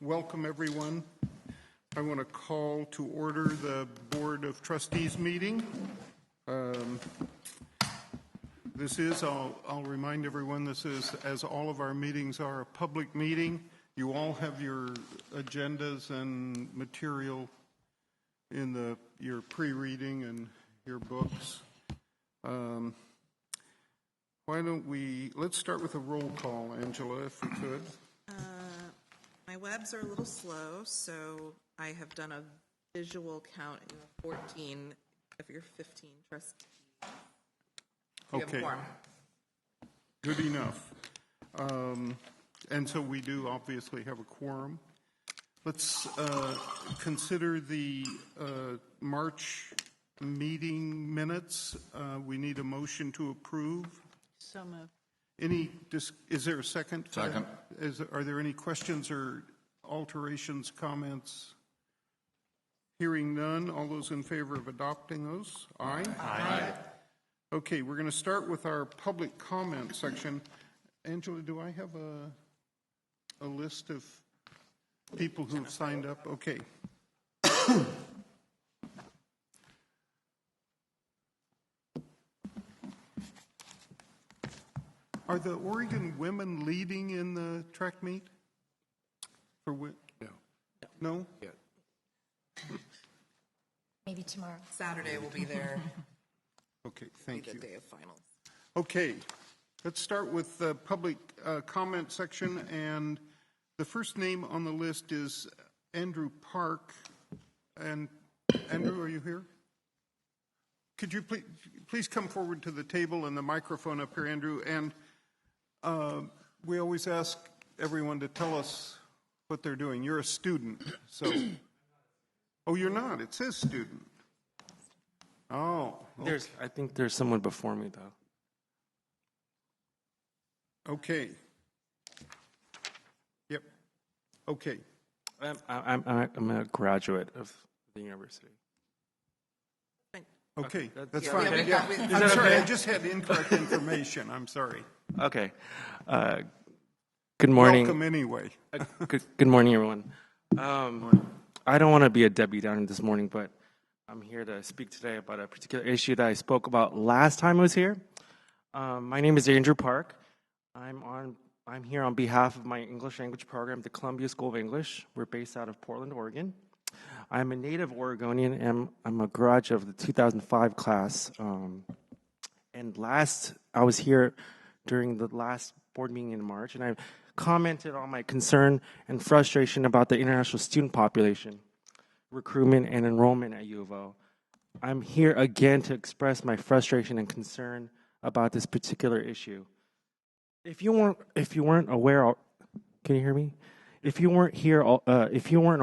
Welcome, everyone. I want to call to order the Board of Trustees meeting. This is, I'll remind everyone, this is, as all of our meetings are, a public meeting. You all have your agendas and material in your pre-reading and your books. Why don't let's start with a roll call, Angela, if we could. My webs are a little slow, so I have done a visual count in 14 of your 15 trustees. Okay. Good enough. And so we do obviously have a quorum. Let's consider the March meeting minutes. We need a motion to approve. So moved. Is there a second? Second. Are there any questions or alterations, comments? Hearing none, all those in favor of adopting those? Aye? Aye. Okay, we're going to start with our public comment section. Angela, do I have a list of people who have signed up? Okay. Are the Oregon women leading in the track meet? No. No? Yeah. Maybe tomorrow. Saturday will be there. Okay, thank The you. day of finals. Okay, let's start with the public comment section, and the first name on the list is Andrew Park. And Andrew, are you here? Could you please come forward to the table and the microphone up here, Andrew? And we always ask everyone to tell us what they're doing. You're a student, so. Oh, you're not. It says student. Oh. Okay. I think there's someone before me, though. Okay. Yep. Okay. I'm a graduate of the university. Okay, that's Yeah, fine. yeah, I'm sorry, I just had incorrect information. I'm sorry. Okay. Good morning. Welcome anyway. Good morning, everyone. I don't want to be a Debbie Downer this morning, but I'm here to speak today about a particular issue that I spoke about last time I was here. My name is Andrew Park. I'm here on behalf of my English language program at the Columbia School of English. We're based out of Portland, Oregon. I'm a native Oregonian, and I'm a graduate of the 2005 class. And I was here during the last board meeting in March, and I commented on my concern and frustration about the international student population, recruitment, and enrollment at U of O. I'm here again to express my frustration and concern about this particular issue. If you weren't aware, can you hear me? If you weren't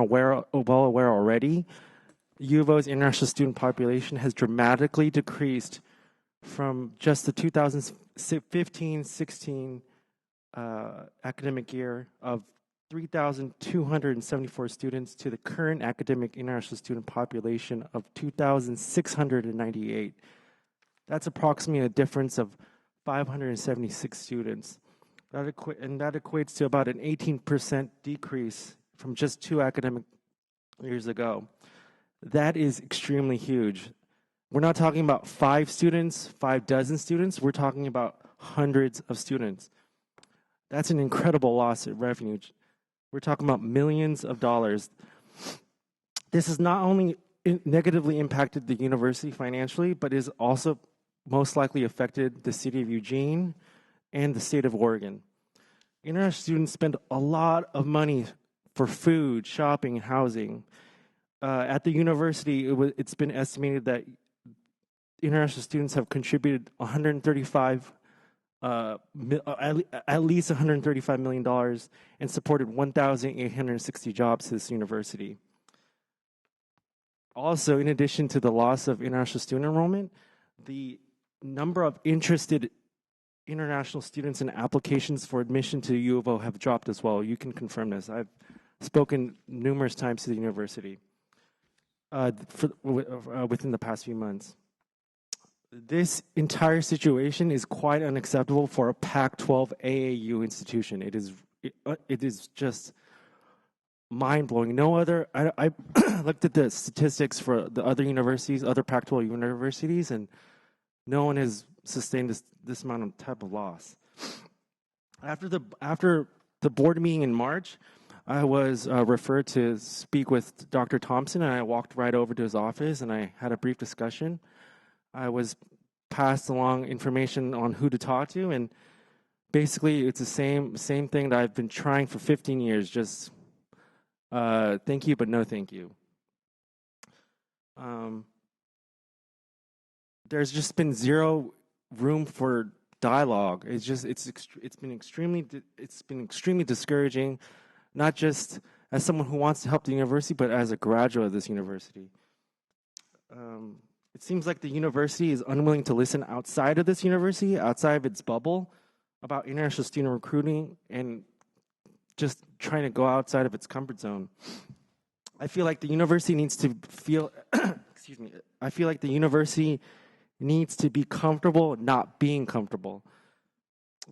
well aware already, U of O's international student population has dramatically decreased from just the 2015-16 academic year of 3,274 students to the current academic international student population of 2,698. That's approximately a difference of 576 students. That equates to about an 18% decrease from just 2 academic years ago. That is extremely huge. We're not talking about 5 dozen students. We're talking about hundreds of students. That's an incredible loss of revenue. We're talking about millions of dollars. This has not only negatively impacted the university financially, but is also most likely affected the city of Eugene and the state of Oregon. International students spend a lot of money for food, shopping, and housing. At the university, it's been estimated that international students have contributed at least $135 million and supported 1,860 jobs to this university. Also, in addition to the loss of international student enrollment, the number of interested international students and applications for admission to U of O have dropped as well. You can confirm this. I've spoken numerous times to the university within the past few months. This entire situation is quite unacceptable for a Pac-12 AAU institution. It is just mind-blowing. No other, I looked at the statistics for the other universities, other Pac-12 universities, and no one has sustained this amount of type of loss. After the board meeting in March, I was referred to speak with Dr. Thompson, and I walked right over to his office, and I had a brief discussion. I was passed along information on who to talk to, and basically it's the same thing that I've been trying for 15 years, just thank you, but no thank you. There's just been zero room for dialogue. It's been extremely discouraging, not just as someone who wants to help the university, but as a graduate of this university. It seems like the university is unwilling to listen outside of this university, outside of its bubble, about international student recruiting, and just trying to go outside of its comfort zone. I feel like the university needs to feel, excuse me, I feel like the university needs to be comfortable not being comfortable.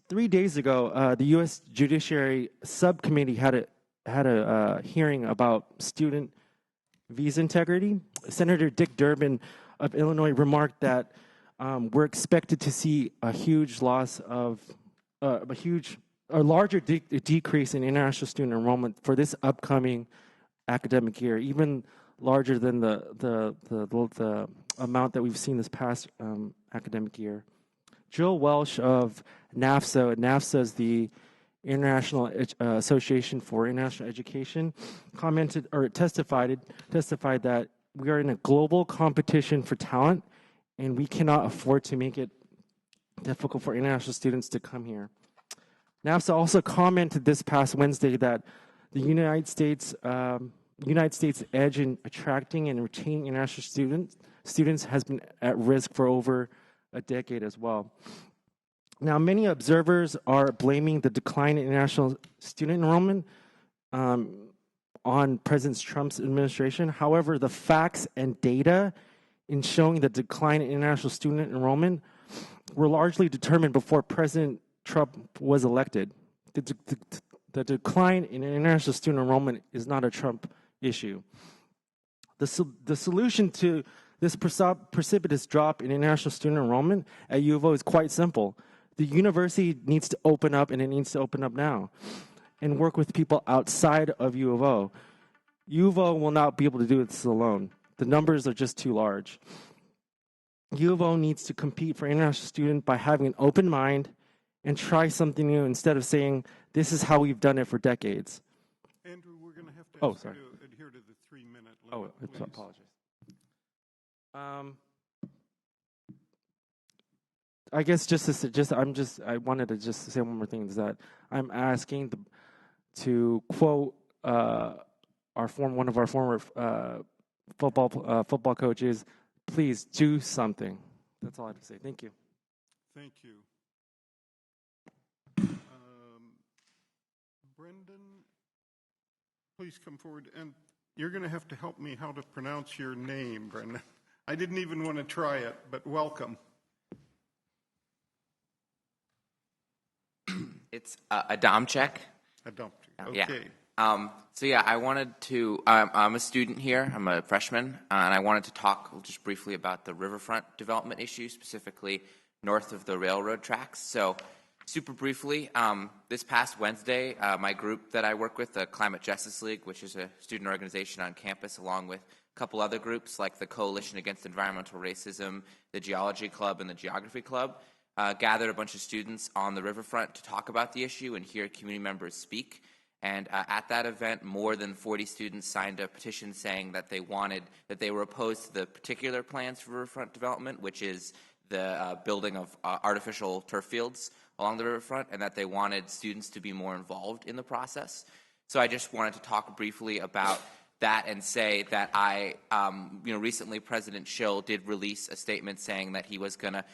3 days ago, the U.S. Judiciary Subcommittee had a hearing about student visa integrity. Senator Dick Durbin of Illinois remarked that we're expected to see a huge loss of a larger decrease in international student enrollment for this upcoming academic year, even larger than the amount that we've seen this past academic year. Jill Welsh of NAFSA is the International Association for International Education, commented or testified that we are in a global competition for talent, and we cannot afford to make it difficult for international students to come here. NAFSA also commented this past Wednesday that the United States' edge in attracting and retaining international students has been at risk for over a decade as well. Now, many observers are blaming the decline in international student enrollment on President Trump's administration. However, the facts and data in showing the decline in international student enrollment were largely determined before President Trump was elected. The decline in international student enrollment is not a Trump issue. The solution to this precipitous drop in international student enrollment at U of O is quite simple. The university needs to open up, and it needs to open up now, and work with people outside of U of O. U of O will not be able to do this alone. The numbers are just too large. U of O needs to compete for international students by having an open mind and try something new instead of saying, this is how we've done it for decades. Andrew, we're going to have to ask you to adhere to the 3-minute limit, please. I apologize. I guess I wanted to just say one more thing, is that I'm asking to quote one of our former football coaches, please do something. That's all I have to say. Thank you. Thank you. Brendan, please come forward. And you're going to have to help me how to pronounce your name, Brendan. I didn't even want to try it, but welcome. It's Adamczyk. Okay. Yeah. I wanted to, I'm a student here, I'm a freshman, and I wanted to talk just briefly about the riverfront development issue, specifically north of the railroad tracks. So super briefly, this past Wednesday, my group that I work with, the Climate Justice League, which is a student organization on campus, along with a couple other groups like the Coalition Against Environmental Racism, the Geology Club, and the Geography Club, gathered a bunch of students on the riverfront to talk about the issue and hear community members speak. And at that event, more than 40 students signed a petition saying that they were opposed to the particular plans for riverfront development, which is the building of artificial turf fields along the riverfront, and that they wanted students to be more involved in the process. So I just wanted to talk briefly about that and say that recently President Schill did release a statement saying that he was going to,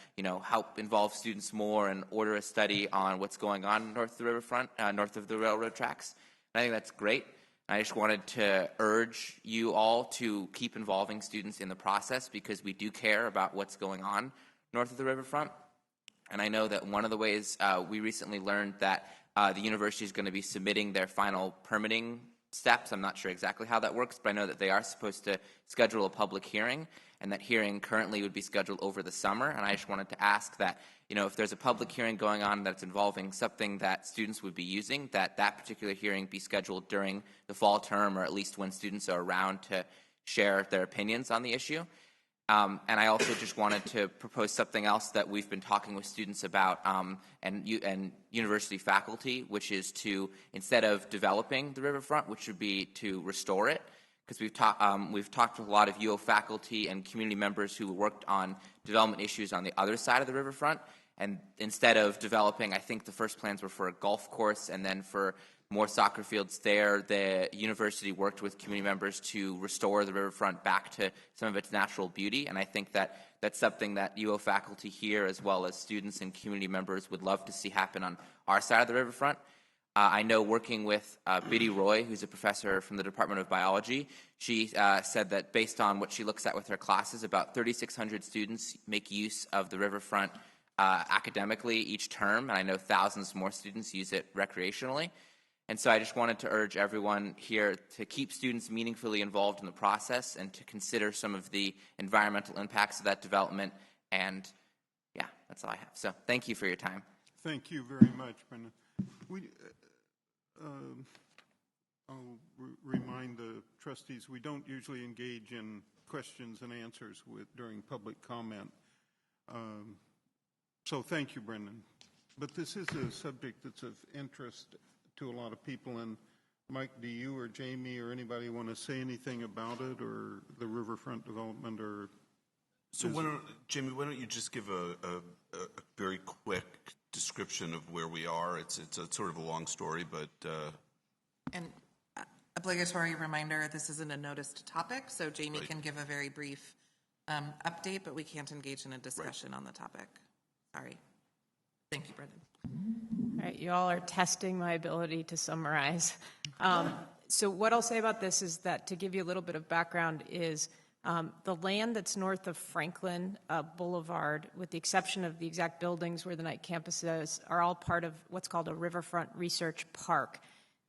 help involve students more and order a study on what's going on north of the riverfront, north of the railroad tracks. And I think that's great. I just wanted to urge you all to keep involving students in the process because we do care about what's going on north of the riverfront. And I know that one of the ways we recently learned that the university is going to be submitting their final permitting steps. I'm not sure exactly how that works, but I know that they are supposed to schedule a public hearing, and that hearing currently would be scheduled over the summer. And I just wanted to ask that, if there's a public hearing going on that's involving something that students would be using, that particular hearing be scheduled during the fall term, or at least when students are around to share their opinions on the issue. And I also just wanted to propose something else that we've been talking with students about and university faculty, which is to, instead of developing the riverfront, which would be to restore it, because we've talked with a lot of UO faculty and community members who worked on development issues on the other side of the riverfront. And instead of developing, I think the first plans were for a golf course and then for more soccer fields there. The university worked with community members to restore the riverfront back to some of its natural beauty, and I think that that's something that UO faculty here, as well as students and community members, would love to see happen on our side of the riverfront. I know, working with Biddy Roy, who's a professor from the Department of Biology, she said that based on what she looks at with her classes, about 3,600 students make use of the riverfront academically each term, and I know thousands more students use it recreationally. And so I just wanted to urge everyone here to keep students meaningfully involved in the process and to consider some of the environmental impacts of that development. And yeah, that's all I have. So thank you for your time. Thank you very much, Brendan. I'll remind the trustees, we don't usually engage in questions and answers during public comment. So thank you, Brendan. But this is a subject that's of interest to a lot of people. And Mike, do you or Jamie or anybody want to say anything about it, or the riverfront development? Or so Jamie, why don't you just give a very quick description of where we are? It's a sort of a long story, but And obligatory reminder, this isn't a noticed topic, so Jamie Right. can give a very brief update, but we can't engage in a discussion on the topic. Sorry. Thank you, Brendan. All right, you all are testing my ability to summarize. So what I'll say about this is that, to give you a little bit of background, is the land that's north of Franklin Boulevard, with the exception of the exact buildings where the Knight campus is, are all part of what's called a riverfront research park.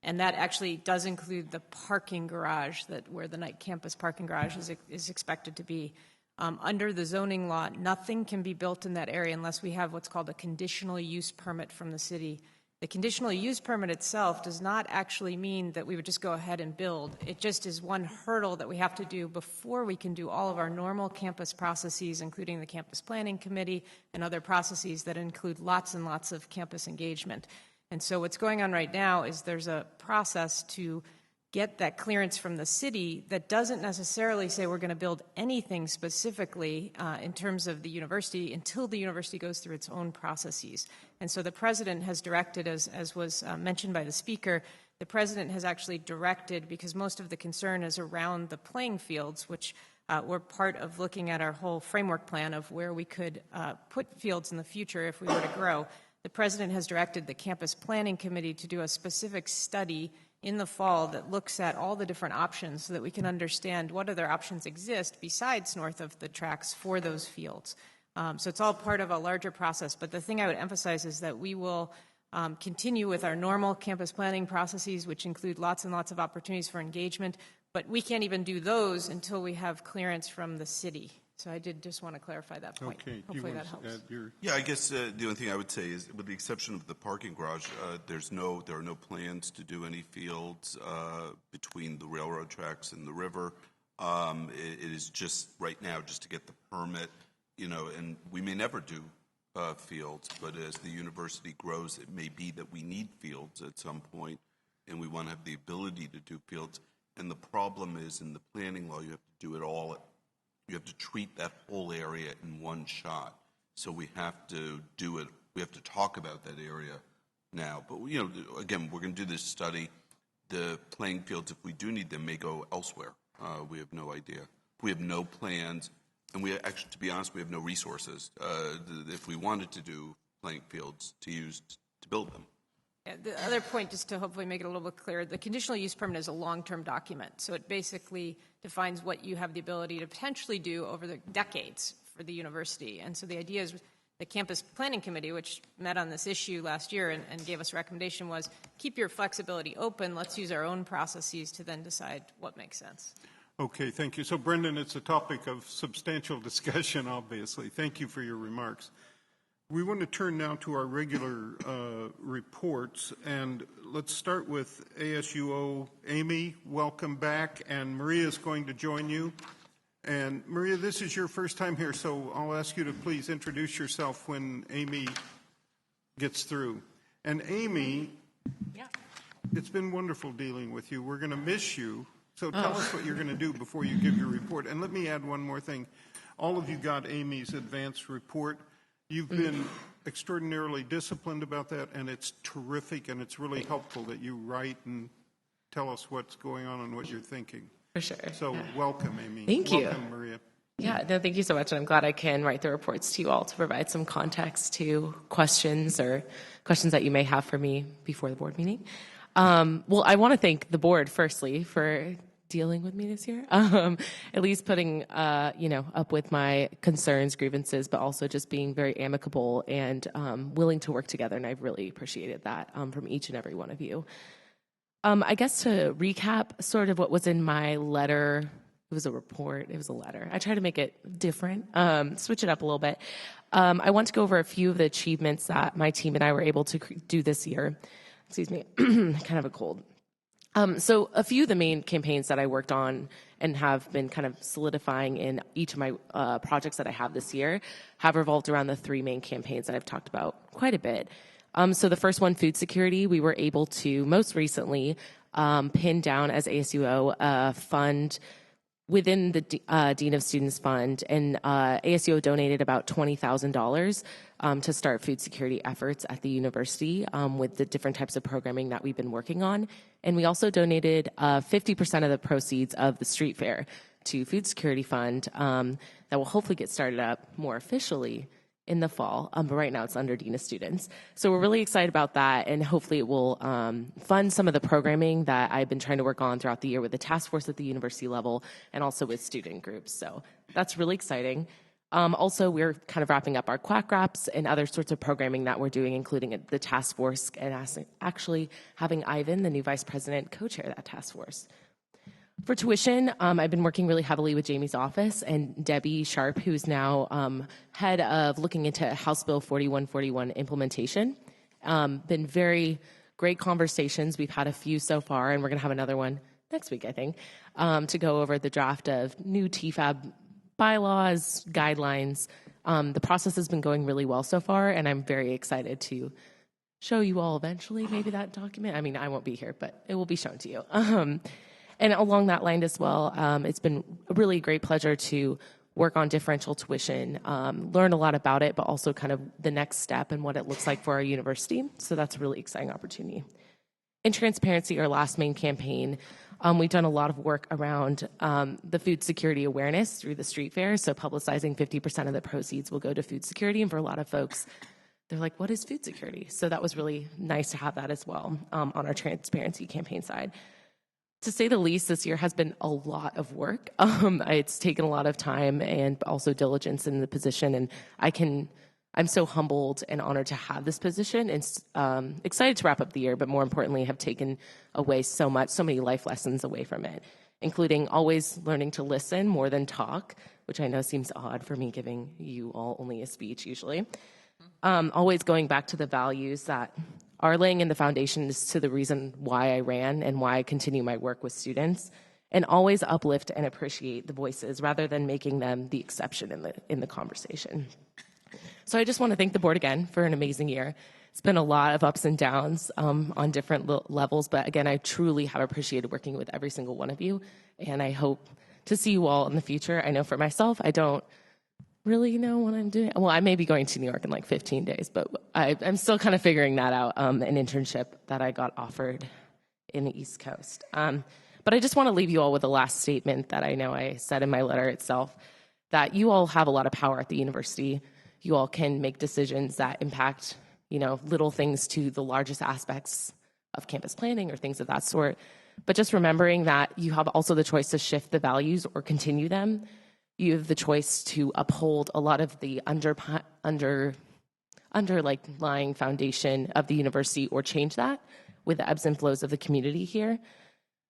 And that actually does include the parking garage where the Knight campus parking garage is expected to be. Under the zoning law, nothing can be built in that area unless we have what's called a conditional use permit from the city. The conditional use permit itself does not actually mean that we would just go ahead and build. It just is one hurdle that we have to do before we can do all of our normal campus processes, including the campus planning committee and other processes that include lots and lots of campus engagement. And so what's going on right now is there's a process to get that clearance from the city that doesn't necessarily say we're going to build anything specifically in terms of the university until the university goes through its own processes. And so the president has directed, as was mentioned by the speaker, the president has actually directed, because most of the concern is around the playing fields, which were part of looking at our whole framework plan of where we could put fields in the future if we were to grow. The president has directed the campus planning committee to do a specific study in the fall that looks at all the different options so that we can understand what other options exist besides north of the tracks for those fields. So it's all part of a larger process. But the thing I would emphasize is that we will continue with our normal campus planning processes, which include lots and lots of opportunities for engagement. But we can't even do those until we have clearance from the city. So I did just want to clarify that point. okay, Hopefully that helps. yeah, I guess the only thing I would say is, with the exception of the parking garage, there are no plans to do any fields between the railroad tracks and the river. It is just right now just to get the permit, and we may never do fields, but as the university grows, it may be that we need fields at some point, and we want to have the ability to do fields. And the problem is, in the planning law, you have to do it all. You have to treat that whole area in one shot. So we have to do it. We have to talk about that area now. But, again, we're going to do this study. The playing fields, if we do need them, may go elsewhere. We have no idea. We have no plans. And we actually, to be honest, we have no resources if we wanted to do playing fields to use to build them. Yeah, the other point, just to hopefully make it a little bit clearer, the conditional use permit is a long-term document. So it basically defines what you have the ability to potentially do over the decades for the university. And so the idea is the campus planning committee, which met on this issue last year and gave us a recommendation, was keep your flexibility open. Let's use our own processes to then decide what makes sense. Okay, thank you. So, Brendan, it's a topic of substantial discussion, obviously. Thank you for your remarks. We want to turn now to our regular reports, and let's start with ASUO. Amy, welcome back, and Maria is going to join you. And Maria, this is your first time here, so I'll ask you to please introduce yourself when Amy gets through. And Amy, it's been wonderful dealing with you. We're going to miss you. So tell us what you're going to do before you give your report. And let me add one more thing. All of you got Amy's advanced report. You've been extraordinarily disciplined about that, and it's terrific, and it's really helpful that you write and tell us what's going on and what you're thinking. For sure. So welcome, Amy. Thank you. Welcome, Maria. Yeah, no, thank you so much. And I'm glad I can write the reports to you all to provide some context to questions that you may have for me before the board meeting. Well, I want to thank the board, firstly, for dealing with me this year, at least putting, up with my concerns, grievances, but also just being very amicable and willing to work together. And I've really appreciated that from each and every one of you. I guess to recap sort of what was in my letter, it was a report, it was a letter. I try to make it different, switch it up a little bit. I want to go over a few of the achievements that my team and I were able to do this year. Excuse me, kind of a cold. So a few of the main campaigns that I worked on and have been kind of solidifying in each of my projects that I have this year have revolved around the three main campaigns that I've talked about quite a bit. So the first one, food security, we were able to most recently pin down as ASUO a fund within the Dean of Students Fund, and ASUO donated about $20,000 to start food security efforts at the university with the different types of programming that we've been working on. And we also donated 50% of the proceeds of the street fair to Food Security Fund that will hopefully get started up more officially in the fall, but right now it's under Dean of Students. So we're really excited about that, and hopefully it will fund some of the programming that I've been trying to work on throughout the year with the task force at the university level and also with student groups. So that's really exciting. Also, we're kind of wrapping up our quack wraps and other sorts of programming that we're doing, including the task force, and actually having Ivan, the new vice president, co-chair that task force. For tuition, I've been working really heavily with Jamie's office and Debbie Sharp, who's now head of looking into House Bill 4141 implementation. Been very great conversations. We've had a few so far, and we're going to have another one next week, I think, to go over the draft of new TFAB bylaws, guidelines. The process has been going really well so far, and I'm very excited to show you all eventually maybe that document. I mean, I won't be here, but it will be shown to you. And along that line as well, it's been a really great pleasure to work on differential tuition, learn a lot about it, but also kind of the next step and what it looks like for our university. So that's a really exciting opportunity. In transparency, our last main campaign, we've done a lot of work around the food security awareness through the street fair. So publicizing 50% of the proceeds will go to food security. And for a lot of folks, they're like, what is food security? So that was really nice to have that as well on our transparency campaign side. To say the least, this year has been a lot of work. It's taken a lot of time and also diligence in the position, and I'm so humbled and honored to have this position, and excited to wrap up the year, but more importantly, have taken away so many life lessons away from it, including always learning to listen more than talk, which I know seems odd for me giving you all only a speech usually. Always going back to the values that are laying in the foundation as to the reason why I ran and why I continue my work with students, and always uplift and appreciate the voices rather than making them the exception in the conversation. So I just want to thank the board again for an amazing year. It's been a lot of ups and downs on different levels, but again, I truly have appreciated working with every single one of you, and I hope to see you all in the future. I know for myself, I don't really know what I'm doing. Well, I may be going to New York in like 15 days, but I'm still kind of figuring that out, an internship that I got offered in the East Coast. But I just want to leave you all with a last statement that I know I said in my letter itself, that you all have a lot of power at the university. You all can make decisions that impact, little things to the largest aspects of campus planning or things of that sort. But just remembering that you have also the choice to shift the values or continue them. You have the choice to uphold a lot of the underlying foundation of the university or change that with the ebbs and flows of the community here.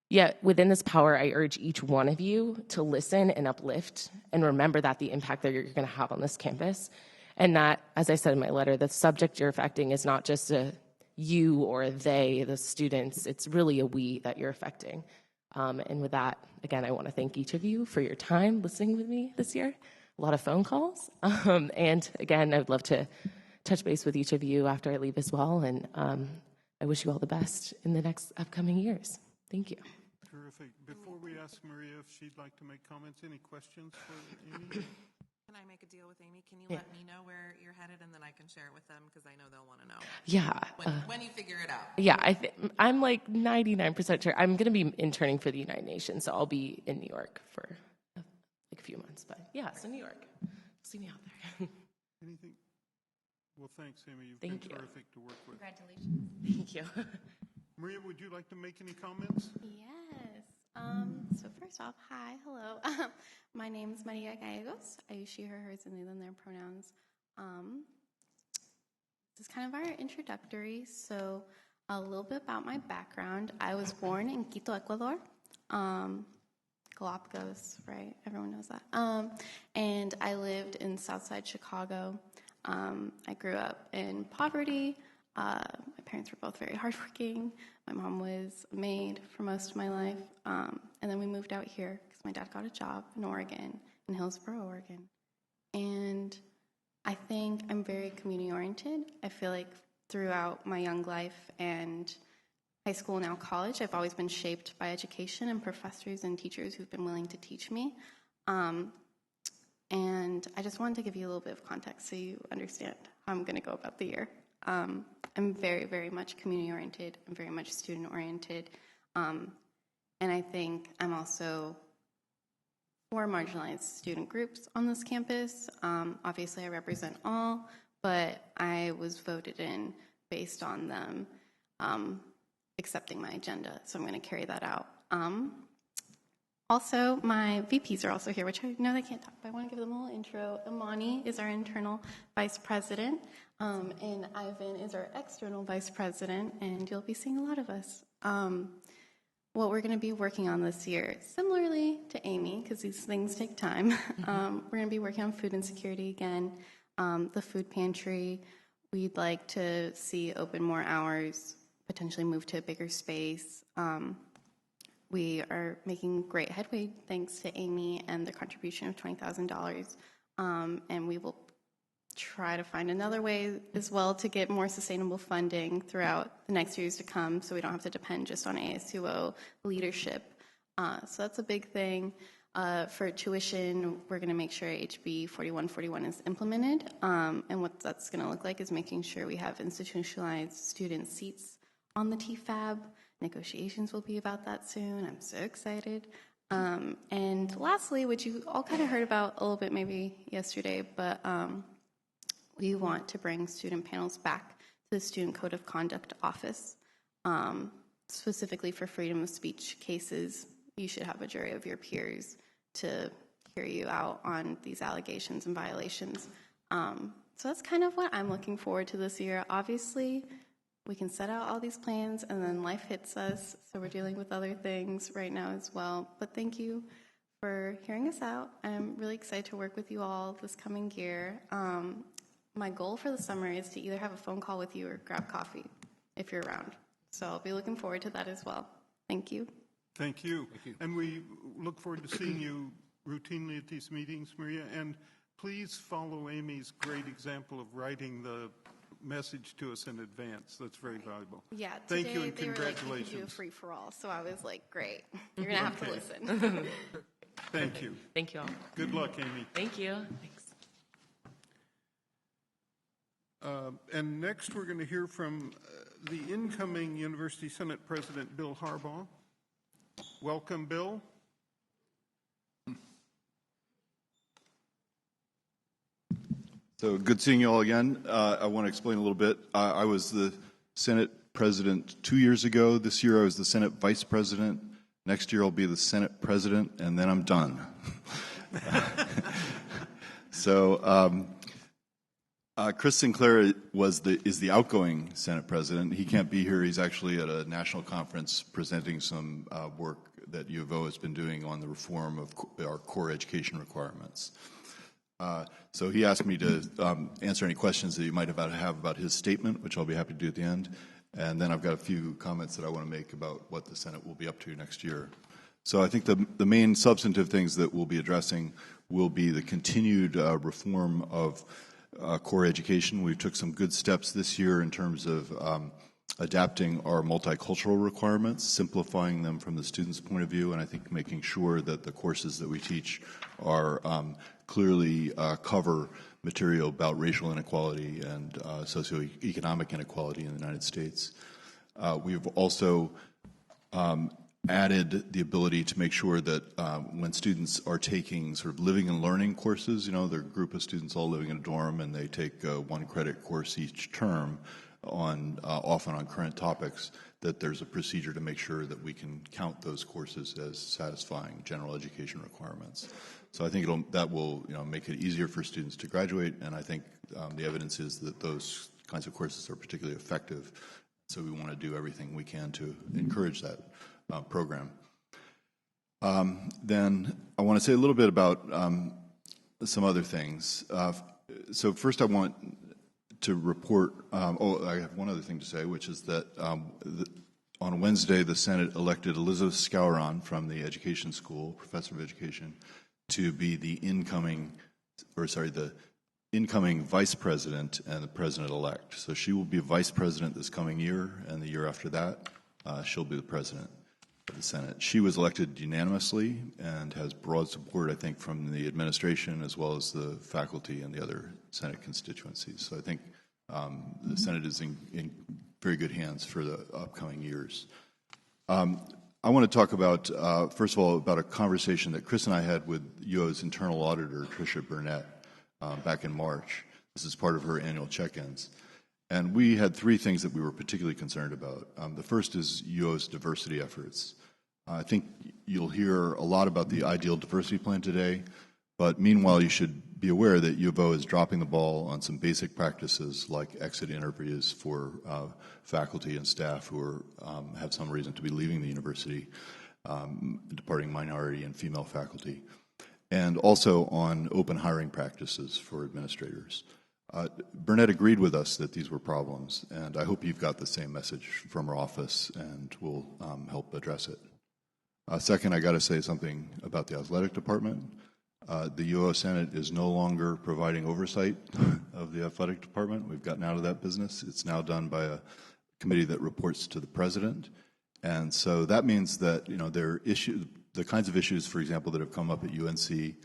Yet within this power, I urge each one of you to listen and uplift and remember that the impact that you're going to have on this campus, and that, as I said in my letter, the subject you're affecting is not just a you or a they, the students. It's really a we that you're affecting. And with that, again, I want to thank each of you for your time listening with me this year. A lot of phone calls. And again, I would love to touch base with each of you after I leave as well. And I wish you all the best in the next upcoming years. Thank you. Terrific. Before we ask Maria if she'd like to make comments, any questions for Amy? Can I make a deal with Amy? Can you let me know where you're headed, and then I can share it with them, because I know they'll want to know. Yeah. When you figure it out. Yeah, I'm like 99% sure. I'm going to be interning for the United Nations, so I'll be in New York for like a few months. But yeah, so New York. See me out there. Anything? Well, thanks, Amy. You've Thank been you. terrific to work with. Congratulations. Thank you. Maria, would you like to make any comments? Yes. So first off, hi, hello. My name is Maria Gallegos. I use she, her, hers, and they, them, their pronouns. This is kind of our introductory. So a little bit about my background. I was born in Quito, Ecuador. Galapagos, right? Everyone knows that. And I lived in Southside Chicago. I grew up in poverty. My parents were both very hardworking. My mom was a maid for most of my life. And then we moved out here because my dad got a job in Oregon, in Hillsboro, Oregon. And I think I'm very community-oriented. I feel like throughout my young life and high school, now college, I've always been shaped by education and professors and teachers who've been willing to teach me. And I just wanted to give you a little bit of context so you understand how I'm going to go about the year. I'm very, very much community-oriented. I'm very much student-oriented. And I think I'm also for marginalized student groups on this campus. Obviously, I represent all, but I was voted in based on them accepting my agenda, so I'm going to carry that out. Also, my VPs are also here, which I know they can't talk, but I want to give them a little intro. Imani is our internal vice president, and Ivan is our external vice president, and you'll be seeing a lot of us. What we're going to be working on this year, similarly to Amy, because these things take time, we're going to be working on food insecurity again, the food pantry. We'd like to see open more hours, potentially move to a bigger space. We are making great headway thanks to Amy and the contribution of $20,000. And we will try to find another way as well to get more sustainable funding throughout the next years to come so we don't have to depend just on ASUO leadership. So that's a big thing. For tuition, we're going to make sure HB 4141 is implemented. And what that's going to look like is making sure we have institutionalized student seats on the TFAB. Negotiations will be about that soon. I'm so excited. And lastly, which you all kind of heard about a little bit maybe yesterday, but we want to bring student panels back to the Student Code of Conduct office. Specifically for freedom of speech cases, you should have a jury of your peers to hear you out on these allegations and violations. So that's kind of what I'm looking forward to this year. Obviously, we can set out all these plans and then life hits us, so we're dealing with other things right now as well. But thank you for hearing us out. I'm really excited to work with you all this coming year. My goal for the summer is to either have a phone call with you or grab coffee if you're around. So I'll be looking forward to that as well. Thank you. Thank you. And we look forward to seeing you routinely at these meetings, Maria. And please follow Amy's great example of writing the message to us in advance. That's very valuable. Yeah, Thank today you and they were like, you congratulations. can do a free-for-all. So I was like, great. You're going to have to listen. Thank you. Thank you all. Good luck, Amy. Thank you. Thanks. And next we're going to hear from the incoming University Senate President, Bill Harbaugh. Welcome, Bill. So good seeing you all again. I want to explain a little bit. I was the Senate President 2 years ago. This year I was the Senate Vice President. Next year I'll be the Senate President, and then I'm done. So Chris Sinclair is the outgoing Senate president. He can't be here. He's actually at a national conference presenting some work that U of O has been doing on the reform of our core education requirements. So he asked me to answer any questions that you might have about his statement, which I'll be happy to do at the end. And then I've got a few comments that I want to make about what the Senate will be up to next year. So I think the main substantive things that we'll be addressing will be the continued reform of core education. We took some good steps this year in terms of adapting our multicultural requirements, simplifying them from the student's point of view, and I think making sure that the courses that we teach are clearly cover material about racial inequality and socioeconomic inequality in the United States. We've also added the ability to make sure that when students are taking sort of living and learning courses, they're a group of students all living in a dorm and they take a 1-credit course each term often on current topics, that there's a procedure to make sure that we can count those courses as satisfying general education requirements. So I think that will make it easier for students to graduate, and I think the evidence is that those kinds of courses are particularly effective. So we want to do everything we can to encourage that program. Then I want to say a little bit about some other things. So first I want to report, I have one other thing to say, which is that on Wednesday the Senate elected Elizabeth Scouron from the Education School, Professor of Education, to be the incoming Vice President and the President-elect. So she will be Vice President this coming year, and the year after that she'll be the President of the Senate. She was elected unanimously and has broad support, I think, from the administration as well as the faculty and the other Senate constituencies. So I think the Senate is in very good hands for the upcoming years. I want to talk about, first of all, about a conversation that Chris and I had with UO's internal auditor, Tricia Burnett, back in March. This is part of her annual check-ins. And we had 3 things that we were particularly concerned about. The first is UO's diversity efforts. I think you'll hear a lot about the ideal diversity plan today, but meanwhile you should be aware that U of O is dropping the ball on some basic practices like exit interviews for faculty and staff who have some reason to be leaving the university, departing minority and female faculty, and also on open hiring practices for administrators. Burnett agreed with us that these were problems, and I hope you've got the same message from our office and will help address it. Second, I got to say something about the athletic department. The UO Senate is no longer providing oversight of the athletic department. We've gotten out of that business. It's now done by a committee that reports to the president, and so that means that the kinds of issues, for example, that have come up at UNC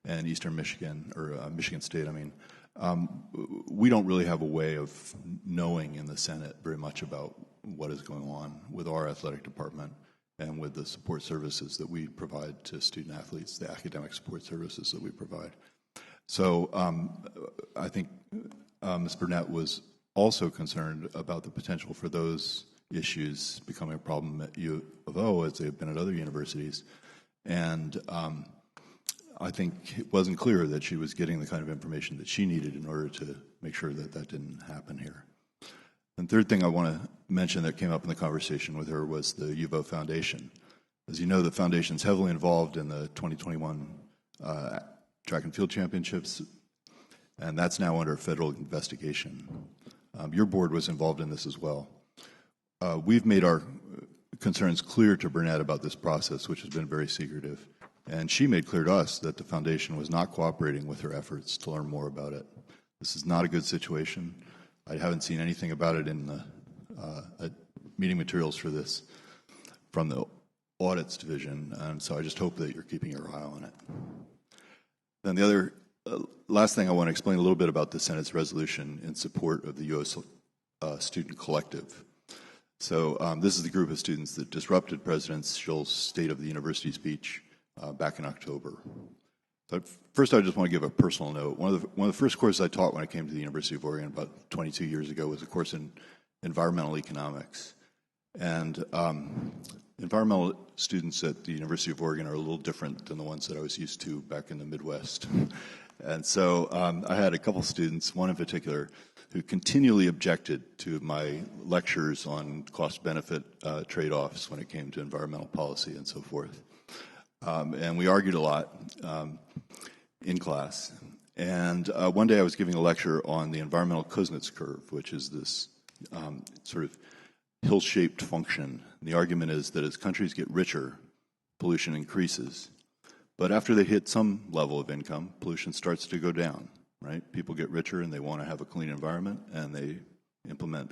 and Eastern Michigan, or Michigan State, we don't really have a way of knowing in the Senate very much about what is going on with our athletic department and with the support services that we provide to student athletes, the academic support services that we provide. So I think Ms. Burnett was also concerned about the potential for those issues becoming a problem at U of O as they have been at other universities. And I think it wasn't clear that she was getting the kind of information that she needed in order to make sure that that didn't happen here. And third thing I want to mention that came up in the conversation with her was the U of O Foundation. As you know, the Foundation is heavily involved in the 2021 track and field championships, and that's now under federal investigation. Your board was involved in this as well. We've made our concerns clear to Burnett about this process, which has been very secretive. And she made clear to us that the Foundation was not cooperating with her efforts to learn more about it. This is not a good situation. I haven't seen anything about it in the meeting materials for this from the Audits Division, and so I just hope that you're keeping your eye on it. Then the other last thing I want to explain a little bit about the Senate's resolution in support of the U.S. Student Collective. So this is the group of students that disrupted President Schultz's State of the University speech back in October. But first, I just want to give a personal note. One of the first courses I taught when I came to the University of Oregon about 22 years ago was a course in environmental economics. And environmental students at the University of Oregon are a little different than the ones that I was used to back in the Midwest. And so I had a couple students, one in particular, who continually objected to my lectures on cost-benefit trade-offs when it came to environmental policy and so forth. And we argued a lot in class. And one day I was giving a lecture on the environmental Kuznets curve, which is this sort of hill-shaped function. And the argument is that as countries get richer, pollution increases. But after they hit some level of income, pollution starts to go down, right? People get richer and they want to have a clean environment, and the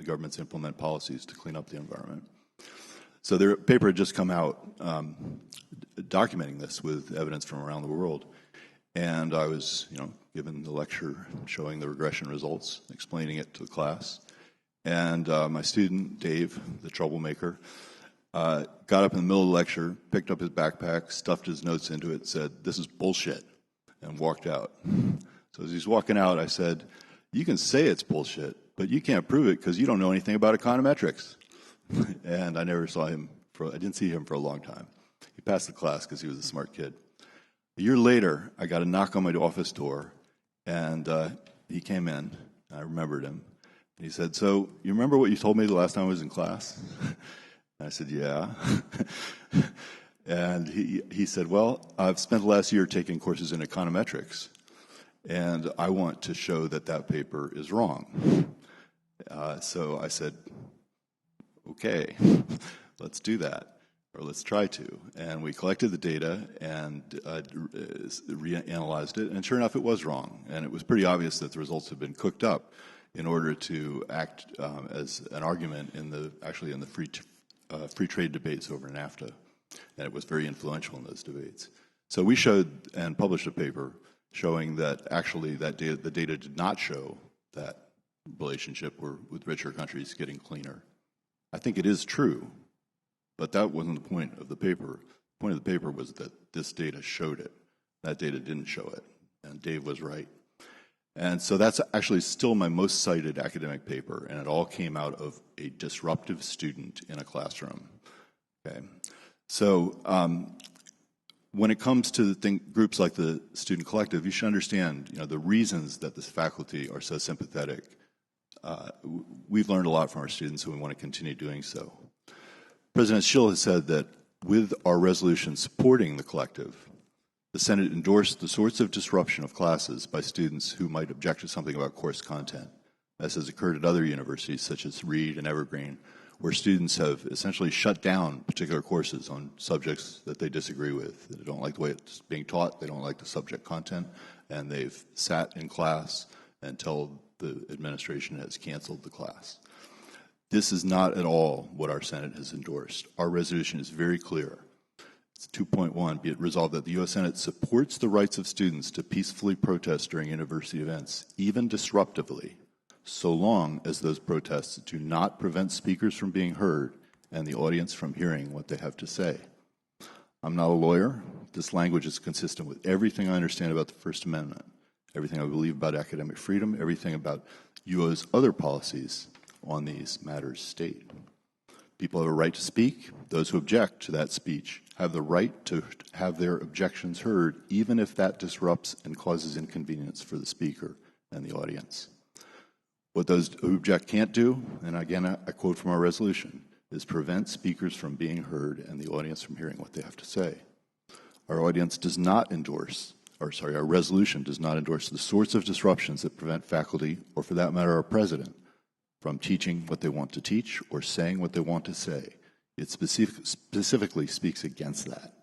governments implement policies to clean up the environment. So their paper had just come out documenting this with evidence from around the world. And I was, given the lecture showing the regression results, explaining it to the class. And my student, Dave, the troublemaker, got up in the middle of the lecture, picked up his backpack, stuffed his notes into it, said, "This is bullshit," and walked out. So as he's walking out, I said, "You can say it's bullshit, but you can't prove it because you don't know anything about econometrics." And I never saw him, I didn't see him for a long time. He passed the class because he was a smart kid. A year later, I got a knock on my office door, and he came in. I remembered him. And he said, "So you remember what you told me the last time I was in class?" And I said, "Yeah." And he said, "Well, I've spent the last year taking courses in econometrics, and I want to show that that paper is wrong." So I said, "Okay, let's do that, or let's try to." And we collected the data and reanalyzed it, and sure enough, it was wrong. And it was pretty obvious that the results had been cooked up in order to act as an argument in the free trade debates over NAFTA, and it was very influential in those debates. So we showed and published a paper showing that actually the data did not show that relationship with richer countries getting cleaner. I think it is true, but that wasn't the point of the paper. The point of the paper was that this data showed it. That data didn't show it, and Dave was right. And so that's actually still my most cited academic paper, and it all came out of a disruptive student in a classroom. Okay, so when it comes to groups like the Student Collective, you should understand, the reasons that this faculty are so sympathetic. We've learned a lot from our students, and we want to continue doing so. President Schill has said that with our resolution supporting the collective, the Senate endorsed the sorts of disruption of classes by students who might object to something about course content, as has occurred at other universities such as Reed and Evergreen, where students have essentially shut down particular courses on subjects that they disagree with. They don't like the way it's being taught, they don't like the subject content, and they've sat in class until the administration has canceled the class. This is not at all what our Senate has endorsed. Our resolution is very clear. It's 2.1, be it resolved that the U.S. Senate supports the rights of students to peacefully protest during university events, even disruptively, so long as those protests do not prevent speakers from being heard and the audience from hearing what they have to say. I'm not a lawyer. This language is consistent with everything I understand about the First Amendment, everything I believe about academic freedom, everything about UO's other policies on these matters state. People have a right to speak. Those who object to that speech have the right to have their objections heard, even if that disrupts and causes inconvenience for the speaker and the audience. What those who object can't do, and again I quote from our resolution, is prevent speakers from being heard and the audience from hearing what they have to say. Our resolution does not endorse the sorts of disruptions that prevent faculty, or for that matter our president, from teaching what they want to teach or saying what they want to say. It specifically speaks against that.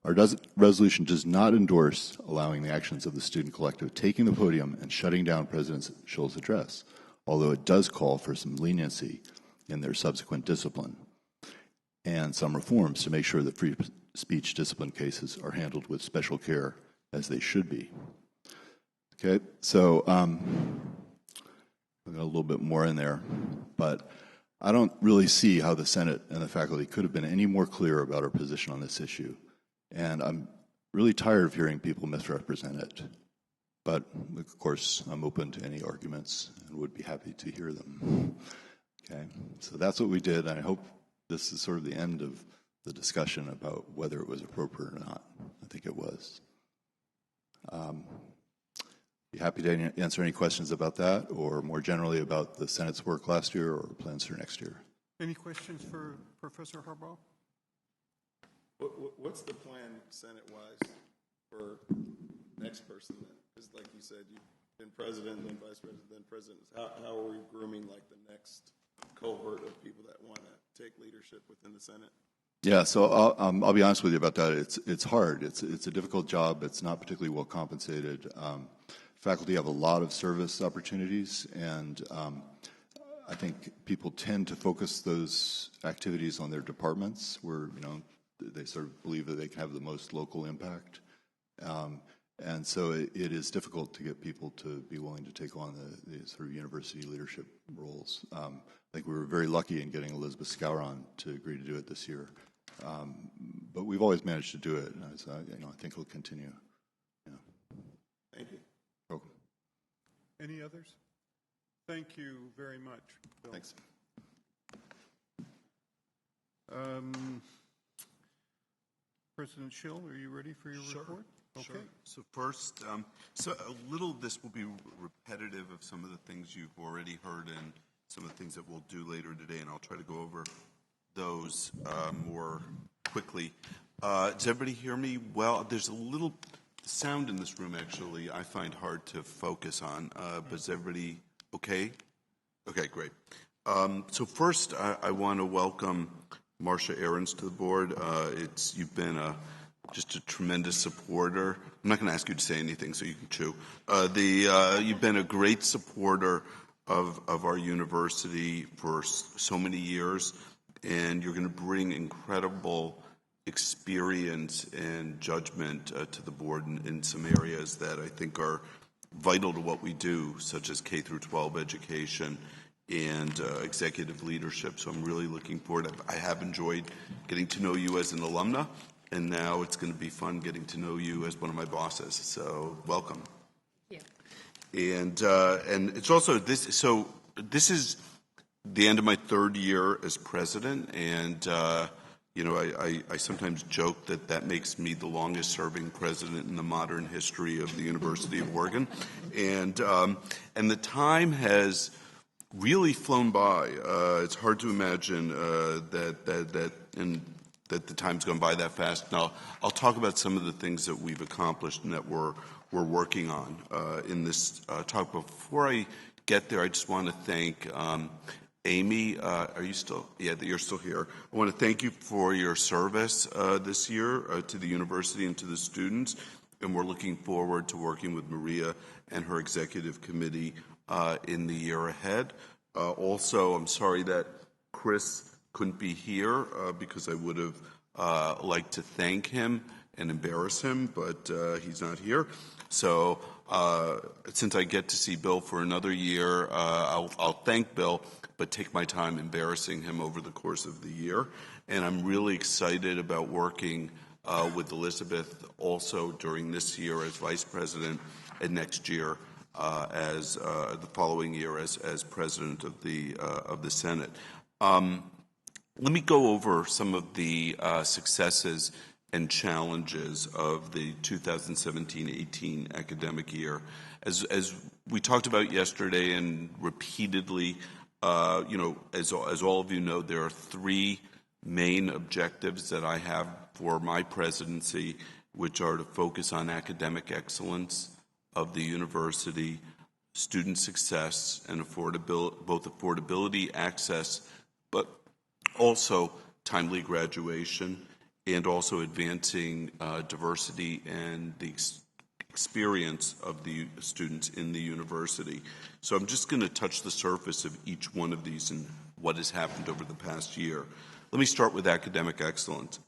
Our resolution does not endorse allowing the actions of the Student Collective taking the podium and shutting down President Schill's address, although it does call for some leniency in their subsequent discipline and some reforms to make sure that free speech discipline cases are handled with special care, as they should be. Okay, so I've got a little bit more in there, but I don't really see how the Senate and the faculty could have been any more clear about our position on this issue. And I'm really tired of hearing people misrepresent it. But, of course, I'm open to any arguments and would be happy to hear them. Okay, so that's what we did. And I hope this is sort of the end of the discussion about whether it was appropriate or not. I think it was. be happy to answer any questions about that or more generally about the Senate's work last year or plans for next year. Any questions for Professor Harbaugh? What's the plan Senate-wise for next person then? Because like you said, you've been president, then vice president, then president. How are we grooming like the next cohort of people that want to take leadership within the Senate? Yeah, so I'll be honest with you about that. It's hard. It's a difficult job. It's not particularly well compensated. Faculty have a lot of service opportunities, and I think people tend to focus those activities on their departments, where they sort of believe that they can have the most local impact. And so it is difficult to get people to be willing to take on the sort of university leadership roles. I think we were very lucky in getting Elizabeth Scouron to agree to do it this year. But we've always managed to do it, and I think it'll continue. Yeah. Thank you. Welcome. Any others? Thank you very much, Bill. Thanks. President Schill, are you ready for your report? Okay. Sure. So first, so a little of this will be repetitive of some of the things you've already heard and some of the things that we'll do later today, and I'll try to go over those more quickly. Does everybody hear me well? There's a little sound in this room, actually, I find hard to focus on. But is everybody okay? Okay, great. So first, I want to welcome Marcia Ahrens to the board. You've been just a tremendous supporter. I'm not going to ask you to say anything, so you can chew. You've been a great supporter of our university for so many years, and you're going to bring incredible experience and judgment to the board in some areas that I think are vital to what we do, such as K through 12 education and executive leadership. So I'm really looking forward. I have enjoyed getting to know you as an alumna, and now it's going to be fun getting to know you as one of my bosses. So welcome. Yeah. And it's also this. So this is the end of my third year as president, and I sometimes joke that makes me the longest serving president in the modern history of the University of Oregon, and the time has really flown by. It's hard to imagine that the time's gone by that fast. Now, I'll talk about some of the things that we've accomplished and that we're working on in this talk. Before I get there, I just want to thank Amy. Are you still? Yeah, you're still here. I want to thank you for your service this year to the university and to the students, and we're looking forward to working with Maria and her executive committee in the year ahead. Also, I'm sorry that Chris couldn't be here because I would have liked to thank him and embarrass him, but he's not here. So since I get to see Bill for another year, I'll thank Bill, but take my time embarrassing him over the course of the year. And I'm really excited about working with Elizabeth also during this year as vice president and next year as the following year as president of the Senate. Let me go over some of the successes and challenges of the 2017-18 academic year. As we talked about yesterday and repeatedly, as all of you know, there are three main objectives that I have for my presidency, which are to focus on academic excellence of the university, student success, and both affordability, access, but also timely graduation, and also advancing diversity and the experience of the students in the university. So I'm just going to touch the surface of each one of these and what has happened over the past year. Let me start with academic excellence.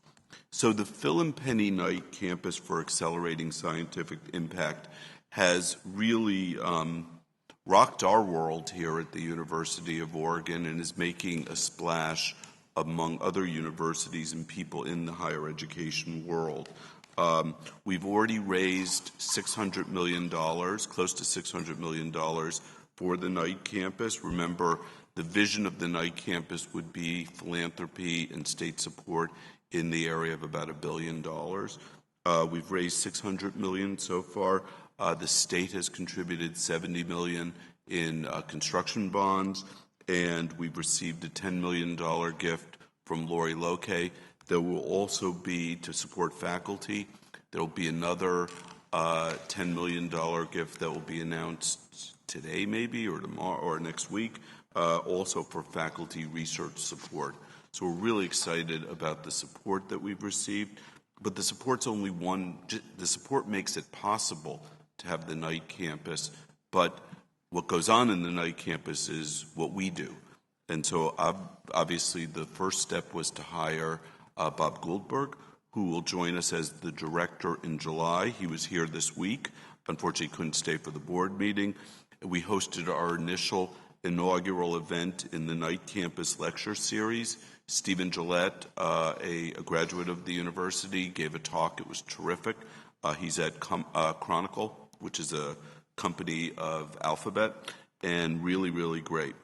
So the Phil and Penny Knight Campus for Accelerating Scientific Impact has really rocked our world here at the University of Oregon and is making a splash among other universities and people in the higher education world. We've already raised $600 million, close to $600 million for the Knight Campus. Remember, the vision of the Knight Campus would be philanthropy and state support in the area of about $1 billion. We've raised $600 million so far. The state has contributed $70 million in construction bonds, and we've received a $10 million gift from Lori Loke. There will also be, to support faculty, there will be another $10 million gift that will be announced today maybe, or tomorrow, or next week, also for faculty research support. So we're really excited about the support that we've received, but the support's only one. The support makes it possible to have the night campus, but what goes on in the night campus is what we do. And so obviously the first step was to hire Bob Goldberg, who will join us as the director in July. He was here this week. Unfortunately, couldn't stay for the board meeting. We hosted our initial inaugural event in the night campus lecture series. Stephen Gillette, a graduate of the university, gave a talk. It was terrific. He's at Chronicle, which is a company of Alphabet, and really, really great.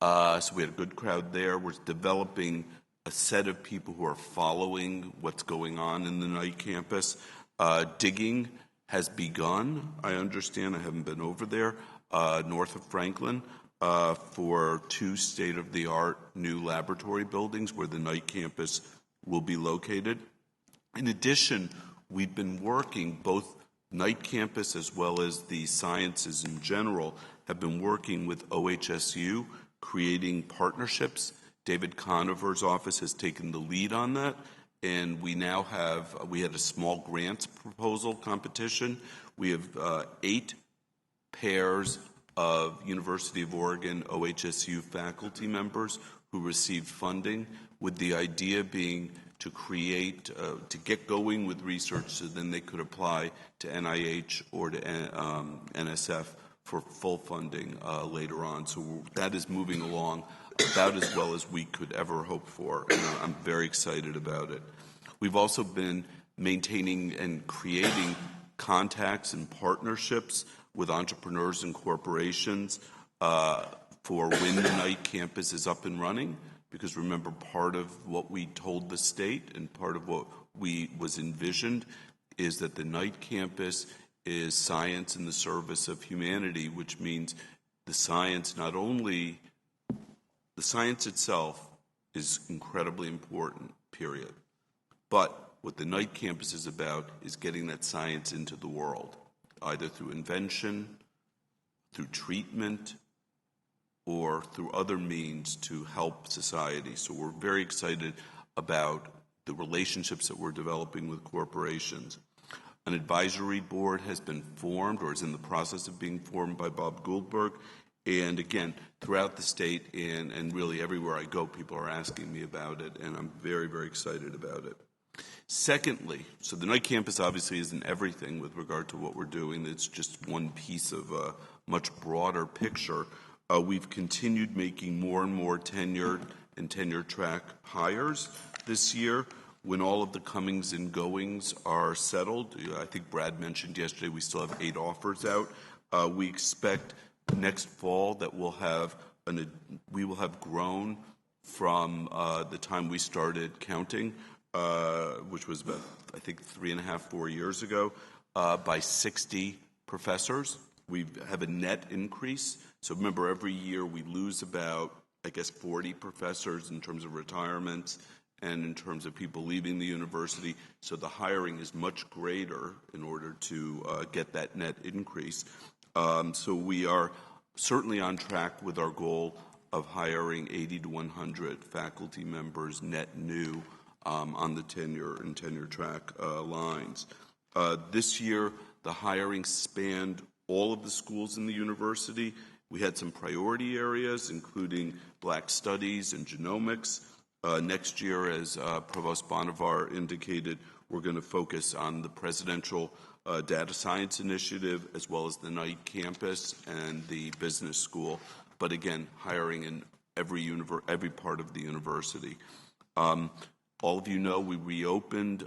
So we had a good crowd there. We're developing a set of people who are following what's going on in the night campus. Digging has begun, I understand. I haven't been over there, north of Franklin, for 2 state-of-the-art new laboratory buildings where the night campus will be located. In addition, we've been working, both night campus as well as the sciences in general, have been working with OHSU, creating partnerships. David Conover's office has taken the lead on that, and we now have, we had a small grants proposal competition. We have 8 pairs of University of Oregon OHSU faculty members who received funding, with the idea being to create, to get going with research so then they could apply to NIH or to NSF for full funding later on. So that is moving along about as well as we could ever hope for, and I'm very excited about it. We've also been maintaining and creating contacts and partnerships with entrepreneurs and corporations for when the night campus is up and running, because remember, part of what we told the state and part of what was envisioned is that the night campus is science in the service of humanity, which means the science, not only the science itself is incredibly important, period. But what the night campus is about is getting that science into the world, either through invention, through treatment, or through other means to help society. So we're very excited about the relationships that we're developing with corporations. An advisory board has been formed, or is in the process of being formed, by Bob Goldberg. And again, throughout the state and really everywhere I go, people are asking me about it, and I'm very, very excited about it. Secondly, so the night campus obviously isn't everything with regard to what we're doing. It's just one piece of a much broader picture. We've continued making more and more tenured and tenure track hires this year. When all of the comings and goings are settled, I think Brad mentioned yesterday we still have 8 offers out. We expect next fall that we will have grown from the time we started counting, which was about, I think, 3.5, 4 years ago, by 60 professors. We have a net increase. So remember, every year we lose about, I guess, 40 professors in terms of retirements and in terms of people leaving the university. So the hiring is much greater in order to get that net increase. So we are certainly on track with our goal of hiring 80 to 100 faculty members net new on the tenure and tenure track lines. This year, the hiring spanned all of the schools in the university. We had some priority areas, including Black Studies and genomics. Next year, as Provost Bonivar indicated, we're going to focus on the Presidential Data Science Initiative, as well as the night campus and the business school. But again, hiring in every part of the university. All of you know we reopened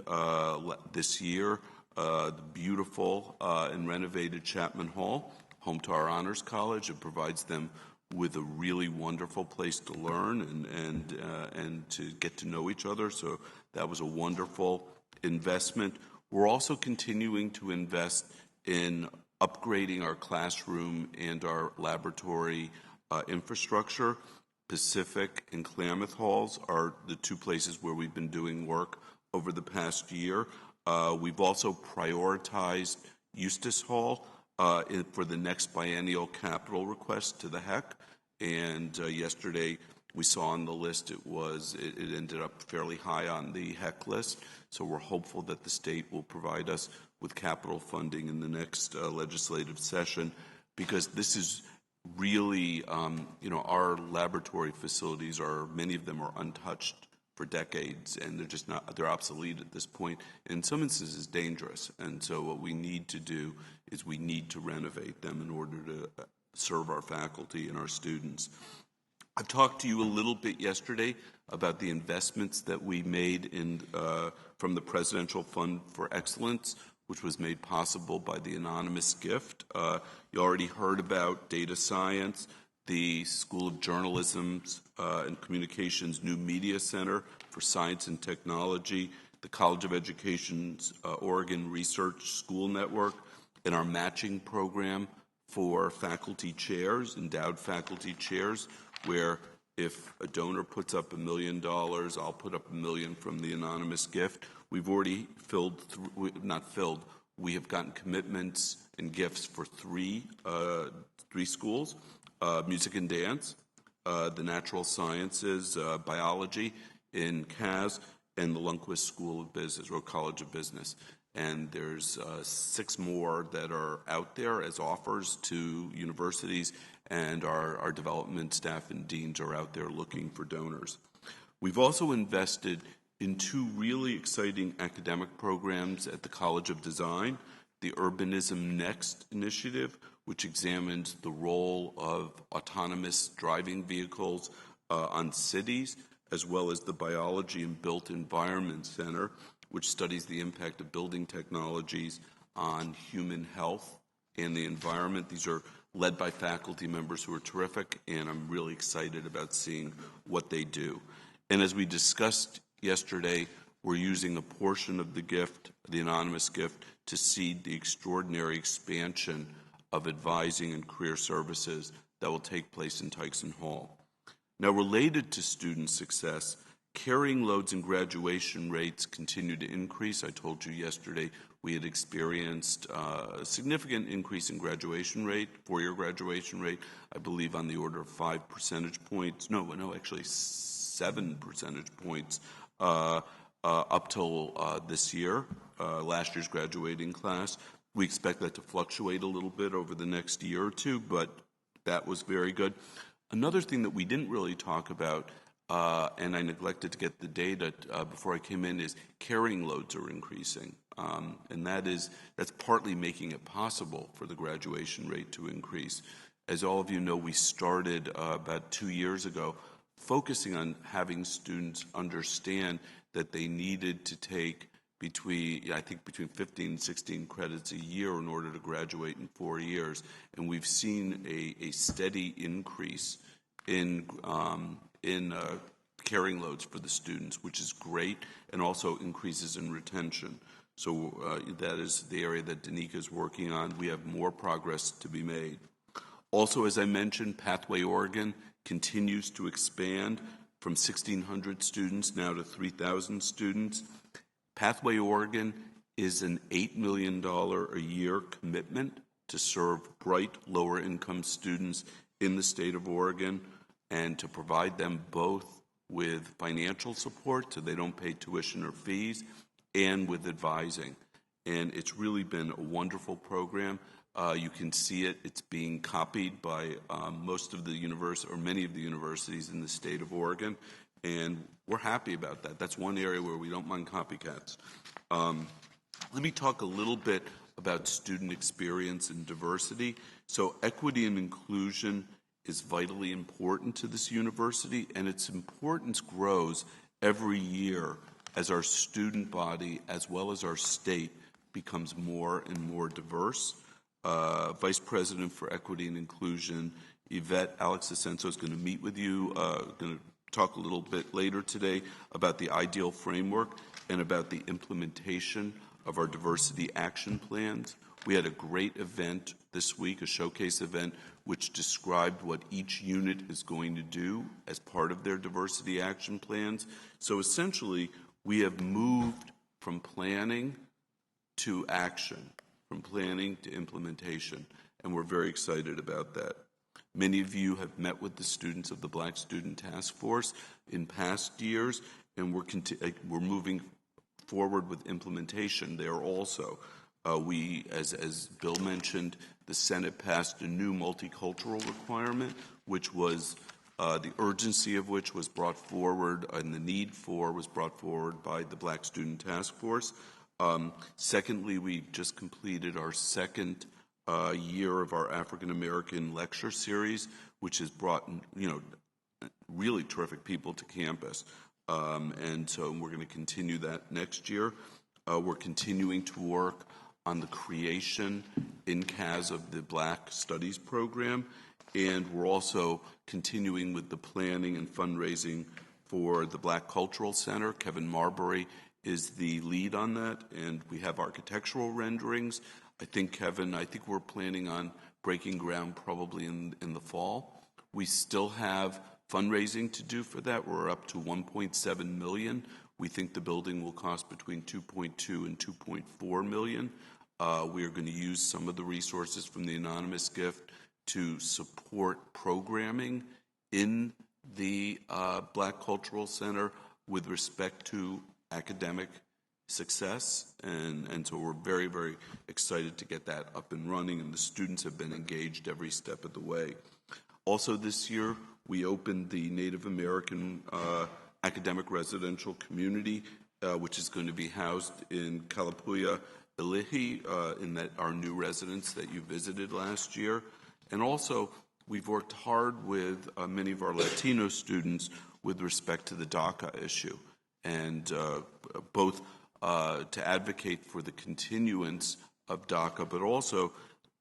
this year the beautiful and renovated Chapman Hall, home to our Honors College. It provides them with a really wonderful place to learn and to get to know each other. So that was a wonderful investment. We're also continuing to invest in upgrading our classroom and our laboratory infrastructure. Pacific and Klamath Halls are the two places where we've been doing work over the past year. We've also prioritized Eustis Hall for the next biennial capital request to the HEC. And yesterday we saw on the list it ended up fairly high on the HEC list. So we're hopeful that the state will provide us with capital funding in the next legislative session, because this is really, our laboratory facilities many of them are untouched for decades, and they're obsolete at this point. In some instances, dangerous. And so what we need to do is we need to renovate them in order to serve our faculty and our students. I've talked to you a little bit yesterday about the investments that we made from the Presidential Fund for Excellence, which was made possible by the anonymous gift. You already heard about data science, the School of Journalism's and Communications New Media Center for Science and Technology, the College of Education's Oregon Research School Network, and our matching program for faculty chairs, endowed faculty chairs, where if a donor puts up $1 million, I'll put up $1 million from the anonymous gift. We've already we have gotten commitments and gifts for three schools: music and dance, the natural sciences, biology in CAS, and the Lundquist School of Business or College of Business. And there's 6 more that are out there as offers to universities, and our development staff and deans are out there looking for donors. We've also invested in 2 really exciting academic programs at the College of Design: the Urbanism Next initiative, which examines the role of autonomous driving vehicles on cities, as well as the Biology and Built Environment Center, which studies the impact of building technologies on human health and the environment. These are led by faculty members who are terrific, and I'm really excited about seeing what they do. And as we discussed yesterday, we're using a portion of the gift, the anonymous gift, to seed the extraordinary expansion of advising and career services that will take place in Tyson Hall. Now, related to student success, carrying loads and graduation rates continue to increase. I told you yesterday we had experienced a significant increase in graduation rate, 4-year graduation rate, I believe on the order of 5 percentage points. Actually 7 percentage points up till this year, last year's graduating class. We expect that to fluctuate a little bit over the next year or two, but that was very good. Another thing that we didn't really talk about, and I neglected to get the data before I came in, is carrying loads are increasing. And that's partly making it possible for the graduation rate to increase. As all of you know, we started about 2 years ago focusing on having students understand that they needed to take between 15 and 16 credits a year in order to graduate in 4 years. And we've seen a steady increase in carrying loads for the students, which is great, and also increases in retention. So that is the area that Danica is working on. We have more progress to be made. Also, as I mentioned, Pathway Oregon continues to expand from 1,600 students now to 3,000 students. Pathway Oregon is an $8 million a year commitment to serve bright, lower-income students in the state of Oregon and to provide them both with financial support so they don't pay tuition or fees, and with advising. And it's really been a wonderful program. You can see it. It's being copied by most of the many of the universities in the state of Oregon, and we're happy about that. That's one area where we don't mind copycats. Let me talk a little bit about student experience and diversity. So equity and inclusion is vitally important to this university, and its importance grows every year as our student body, as well as our state, becomes more and more diverse. Vice President for Equity and Inclusion, Yvette Alexasenso, is going to meet with you, going to talk a little bit later today about the ideal framework and about the implementation of our diversity action plans. We had a great event this week, a showcase event, which described what each unit is going to do as part of their diversity action plans. So essentially, we have moved from planning to action, from planning to implementation, and we're very excited about that. Many of you have met with the students of the Black Student Task Force in past years, and we're moving forward with implementation there also. As Bill mentioned, the Senate passed a new multicultural requirement, which was the urgency of which was brought forward and the need for was brought forward by the Black Student Task Force. Secondly, we just completed our second year of our African American lecture series, which has brought really terrific people to campus. And so we're going to continue that next year. We're continuing to work on the creation in CAS of the Black Studies program, and we're also continuing with the planning and fundraising for the Black Cultural Center. Kevin Marbury is the lead on that, and we have architectural renderings. I think we're planning on breaking ground probably in the fall. We still have fundraising to do for that. We're up to $1.7 million. We think the building will cost between $2.2 and $2.4 million. We are going to use some of the resources from the anonymous gift to support programming in the Black Cultural Center with respect to academic success, and so we're very, very excited to get that up and running, and the students have been engaged every step of the way. Also this year, we opened the Native American academic residential community, which is going to be housed in Kalapuya, Ilihi, in our new residence that you visited last year. And also, we've worked hard with many of our Latino students with respect to the DACA issue, and both to advocate for the continuance of DACA, but also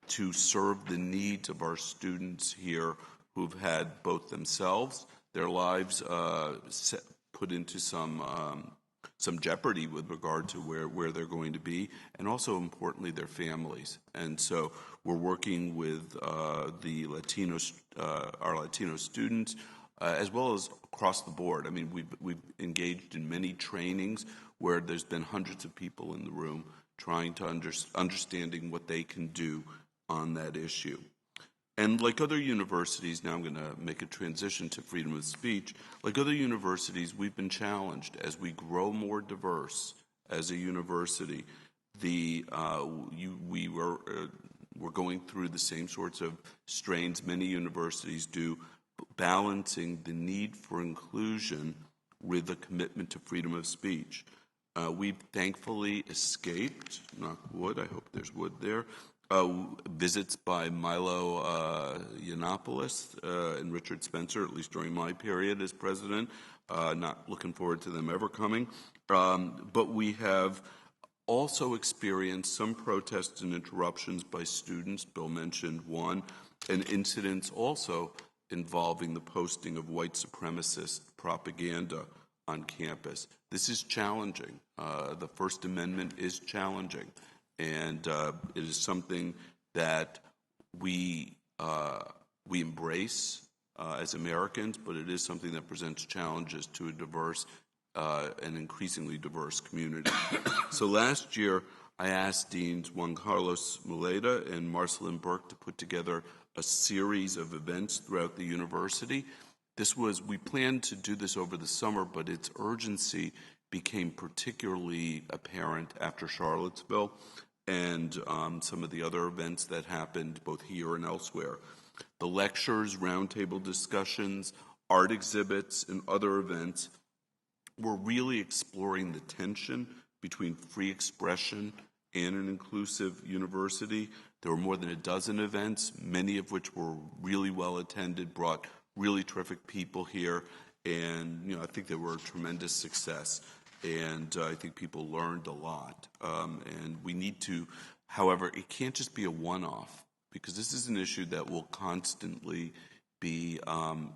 to serve the needs of our students here who've had both themselves, their lives put into some jeopardy with regard to where they're going to be, and also importantly their families. And so we're working with our Latino students as well as across the board. I mean, we've engaged in many trainings where there's been hundreds of people in the room trying to understanding what they can do on that issue. And like other universities, now I'm going to make a transition to freedom of speech. Like other universities, we've been challenged as we grow more diverse as a university. We're going through the same sorts of strains many universities do, balancing the need for inclusion with a commitment to freedom of speech. We've thankfully escaped, knock wood, I hope there's wood there, visits by Milo Yiannopoulos and Richard Spencer, at least during my period as president. Not looking forward to them ever coming. But we have also experienced some protests and interruptions by students. Bill mentioned one, and incidents also involving the posting of white supremacist propaganda on campus. This is challenging. The First Amendment is challenging. And it is something that we embrace as Americans, but it is something that presents challenges to a diverse and increasingly diverse community. So last year, I asked Deans Juan Carlos Muleda and Marceline Burke to put together a series of events throughout the university. We planned to do this over the summer, but its urgency became particularly apparent after Charlottesville and some of the other events that happened both here and elsewhere. The lectures, roundtable discussions, art exhibits, and other events were really exploring the tension between free expression and an inclusive university. There were more than a dozen events, many of which were really well attended, brought really terrific people here, and I think they were a tremendous success. And I think people learned a lot. And we need to, however, it can't just be a one-off, because this is an issue that will constantly be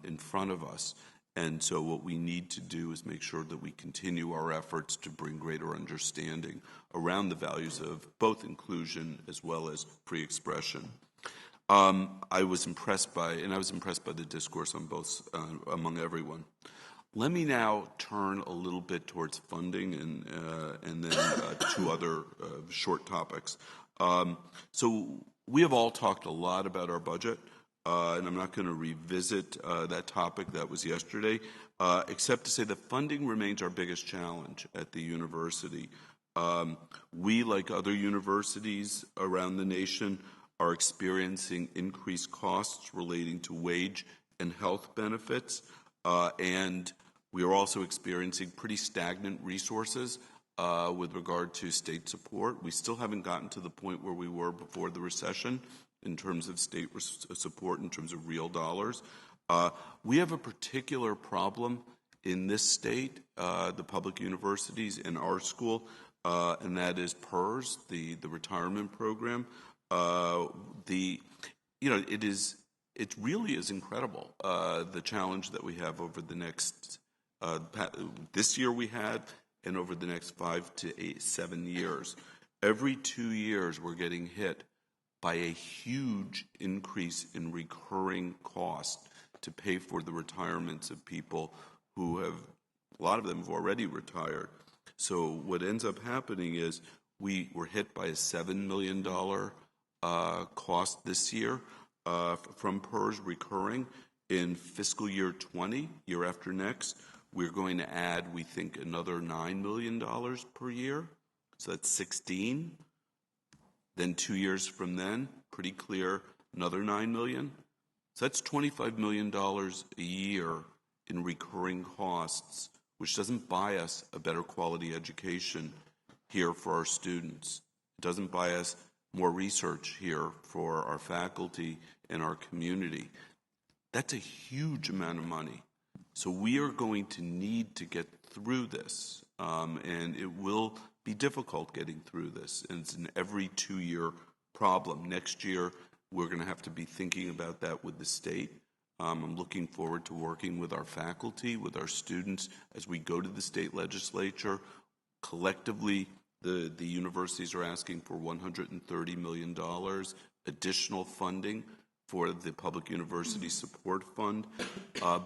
in front of us. And so what we need to do is make sure that we continue our efforts to bring greater understanding around the values of both inclusion as well as free expression. I was impressed by the discourse on both, among everyone. Let me now turn a little bit towards funding and then two other short topics. So we have all talked a lot about our budget, and I'm not going to revisit that topic. That was yesterday, except to say that funding remains our biggest challenge at the university. We, like other universities around the nation, are experiencing increased costs relating to wage and health benefits, and we are also experiencing pretty stagnant resources with regard to state support. We still haven't gotten to the point where we were before the recession in terms of state support, in terms of real dollars. We have a particular problem in this state, the public universities and our school, and that is PERS, the retirement program. It really is incredible, the challenge that we have over the next, this year we had, and over the next 5 to 7 years. Every 2 years we're getting hit by a huge increase in recurring cost to pay for the retirements of people who have, a lot of them have already retired. So what ends up happening is we were hit by a $7 million cost this year from PERS recurring. In fiscal year 20, year after next, we're going to add, we think, another $9 million per year. So that's 16. Then 2 years from then, pretty clear, another $9 million. So that's $25 million a year in recurring costs, which doesn't buy us a better quality education here for our students. It doesn't buy us more research here for our faculty and our community. That's a huge amount of money. So we are going to need to get through this, and it will be difficult getting through this. And it's an every 2-year problem. Next year, we're going to have to be thinking about that with the state. I'm looking forward to working with our faculty, with our students, as we go to the state legislature. Collectively, the universities are asking for $130 million additional funding for the Public University Support Fund,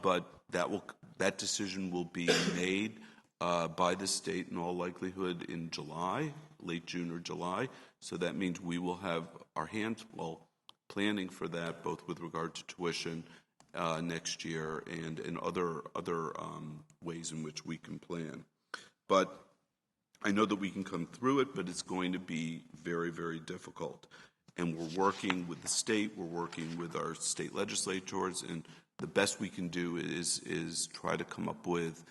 but that decision will be made by the state in all likelihood in July, late June or July. So that means we will have our hands full planning for that, both with regard to tuition next year and in other ways in which we can plan. But I know that we can come through it, but it's going to be very, very difficult. And we're working with the state, we're working with our state legislators, and the best we can do is try to come up with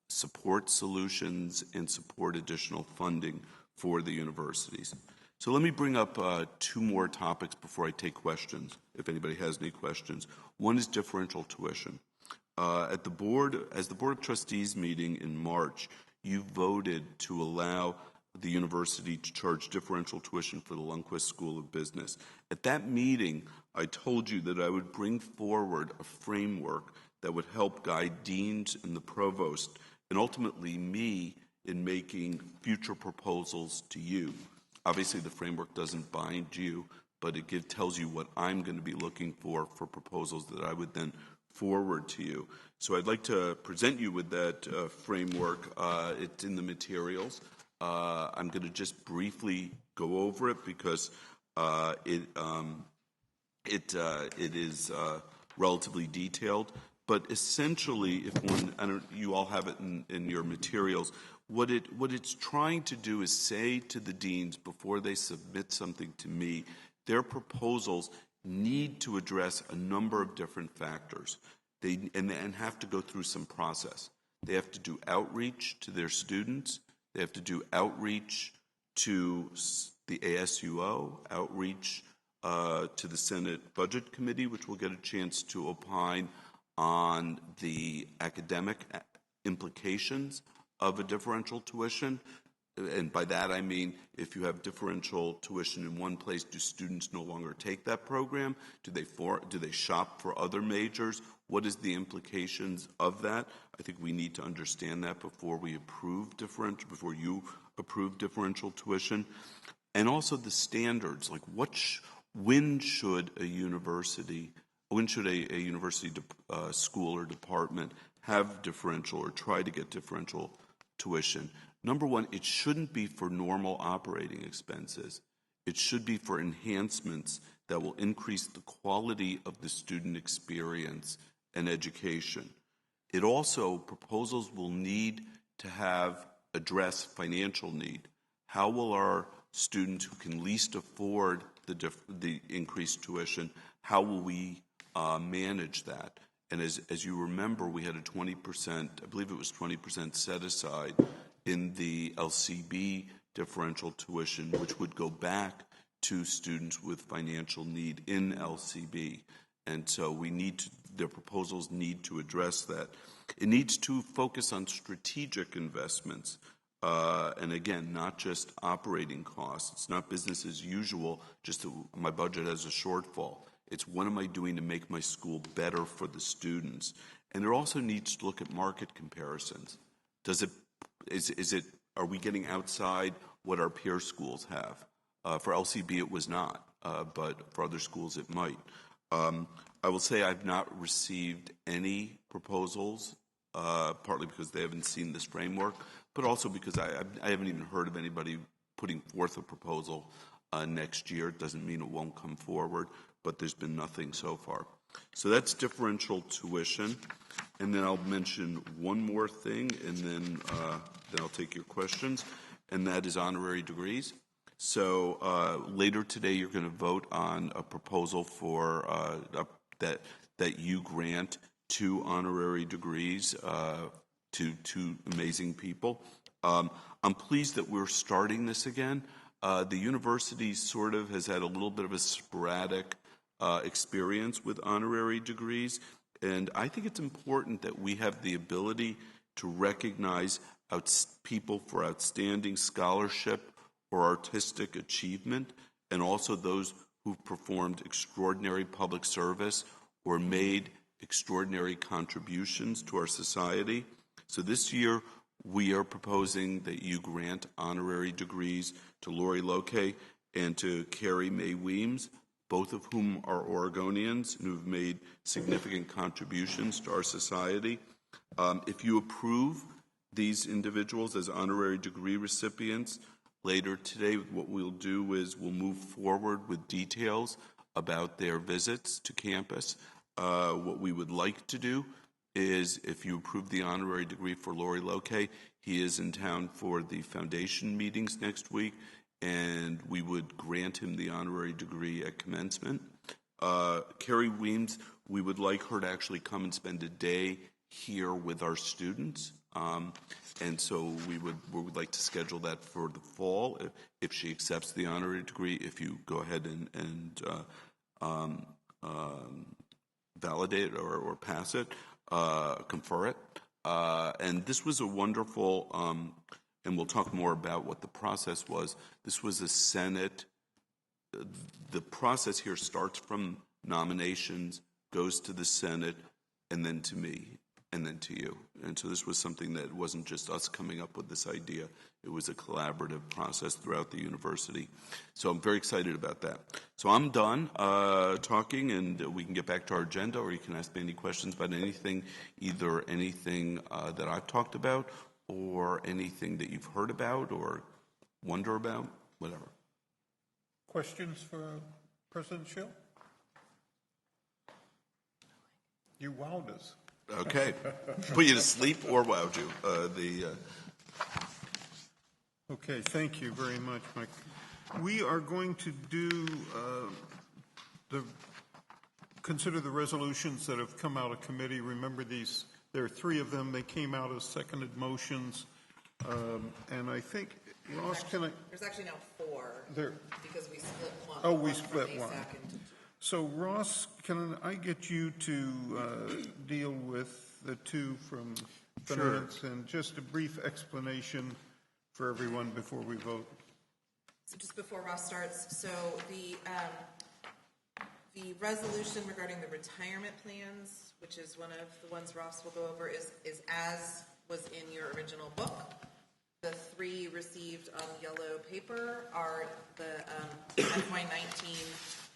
support solutions and support additional funding for the universities. So let me bring up two more topics before I take questions, if anybody has any questions. One is differential tuition. As the Board of Trustees meeting in March, you voted to allow the university to charge differential tuition for the Lundquist School of Business. At that meeting, I told you that I would bring forward a framework that would help guide deans and the provost, and ultimately me, in making future proposals to you. Obviously, the framework doesn't bind you, but it tells you what I'm going to be looking for proposals that I would then forward to you. So I'd like to present you with that framework. It's in the materials. I'm going to just briefly go over it because it is relatively detailed. But essentially, you all have it in your materials. What it's trying to do is say to the deans before they submit something to me, their proposals need to address a number of different factors. And have to go through some process. They have to do outreach to their students. They have to do outreach to the ASUO, outreach to the Senate Budget Committee, which will get a chance to opine on the academic implications of a differential tuition. And by that I mean, if you have differential tuition in one place, do students no longer take that program? Do they shop for other majors? What is the implications of that? I think we need to understand that before we approve before you approve differential tuition. And also the standards, like when should a university school or department have differential or try to get differential tuition? Number one, it shouldn't be for normal operating expenses. It should be for enhancements that will increase the quality of the student experience and education. It also, proposals will need to address financial need. How will our students who can least afford the increased tuition, how will we manage that? And as you remember, we had a 20%, I believe it was 20% set aside in the LCB differential tuition, which would go back to students with financial need in LCB. And so the proposals need to address that. It needs to focus on strategic investments. And again, not just operating costs. It's not business as usual, just that my budget has a shortfall. It's what am I doing to make my school better for the students? And it also needs to look at market comparisons. Are we getting outside what our peer schools have? For LCB, it was not, but for other schools, it might. I will say I've not received any proposals, partly because they haven't seen this framework, but also because I haven't even heard of anybody putting forth a proposal next year. It doesn't mean it won't come forward, but there's been nothing so far. So that's differential tuition. And then I'll mention one more thing, and then I'll take your questions, and that is honorary degrees. So later today, you're going to vote on a proposal for that you grant 2 honorary degrees to 2 amazing people. I'm pleased that we're starting this again. The university sort of has had a little bit of a sporadic experience with honorary degrees, and I think it's important that we have the ability to recognize people for outstanding scholarship or artistic achievement, and also those who've performed extraordinary public service or made extraordinary contributions to our society. So this year, we are proposing that you grant honorary degrees to Lori Loke and to Carrie Mae Weems, both of whom are Oregonians and who've made significant contributions to our society. If you approve these individuals as honorary degree recipients, later today, what we'll do is we'll move forward with details about their visits to campus. What we would like to do is, if you approve the honorary degree for Lori Loke, he is in town for the foundation meetings next week, and we would grant him the honorary degree at commencement. Carrie Weems, we would like her to actually come and spend a day here with our students. And so we would like to schedule that for the fall if she accepts the honorary degree, if you go ahead and validate it or pass it, confer it. And this was a wonderful, and we'll talk more about what the process was. This was a Senate. The process here starts from nominations, goes to the Senate, and then to me, and then to you. And so this was something that wasn't just us coming up with this idea. It was a collaborative process throughout the university. So I'm very excited about that. So I'm done talking, and we can get back to our agenda, or you can ask me any questions about anything, either anything that I've talked about or anything that you've heard about or wonder about, whatever. Questions for President Schill? You wowed us. Okay. Put you to sleep or wowed you. Okay, thank you very much, Mike. We are going to do consider the resolutions that have come out of committee. Remember these, there are 3 of them. They came out as seconded motions. And I think, Ross, There's actually now 4. There. Because we split one. Oh, we split one. Into 2. So, Ross, can I get you to deal with the 2 from finance and just a brief explanation for everyone before we vote? So just before Ross starts, so the resolution regarding the retirement plans which is one of the ones Ross will go over, is as was in your original book. The three received on yellow paper are the FY19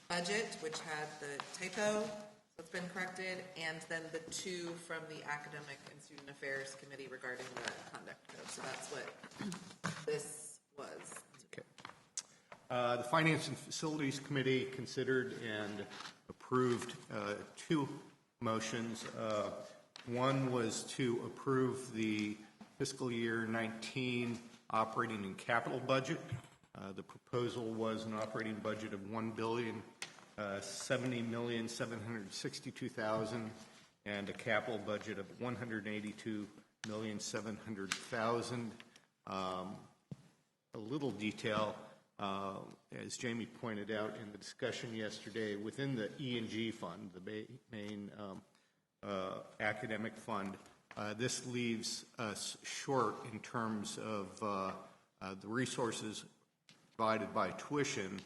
budget, which had the typo that's been corrected, and then the two from the Academic and Student Affairs Committee regarding the conduct code. So that's what this was. Okay. The Finance and Facilities Committee considered and approved two motions. One was to approve the fiscal year 19 operating and capital budget. The proposal was an operating budget of $1,070,762,000 and a capital budget of $182,700,000. A little detail, as Jamie pointed out in the discussion yesterday, within the E&G fund, the main academic fund, this leaves us short in terms of the resources provided by tuition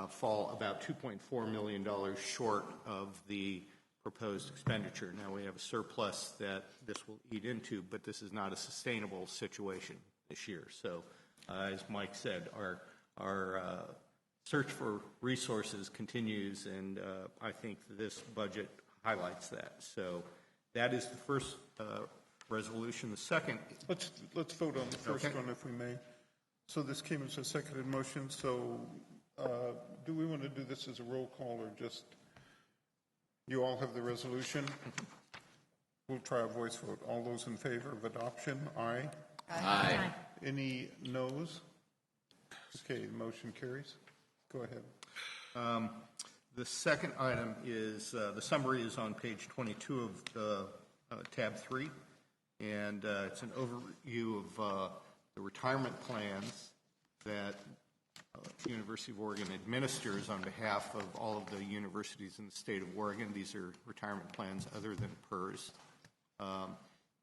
fall about $2.4 million short of the proposed expenditure. Now we have a surplus that this will eat into, but this is not a sustainable situation this year. So as Mike said, our search for resources continues, and I think this budget highlights that. So that is the first resolution. The second... Let's vote on the first one, if we may. So this came as a seconded motion. So do we want to do this as a roll call, or just you all have the resolution? We'll try a voice vote. All those in favor of adoption? Aye. Aye. Any noes? Okay, the motion carries. Go ahead. The second item is, the summary is on page 22 of tab 3, and it's an overview of the retirement plans that University of Oregon administers on behalf of all of the universities in the state of Oregon. These are retirement plans other than PERS.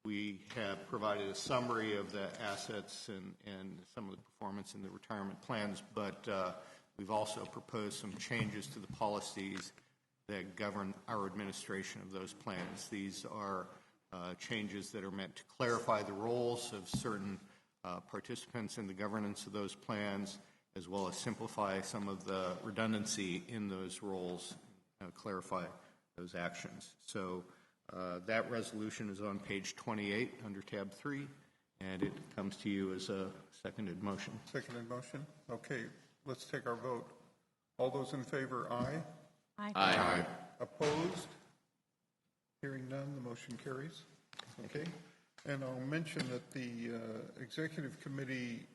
We have provided a summary of the assets and some of the performance in the retirement plans, but we've also proposed some changes to the policies that govern our administration of those plans. These are changes that are meant to clarify the roles of certain participants in the governance of those plans, as well as simplify some of the redundancy in those roles, clarify those actions. So that resolution is on page 28 under tab 3, and it comes to you as a seconded motion. Seconded motion? Okay, let's take our vote. All those in favor, aye. Aye. Aye. Opposed? Hearing none, the motion carries. Okay. And I'll mention that the Executive Committee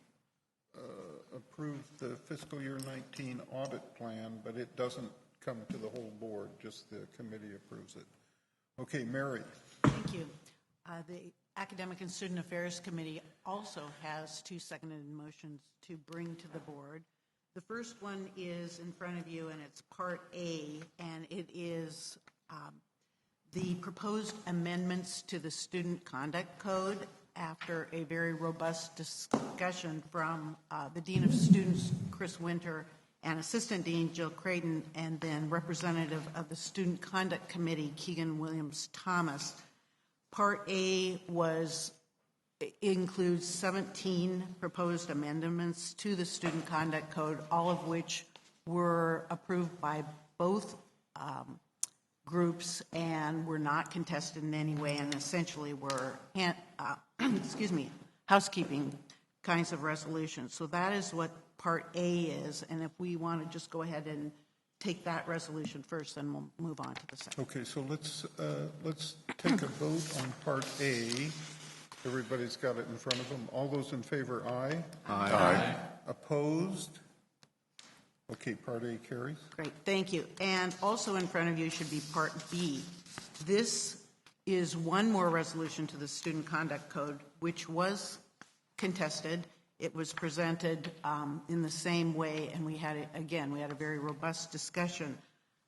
approved the fiscal year 19 audit plan, but it doesn't come to the whole board, just the committee approves it. Okay, Mary. Thank you. The Academic and Student Affairs Committee also has two seconded motions to bring to the board. The first one is in front of you, and it's Part A, and it is the proposed amendments to the Student Conduct Code after a very robust discussion from the Dean of Students, Chris Winter, and Assistant Dean Jill Creighton, and then representative of the Student Conduct Committee, Keegan Williams-Thomas. Part A includes 17 proposed amendments to the Student Conduct Code, all of which were approved by both groups and were not contested in any way, and essentially were housekeeping kinds of resolutions. So that is what Part A is, and if we want to just go ahead and take that resolution first, then we'll move on to the second. Okay, so let's take a vote on Part A. Everybody's got it in front of them. All those in favor, aye. Aye. Aye. Opposed? Okay, Part A carries. Great, thank you. And also in front of you should be Part B. This is one more resolution to the Student Conduct Code, which was contested. It was presented in the same way, and we had a very robust discussion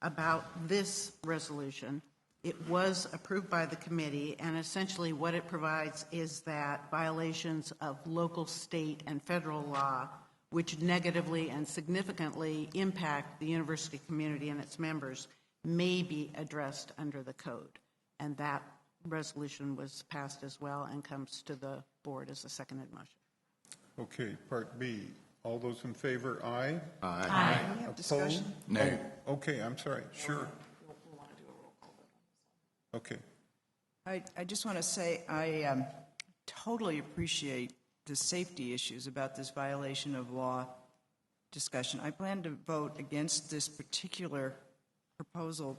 about this resolution. It was approved by the committee, and essentially what it provides is that violations of local, state, and federal law, which negatively and significantly impact the university community and its members, may be addressed under the code. and that resolution was passed as well and comes to the board as a seconded motion. Okay, Part B. All those in favor, aye? Aye. We have discussion. Nay. Oh, okay, I'm sorry, sure. Okay. I just want to say I totally appreciate the safety issues about this violation of law discussion. I plan to vote against this particular proposal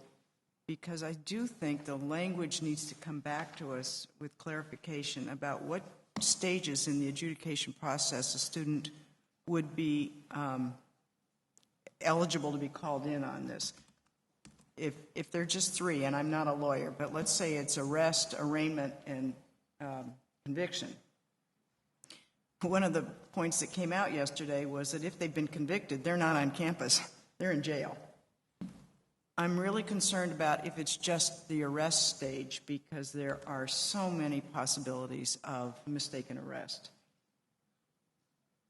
because I do think the language needs to come back to us with clarification about what stages in the adjudication process a student would be eligible to be called in on this. If they're just three, and I'm not a lawyer, but let's say it's arrest, arraignment, and conviction. One of the points that came out yesterday was that if they've been convicted, they're not on campus, they're in jail. I'm really concerned about if it's just the arrest stage because there are so many possibilities of mistaken arrest.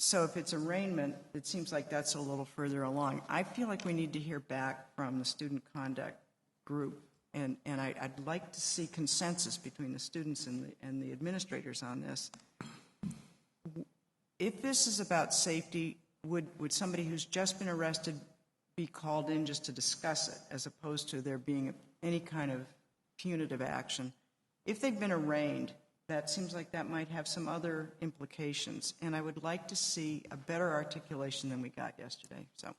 So if it's arraignment, it seems like that's a little further along. I feel like we need to hear back from the student conduct group, and I'd like to see consensus between the students and the administrators on this. If this is about safety, would somebody who's just been arrested be called in just to discuss it, as opposed to there being any kind of punitive action? If they've been arraigned, that seems like that might have some other implications, and I would like to see a better articulation than we got yesterday. So,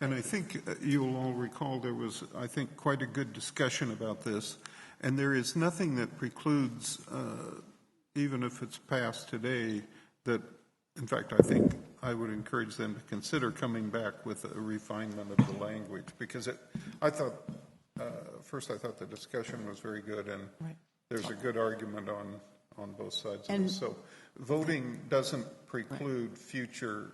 And I think you'll all recall there was, I think, quite a good discussion about this, and there is nothing that precludes, even if it's passed today, that, in fact, I think I would encourage them to consider coming back with a refinement of the language, because I thought the discussion was very good, and there's a good argument on both sides of this. So voting doesn't preclude future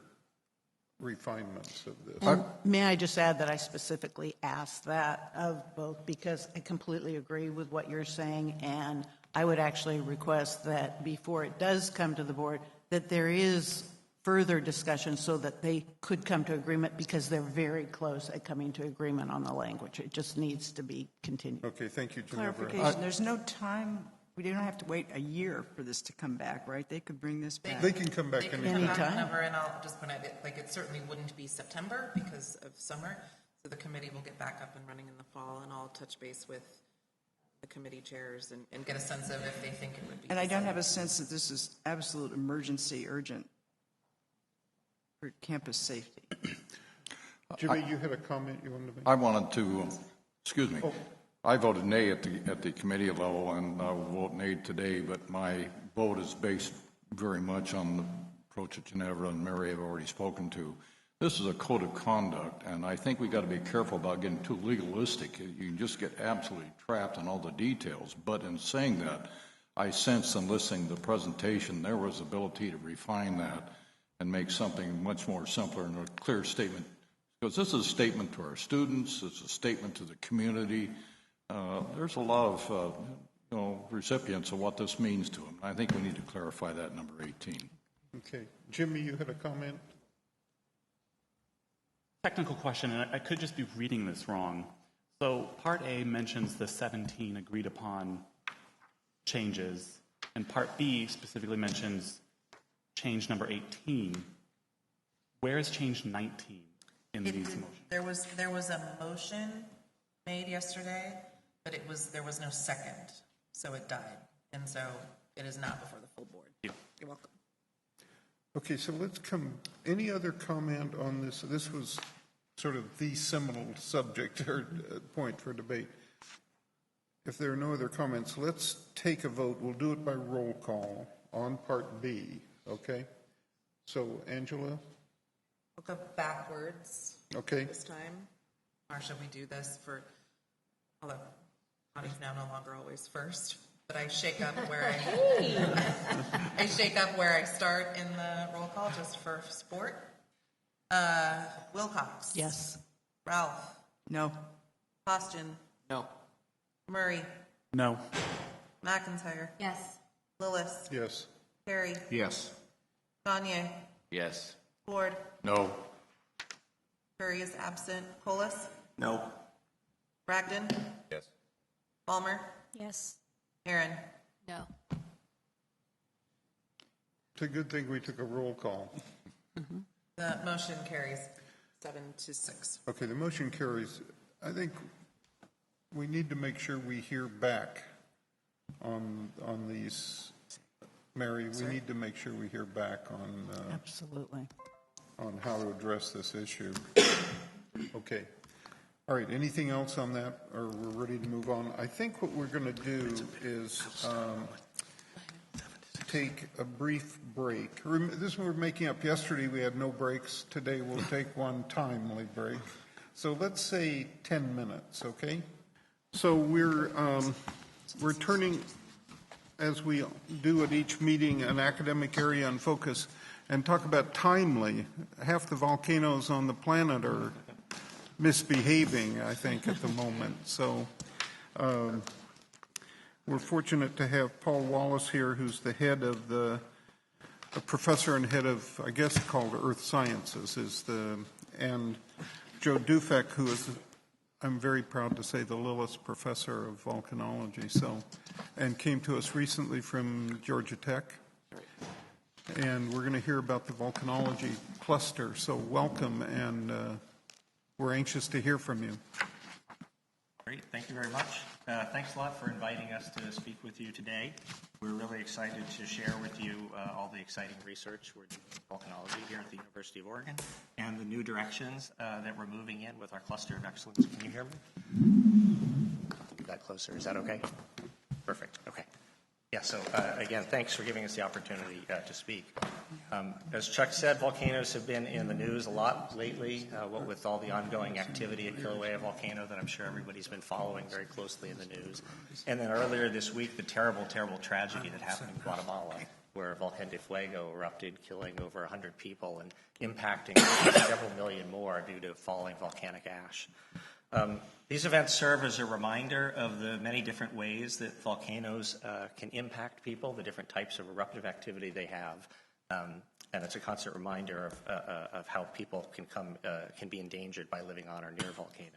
refinements of this. And may I just add that I specifically asked that of both because I completely agree with what you're saying, and I would actually request that before it does come to the board, that there is further discussion so that they could come to agreement, because they're very close at coming to agreement on the language. It just needs to be continued. Okay, thank you, Geneva. clarification, there's no time, we don't have to wait a year for this to come back, right? They could bring this back. They can come back They can anytime. come back whenever, and I'll just point out, it certainly wouldn't be September because of summer, so the committee will get back up and running in the fall, and I'll touch base with the committee chairs and get a sense of if they think it would be. And I don't have a sense that this is absolute emergency urgent for campus safety. Jimmy, you had a comment you wanted to make? I wanted to, excuse me, I voted nay at the committee level, and I will vote nay today, but my vote is based very much on the approach that Ginevra and Mary have already spoken to. This is a code of conduct, and I think we got to be careful about getting too legalistic. You can just get absolutely trapped in all the details. But in saying that, I sense in listening to the presentation, there was ability to refine that and make something much more simpler and a clear statement. Because this is a statement to our students, it's a statement to the community. There's a lot of recipients of what this means to them. I think we need to clarify that, number 18. Okay. Jimmy, you had a comment? Technical question, and I could just be reading this wrong. So Part A mentions the 17 agreed upon changes, and Part B specifically mentions change number 18. Where is change 19 in these motions? There was a motion made yesterday, but there was no second, so it died, and so it is not before the full board. Yeah. You're welcome. Okay, so let's come, any other comment on this? This was sort of the seminal subject or point for debate. If there are no other comments, let's take a vote. We'll do it by roll call on Part B, okay? So, Angela? We'll go backwards. Okay. This time. Or should we do this for, although Connie's now no longer always first, but I shake up where I shake up where I start in the roll call just for sport. Wilcox. Yes. Ralph. No. Poston. No. Murray. No. McIntyre. Yes. Lillis. Yes. Perry. Yes. Gagne. Yes. Ford. No. Curry is absent. Polis. No. Bragdon. Yes. Balmer. Yes. Aaron? No. It's a good thing we took a roll call. The motion carries 7-6. Okay, the motion carries. I think we need to make sure we hear back on these. Mary, we need to make sure we hear back Absolutely. on how to address this issue. Okay. All right, anything else on that, or we're ready to move on? I think what we're going to do is take a brief break. This we're making up. Yesterday we had no breaks. Today we'll take one timely break. So let's say 10 minutes, okay? So we're turning, as we do at each meeting, an academic area in focus and talk about timely. Half the volcanoes on the planet are misbehaving, I think, at the moment. So we're fortunate to have Paul Wallace here, who's the head of a professor and head of, I guess, called Earth Sciences, and Joe Dufek, who is, I'm very proud to say, the Lillis Professor of Volcanology, and came to us recently from Georgia Tech. And we're going to hear about the volcanology cluster. So welcome, and we're anxious to hear from you. Great, thank you very much. Thanks a lot for inviting us to speak with you today. We're really excited to share with you all the exciting research we're doing in volcanology here at the University of Oregon and the new directions that we're moving in with our cluster of excellence. Can you hear me? Get that closer. Is that okay? Perfect. Okay. Yeah, so again, thanks for giving us the opportunity to speak. As Chuck said, volcanoes have been in the news a lot lately, what with all the ongoing activity at Kilauea volcano that I'm sure everybody's been following very closely in the news. And then earlier this week, the terrible, terrible tragedy that happened in Guatemala, where Volcán de Fuego erupted, killing over 100 people and impacting several million more due to falling volcanic ash. These events serve as a reminder of the many different ways that volcanoes can impact people, the different types of eruptive activity they have, and it's a constant reminder of how people can be endangered by living on or near volcanoes.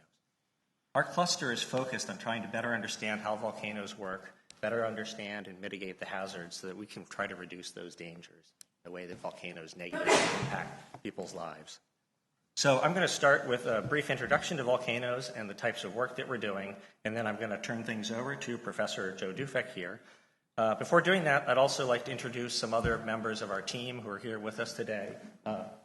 Our cluster is focused on trying to better understand how volcanoes work, better understand and mitigate the hazards so that we can try to reduce those dangers, the way that volcanoes negatively impact people's lives. So I'm going to start with a brief introduction to volcanoes and the types of work that we're doing, and then I'm going to turn things over to Professor Joe Dufek here. Before doing that, I'd also like to introduce some other members of our team who are here with us today,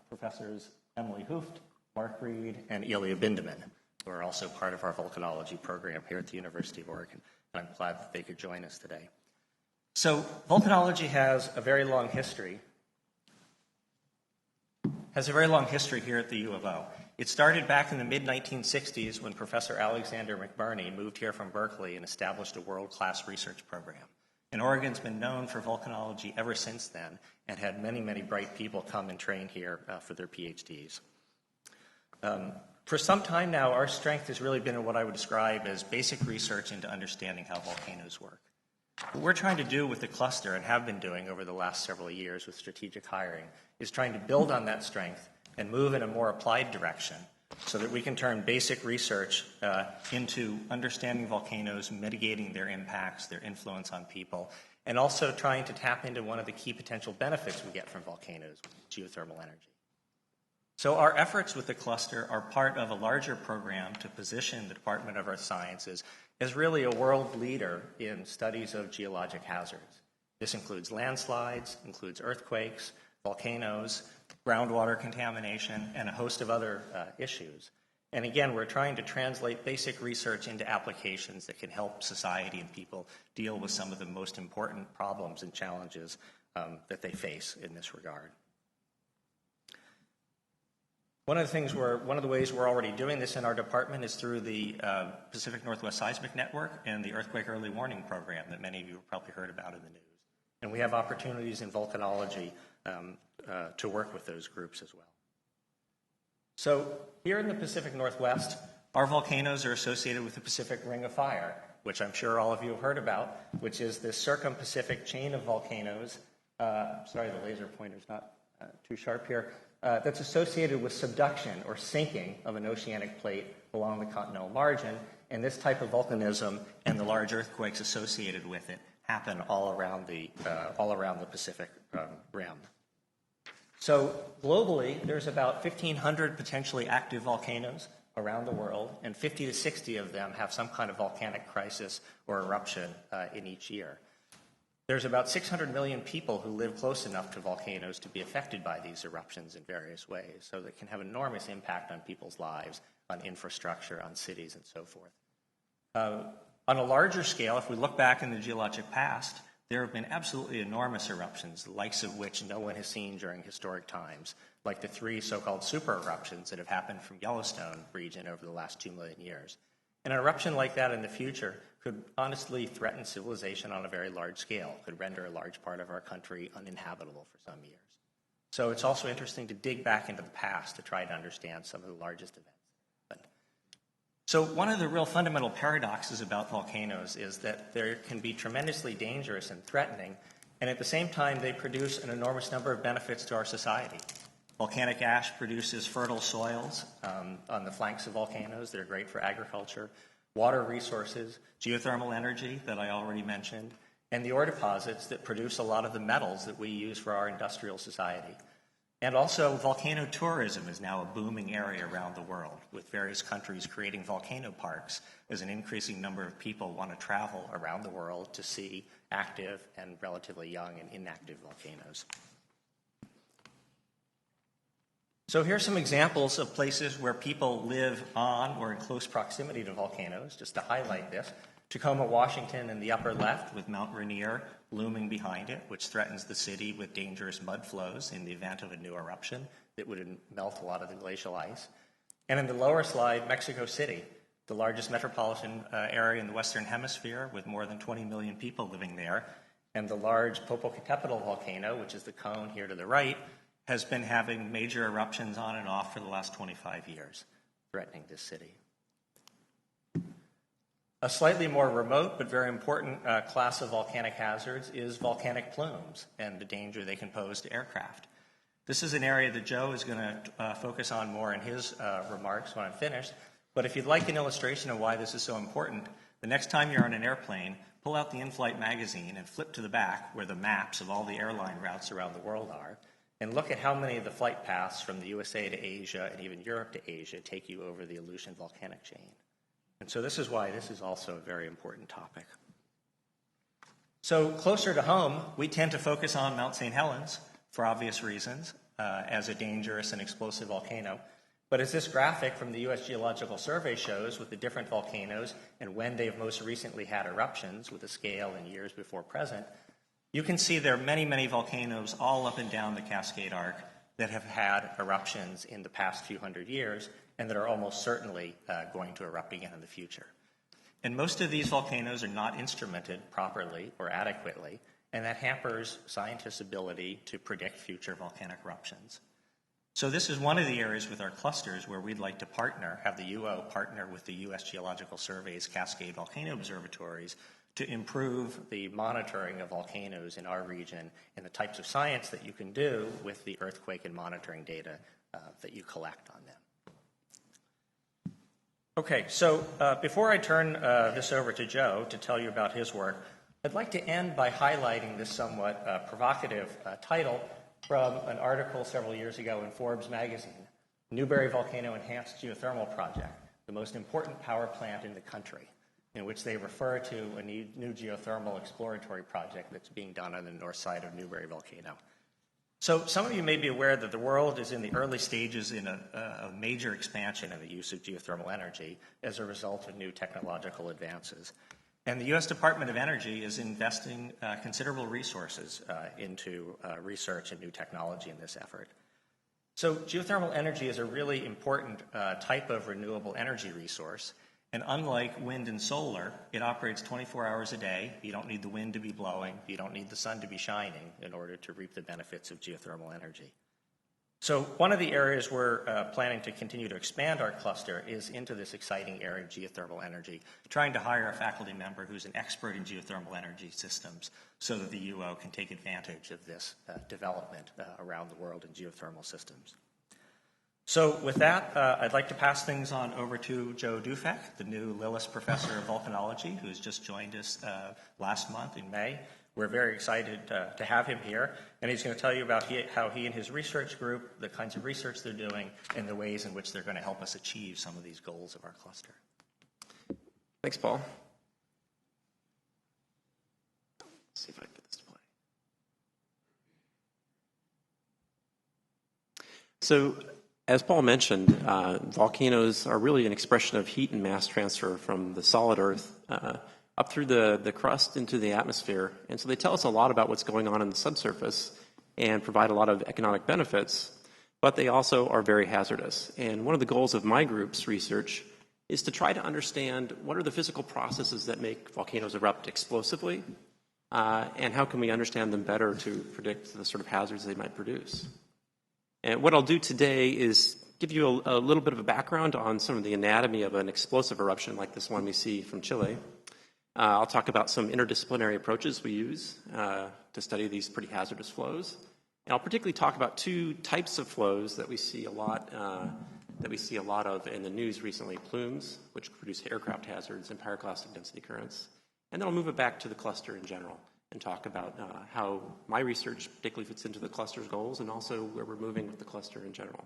Professors Emily Hooft, Mark Reed, and Ilya Bindeman, who are also part of our volcanology program here at the University of Oregon, and I'm glad that they could join us today. So volcanology has a very long history. Here at the U of O. It started back in the mid-1960s when Professor Alexander McBurney moved here from Berkeley and established a world-class research program. And Oregon's been known for volcanology ever since then and had many, many bright people come and train here for their PhDs. For some time now, our strength has really been in what I would describe as basic research into understanding how volcanoes work. What we're trying to do with the cluster, and have been doing over the last several years with strategic hiring, is trying to build on that strength and move in a more applied direction so that we can turn basic research into understanding volcanoes, mitigating their impacts, their influence on people, and also trying to tap into one of the key potential benefits we get from volcanoes, geothermal energy. So our efforts with the cluster are part of a larger program to position the Department of Earth Sciences as really a world leader in studies of geologic hazards. This includes landslides, includes earthquakes, volcanoes, groundwater contamination, and a host of other issues. And again, we're trying to translate basic research into applications that can help society and people deal with some of the most important problems and challenges that they face in this regard. One of the ways we're already doing this in our department is through the Pacific Northwest Seismic Network and the Earthquake Early Warning Program that many of you have probably heard about in the news. And we have opportunities in volcanology to work with those groups as well. So here in the Pacific Northwest, our volcanoes are associated with the Pacific Ring of Fire, which I'm sure all of you have heard about, which is this circum-Pacific chain of volcanoes. Sorry, the laser pointer's not too sharp here. that's associated with subduction or sinking of an oceanic plate along the continental margin. And this type of volcanism and the large earthquakes associated with it happen all around the Pacific Rim. So globally, there's about 1,500 potentially active volcanoes around the world, and 50 to 60 of them have some kind of volcanic crisis or eruption in each year. There's about 600 million people who live close enough to volcanoes to be affected by these eruptions in various ways, so that can have enormous impact on people's lives, on infrastructure, on cities, and so forth. On a larger scale, if we look back in the geologic past, there have been absolutely enormous eruptions, the likes of which no one has seen during historic times, like the 3 so-called super eruptions that have happened from Yellowstone region over the last 2 million years. An eruption like that in the future could honestly threaten civilization on a very large scale, could render a large part of our country uninhabitable for some years. So it's also interesting to dig back into the past to try to understand some of the largest events. So one of the real fundamental paradoxes about volcanoes is that they can be tremendously dangerous and threatening, and at the same time they produce an enormous number of benefits to our society. Volcanic ash produces fertile soils on the flanks of volcanoes. They're great for agriculture, water resources, geothermal energy that I already mentioned, and the ore deposits that produce a lot of the metals that we use for our industrial society. And also, volcano tourism is now a booming area around the world, with various countries creating volcano parks as an increasing number of people want to travel around the world to see active and relatively young and inactive volcanoes. So here's some examples of places where people live on or in close proximity to volcanoes, just to highlight this. Tacoma, Washington in the upper left with Mount Rainier looming behind it, which threatens the city with dangerous mud flows in the event of a new eruption that would melt a lot of the glacial ice. And in the lower slide, Mexico City, the largest metropolitan area in the Western Hemisphere with more than 20 million people living there. And the large Popocatépetl volcano, which is the cone here to the right, has been having major eruptions on and off for the last 25 years, threatening this city. A slightly more remote but very important class of volcanic hazards is volcanic plumes and the danger they can pose to aircraft. This is an area that Joe is going to focus on more in his remarks when I'm finished. But if you'd like an illustration of why this is so important, the next time you're on an airplane, pull out the in-flight magazine and flip to the back where the maps of all the airline routes around the world are, and look at how many of the flight paths from the USA to Asia and even Europe to Asia take you over the Aleutian volcanic chain. And so this is why this is also a very important topic. So closer to home, we tend to focus on Mount St. Helens for obvious reasons as a dangerous and explosive volcano. But as this graphic from the U.S. Geological Survey shows with the different volcanoes and when they've most recently had eruptions with a scale in years before present, you can see there are many, many volcanoes all up and down the Cascade Arc that have had eruptions in the past few hundred years and that are almost certainly going to erupt again in the future. And most of these volcanoes are not instrumented properly or adequately, and that hampers scientists' ability to predict future volcanic eruptions. So this is one of the areas with our clusters where we'd like to partner, have the UO partner with the U.S. Geological Survey's Cascade Volcano Observatories to improve the monitoring of volcanoes in our region and the types of science that you can do with the earthquake and monitoring data that you collect on them. Okay, so before I turn this over to Joe to tell you about his work, I'd like to end by highlighting this somewhat provocative title from an article several years ago in Forbes magazine, Newberry Volcano Enhanced Geothermal Project, the most important power plant in the country, in which they refer to a new geothermal exploratory project that's being done on the north side of Newberry Volcano. So some of you may be aware that the world is in the early stages in a major expansion in the use of geothermal energy as a result of new technological advances. And the U.S. Department of Energy is investing considerable resources into research and new technology in this effort. So geothermal energy is a really important type of renewable energy resource. And unlike wind and solar, it operates 24 hours a day. You don't need the wind to be blowing. You don't need the sun to be shining in order to reap the benefits of geothermal energy. So one of the areas we're planning to continue to expand our cluster is into this exciting area of geothermal energy, trying to hire a faculty member who's an expert in geothermal energy systems so that the UO can take advantage of this development around the world in geothermal systems. So with that, I'd like to pass things on over to Joe Dufek, the new Lillis Professor of Volcanology, who's just joined us last month in May. We're very excited to have him here, and he's going to tell you about how he and his research group, the kinds of research they're doing, and the ways in which they're going to help us achieve some of these goals of our cluster. Thanks, Paul. Let's see if I can get this to play. So, as Paul mentioned, volcanoes are really an expression of heat and mass transfer from the solid Earth up through the crust into the atmosphere. And so they tell us a lot about what's going on in the subsurface and provide a lot of economic benefits, but they also are very hazardous. And one of the goals of my group's research is to try to understand what are the physical processes that make volcanoes erupt explosively, and how can we understand them better to predict the sort of hazards they might produce. And what I'll do today is give you a little bit of a background on some of the anatomy of an explosive eruption like this one we see from Chile. I'll talk about some interdisciplinary approaches we use to study these pretty hazardous flows. And I'll particularly talk about two types of flows that we see a lot of in the news recently: plumes, which produce aircraft hazards, and pyroclastic density currents. And then I'll move it back to the cluster in general and talk about how my research particularly fits into the cluster's goals and also where we're moving with the cluster in general.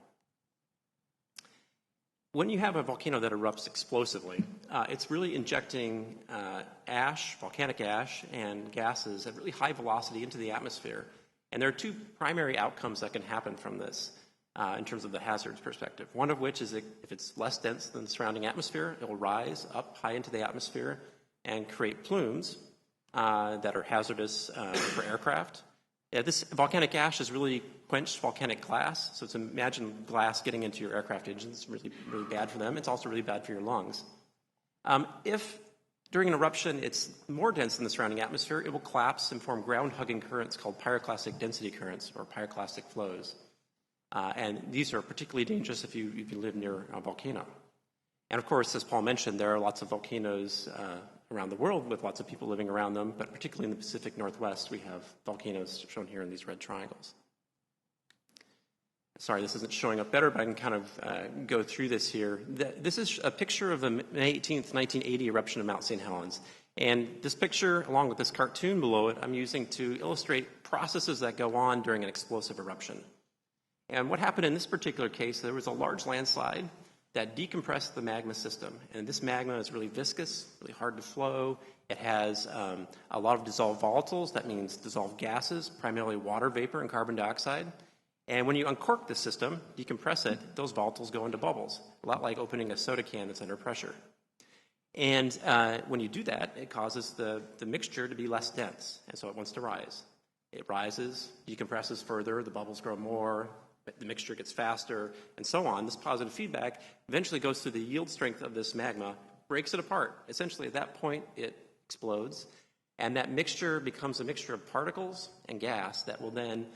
When you have a volcano that erupts explosively, it's really injecting ash, volcanic ash, and gases at really high velocity into the atmosphere. And there are two primary outcomes that can happen from this in terms of the hazards perspective. One of which is if it's less dense than the surrounding atmosphere, it will rise up high into the atmosphere and create plumes that are hazardous for aircraft. This volcanic ash has really quenched volcanic glass, so imagine glass getting into your aircraft engines. It's really, really bad for them. It's also really bad for your lungs. If during an eruption it's more dense than the surrounding atmosphere, it will collapse and form ground-hugging currents called pyroclastic density currents, or pyroclastic flows. And these are particularly dangerous if you live near a volcano. And of course, as Paul mentioned, there are lots of volcanoes around the world with lots of people living around them, but particularly in the Pacific Northwest, we have volcanoes shown here in these red triangles. Sorry, this isn't showing up better, but I can kind of go through this here. This is a picture of the May 18th, 1980 eruption of Mount St. Helens. And this picture, along with this cartoon below it, I'm using to illustrate processes that go on during an explosive eruption. And what happened in this particular case, there was a large landslide that decompressed the magma system. And this magma is really viscous, really hard to flow. It has a lot of dissolved volatiles. That means dissolved gases, primarily water vapor and carbon dioxide. And when you uncork the system, decompress it, those volatiles go into bubbles, a lot like opening a soda can that's under pressure. And when you do that, it causes the mixture to be less dense, and so it wants to rise. It rises, decompresses further, the bubbles grow more, the mixture gets faster, and so on. This positive feedback eventually goes through the yield strength of this magma, breaks it apart. Essentially, at that point, it explodes, and that mixture becomes a mixture of particles and gas that will then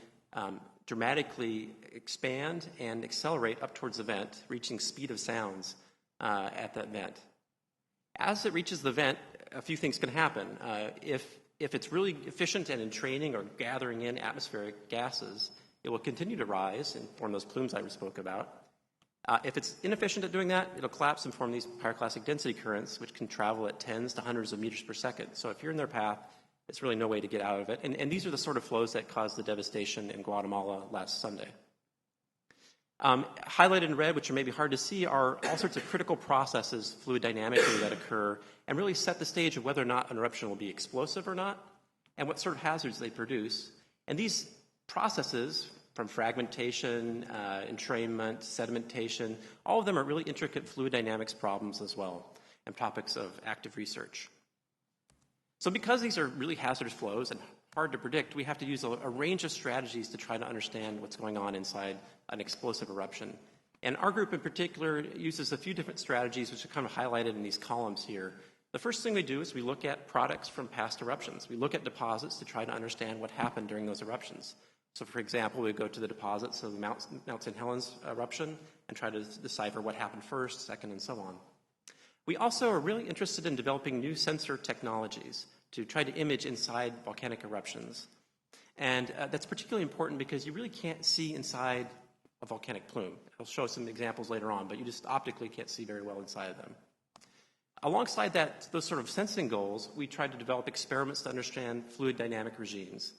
dramatically expand and accelerate up towards the vent, reaching speed of sounds at that vent. As it reaches the vent, a few things can happen. If it's really efficient and in training or gathering in atmospheric gases, it will continue to rise and form those plumes I spoke about. If it's inefficient at doing that, it'll collapse and form these pyroclastic density currents, which can travel at tens to hundreds of meters per second. So if you're in their path, it's really no way to get out of it. And these are the sort of flows that caused the devastation in Guatemala last Sunday. Highlighted in red, which are maybe hard to see, are all sorts of critical processes fluid dynamically that occur and really set the stage of whether or not an eruption will be explosive or not and what sort of hazards they produce. And these processes, from fragmentation, entrainment, sedimentation, all of them are really intricate fluid dynamics problems as well, and topics of active research. So because these are really hazardous flows and hard to predict, we have to use a range of strategies to try to understand what's going on inside an explosive eruption. And our group in particular uses a few different strategies, which are kind of highlighted in these columns here. The first thing we do is we look at products from past eruptions. We look at deposits to try to understand what happened during those eruptions. So, for example, we go to the deposits of the Mount St. Helens eruption and try to decipher what happened first, second, and so on. We also are really interested in developing new sensor technologies to try to image inside volcanic eruptions. And that's particularly important because you really can't see inside a volcanic plume. I'll show some examples later on, but you just optically can't see very well inside of them. Alongside that, those sort of sensing goals, we tried to develop experiments to understand fluid dynamic regimes.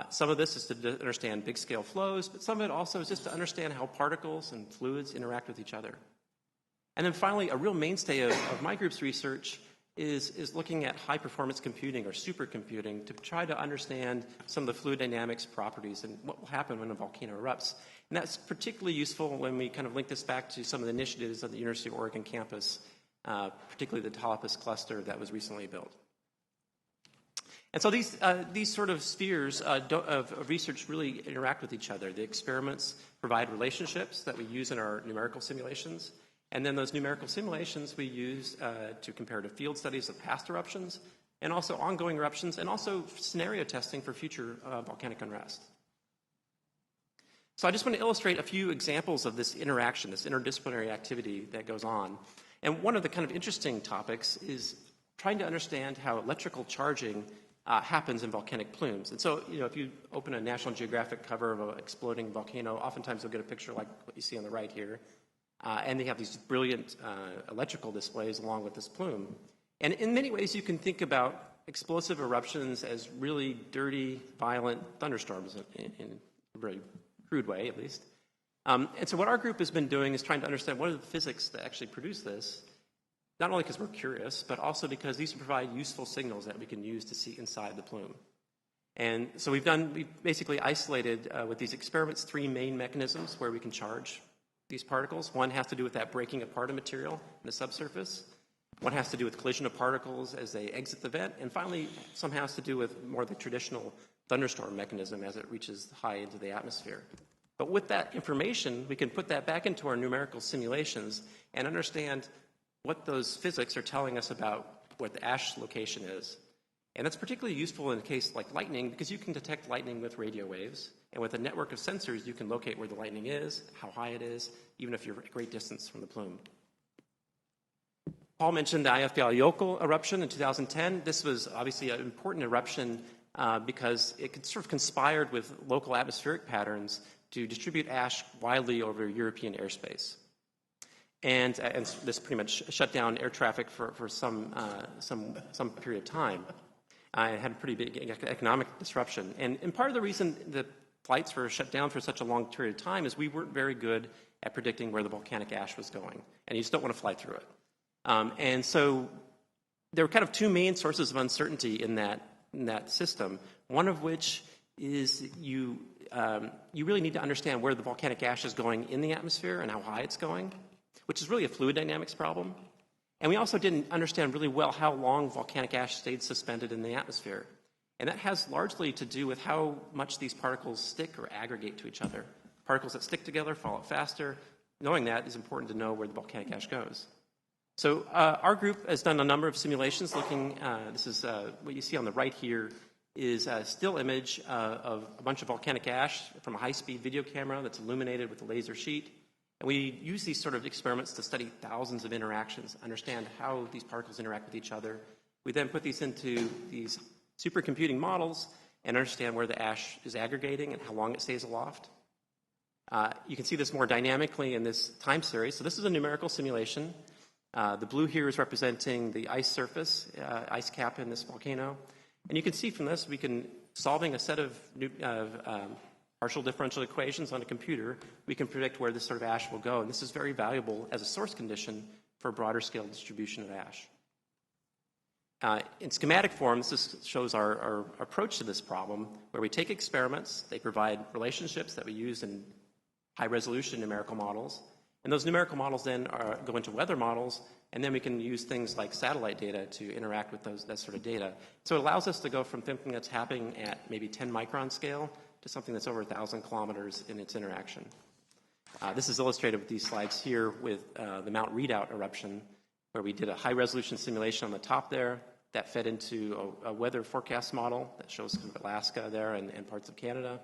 Some of this is to understand big-scale flows, but some of it also is just to understand how particles and fluids interact with each other. And then finally, a real mainstay of my group's research is looking at high-performance computing or supercomputing to try to understand some of the fluid dynamics properties and what will happen when a volcano erupts. And that's particularly useful when we kind of link this back to some of the initiatives of the University of Oregon campus, particularly the Taupo cluster that was recently built. And so these sort of spheres of research really interact with each other. The experiments provide relationships that we use in our numerical simulations. And then those numerical simulations we use to compare to field studies of past eruptions and also ongoing eruptions and also scenario testing for future volcanic unrest. So I just want to illustrate a few examples of this interaction, this interdisciplinary activity that goes on. And one of the kind of interesting topics is trying to understand how electrical charging happens in volcanic plumes. And so, if you open a National Geographic cover of an exploding volcano, oftentimes you'll get a picture like what you see on the right here. And they have these brilliant electrical displays along with this plume. And in many ways, you can think about explosive eruptions as really dirty, violent thunderstorms in a very crude way, at least. And so what our group has been doing is trying to understand what are the physics that actually produce this, not only because we're curious, but also because these provide useful signals that we can use to see inside the plume. And so we've basically isolated with these experiments 3 main mechanisms where we can charge these particles. One has to do with that breaking apart of material in the subsurface. One has to do with collision of particles as they exit the vent. And finally, some has to do with more the traditional thunderstorm mechanism as it reaches high into the atmosphere. But with that information, we can put that back into our numerical simulations and understand what those physics are telling us about what the ash location is. And that's particularly useful in a case like lightning because you can detect lightning with radio waves. And with a network of sensors, you can locate where the lightning is, how high it is, even if you're a great distance from the plume. Paul mentioned the Eyjafjallajökull eruption in 2010. This was obviously an important eruption because it sort of conspired with local atmospheric patterns to distribute ash widely over European airspace. And this pretty much shut down air traffic for some period of time. It had a pretty big economic disruption. And part of the reason that flights were shut down for such a long period of time is we weren't very good at predicting where the volcanic ash was going. And you just don't want to fly through it. And so there were kind of 2 main sources of uncertainty in that system, one of which is you really need to understand where the volcanic ash is going in the atmosphere and how high it's going, which is really a fluid dynamics problem. And we also didn't understand really well how long volcanic ash stayed suspended in the atmosphere. And that has largely to do with how much these particles stick or aggregate to each other. Particles that stick together fall out faster. Knowing that is important to know where the volcanic ash goes. So our group has done a number of simulations looking, this is what you see on the right here is a still image of a bunch of volcanic ash from a high-speed video camera that's illuminated with a laser sheet. And we use these sort of experiments to study thousands of interactions, understand how these particles interact with each other. We then put these into these supercomputing models and understand where the ash is aggregating and how long it stays aloft. You can see this more dynamically in this time series. So this is a numerical simulation. The blue here is representing the ice surface, ice cap in this volcano. And you can see from this, solving a set of partial differential equations on a computer, we can predict where this sort of ash will go. And this is very valuable as a source condition for a broader scale distribution of ash. In schematic form, this shows our approach to this problem, where we take experiments, they provide relationships that we use in high-resolution numerical models, and those numerical models then go into weather models, and then we can use things like satellite data to interact with that sort of data. So it allows us to go from something that's happening at maybe 10 micron scale to something that's over 1,000 kilometers in its interaction. This is illustrated with these slides here with the Mount Redoubt eruption, where we did a high-resolution simulation on the top there that fed into a weather forecast model that shows kind of Alaska there and parts of Canada.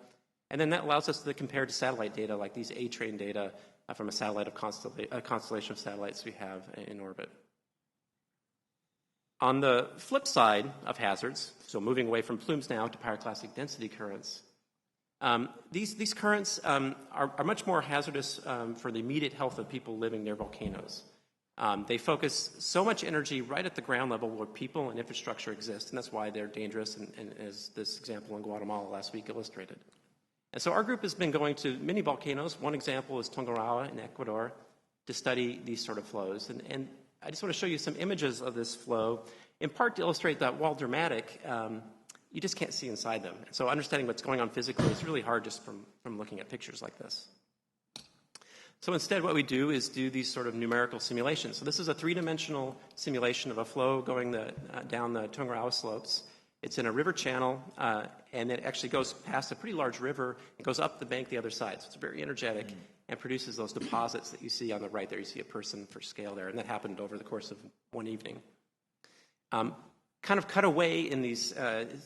And then that allows us to compare to satellite data like these A-train data from a constellation of satellites we have in orbit. On the flip side of hazards, so moving away from plumes now to pyroclastic density currents, These currents are much more hazardous for the immediate health of people living near volcanoes. They focus so much energy right at the ground level where people and infrastructure exist, and that's why they're dangerous, and as this example in Guatemala last week illustrated. And so our group has been going to many volcanoes. One example is Tungurahua in Ecuador to study these sort of flows. And I just want to show you some images of this flow, in part to illustrate that while dramatic, you just can't see inside them. So understanding what's going on physically is really hard just from looking at pictures like this. So instead what we do is do these sort of numerical simulations. So this is a three-dimensional simulation of a flow going down the Tungurahua slopes. It's in a river channel, and it actually goes past a pretty large river and goes up the bank the other side. So it's very energetic and produces those deposits that you see on the right there. You see a person for scale there, and that happened over the course of one evening. Kind of cut away in these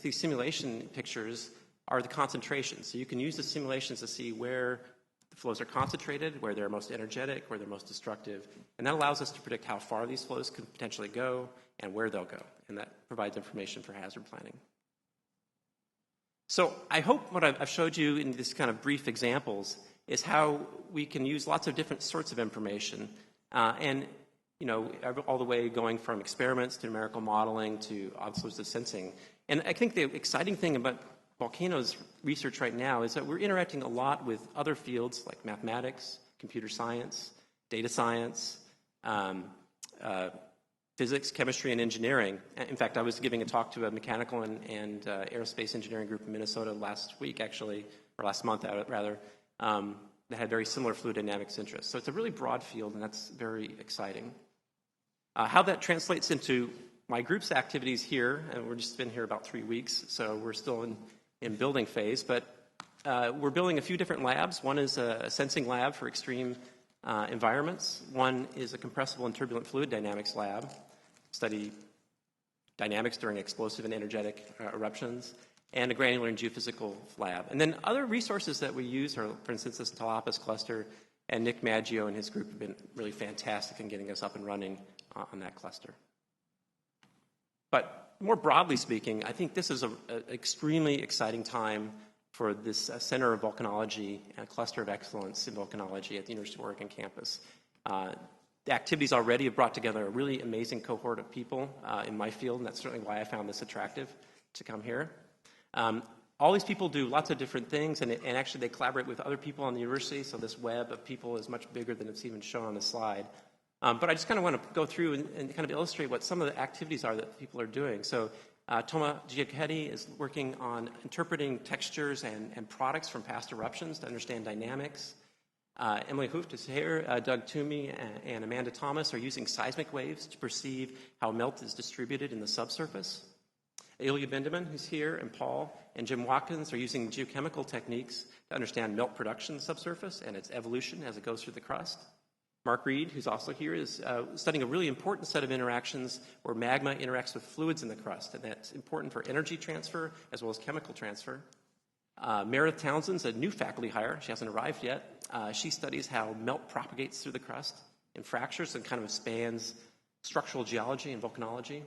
simulation pictures are the concentrations. So you can use the simulations to see where the flows are concentrated, where they're most energetic, where they're most destructive. And that allows us to predict how far these flows could potentially go and where they'll go. And that provides information for hazard planning. So I hope what I've showed you in these kind of brief examples is how we can use lots of different sorts of information and all the way going from experiments to numerical modeling to all sorts of sensing. And I think the exciting thing about volcanoes research right now is that we're interacting a lot with other fields like mathematics, computer science, data science, physics, chemistry, and engineering. In fact, I was giving a talk to a mechanical and aerospace engineering group in Minnesota last month, that had very similar fluid dynamics interests. So it's a really broad field, and that's very exciting. How that translates into my group's activities here, and we've just been here about 3 weeks, so we're still in building phase, but we're building a few different labs. One is a sensing lab for extreme environments. One is a compressible and turbulent fluid dynamics lab, study dynamics during explosive and energetic eruptions, and a granular and geophysical lab. And then other resources that we use are, for instance, this Talapas cluster, and Nick Maggio and his group have been really fantastic in getting us up and running on that cluster. But more broadly speaking, I think this is an extremely exciting time for this Center of Volcanology and a Cluster of Excellence in Volcanology at the University of Oregon campus. The activities already have brought together a really amazing cohort of people in my field, and that's certainly why I found this attractive to come here. All these people do lots of different things, and actually they collaborate with other people on the university, so this web of people is much bigger than it's even shown on the slide. But I just kind of want to go through and kind of illustrate what some of the activities are that people are doing. So Toma Giachetti is working on interpreting textures and products from past eruptions to understand dynamics. Emily Hooft is here. Doug Toomey and Amanda Thomas are using seismic waves to perceive how melt is distributed in the subsurface. Ilya Bindeman, who's here, and Paul and Jim Watkins are using geochemical techniques to understand melt production subsurface and its evolution as it goes through the crust. Mark Reed, who's also here, is studying a really important set of interactions where magma interacts with fluids in the crust, and that's important for energy transfer as well as chemical transfer. Meredith Townsend's a new faculty hire. She hasn't arrived yet. She studies how melt propagates through the crust in fractures and kind of spans structural geology and volcanology.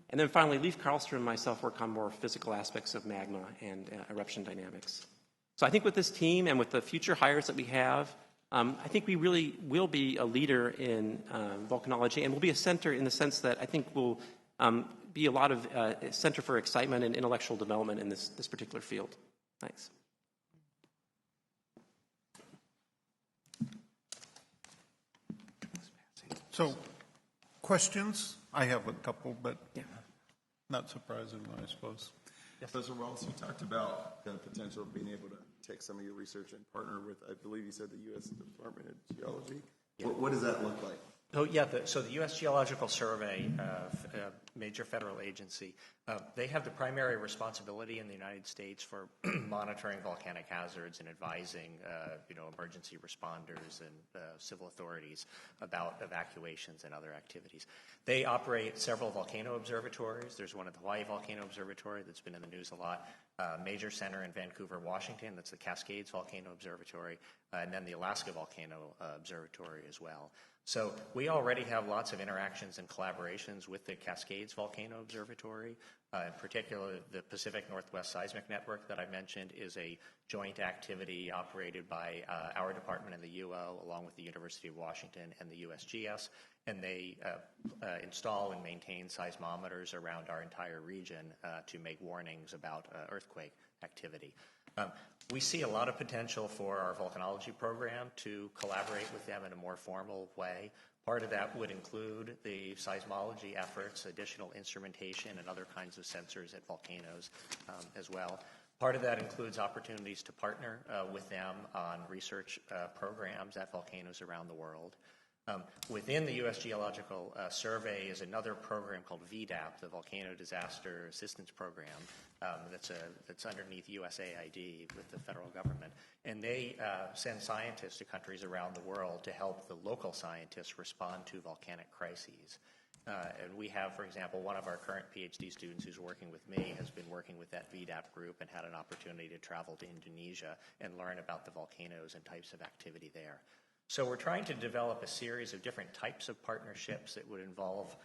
And then finally, Leif Karlstrom and myself work on more physical aspects of magma and eruption dynamics. So I think with this team and with the future hires that we have, I think we really will be a leader in volcanology, and we'll be a center in the sense that I think we'll be a lot of center for excitement and intellectual development in this particular field. Thanks. So, questions? I have a couple, but not surprisingly, I suppose. Professor Wells, you talked about the potential of being able to take some of your research and partner with, I believe you said, the U.S. Department of Geology. Yeah. What does that look like? Oh, yeah. So the U.S. Geological Survey, a major federal agency, they have the primary responsibility in the United States for monitoring volcanic hazards and advising, emergency responders and civil authorities about evacuations and other activities. They operate several volcano observatories. There's one at the Hawaii Volcano Observatory that's been in the news a lot. Major center in Vancouver, Washington, that's the Cascades Volcano Observatory, and then the Alaska Volcano Observatory as well. So we already have lots of interactions and collaborations with the Cascades Volcano Observatory. In particular, the Pacific Northwest Seismic Network that I mentioned is a joint activity operated by our department and the UO, along with the University of Washington and the USGS, and they install and maintain seismometers around our entire region to make warnings about earthquake activity. We see a lot of potential for our volcanology program to collaborate with them in a more formal way. Part of that would include the seismology efforts, additional instrumentation, and other kinds of sensors at volcanoes as well. Part of that includes opportunities to partner with them on research programs at volcanoes around the world. Within the U.S. Geological Survey is another program called VDAP, the Volcano Disaster Assistance Program, that's underneath USAID with the federal government. And they send scientists to countries around the world to help the local scientists respond to volcanic crises. And we have, for example, one of our current PhD students who's working with me has been working with that VDAP group and had an opportunity to travel to Indonesia and learn about the volcanoes and types of activity there. So we're trying to develop a series of different types of partnerships that would involve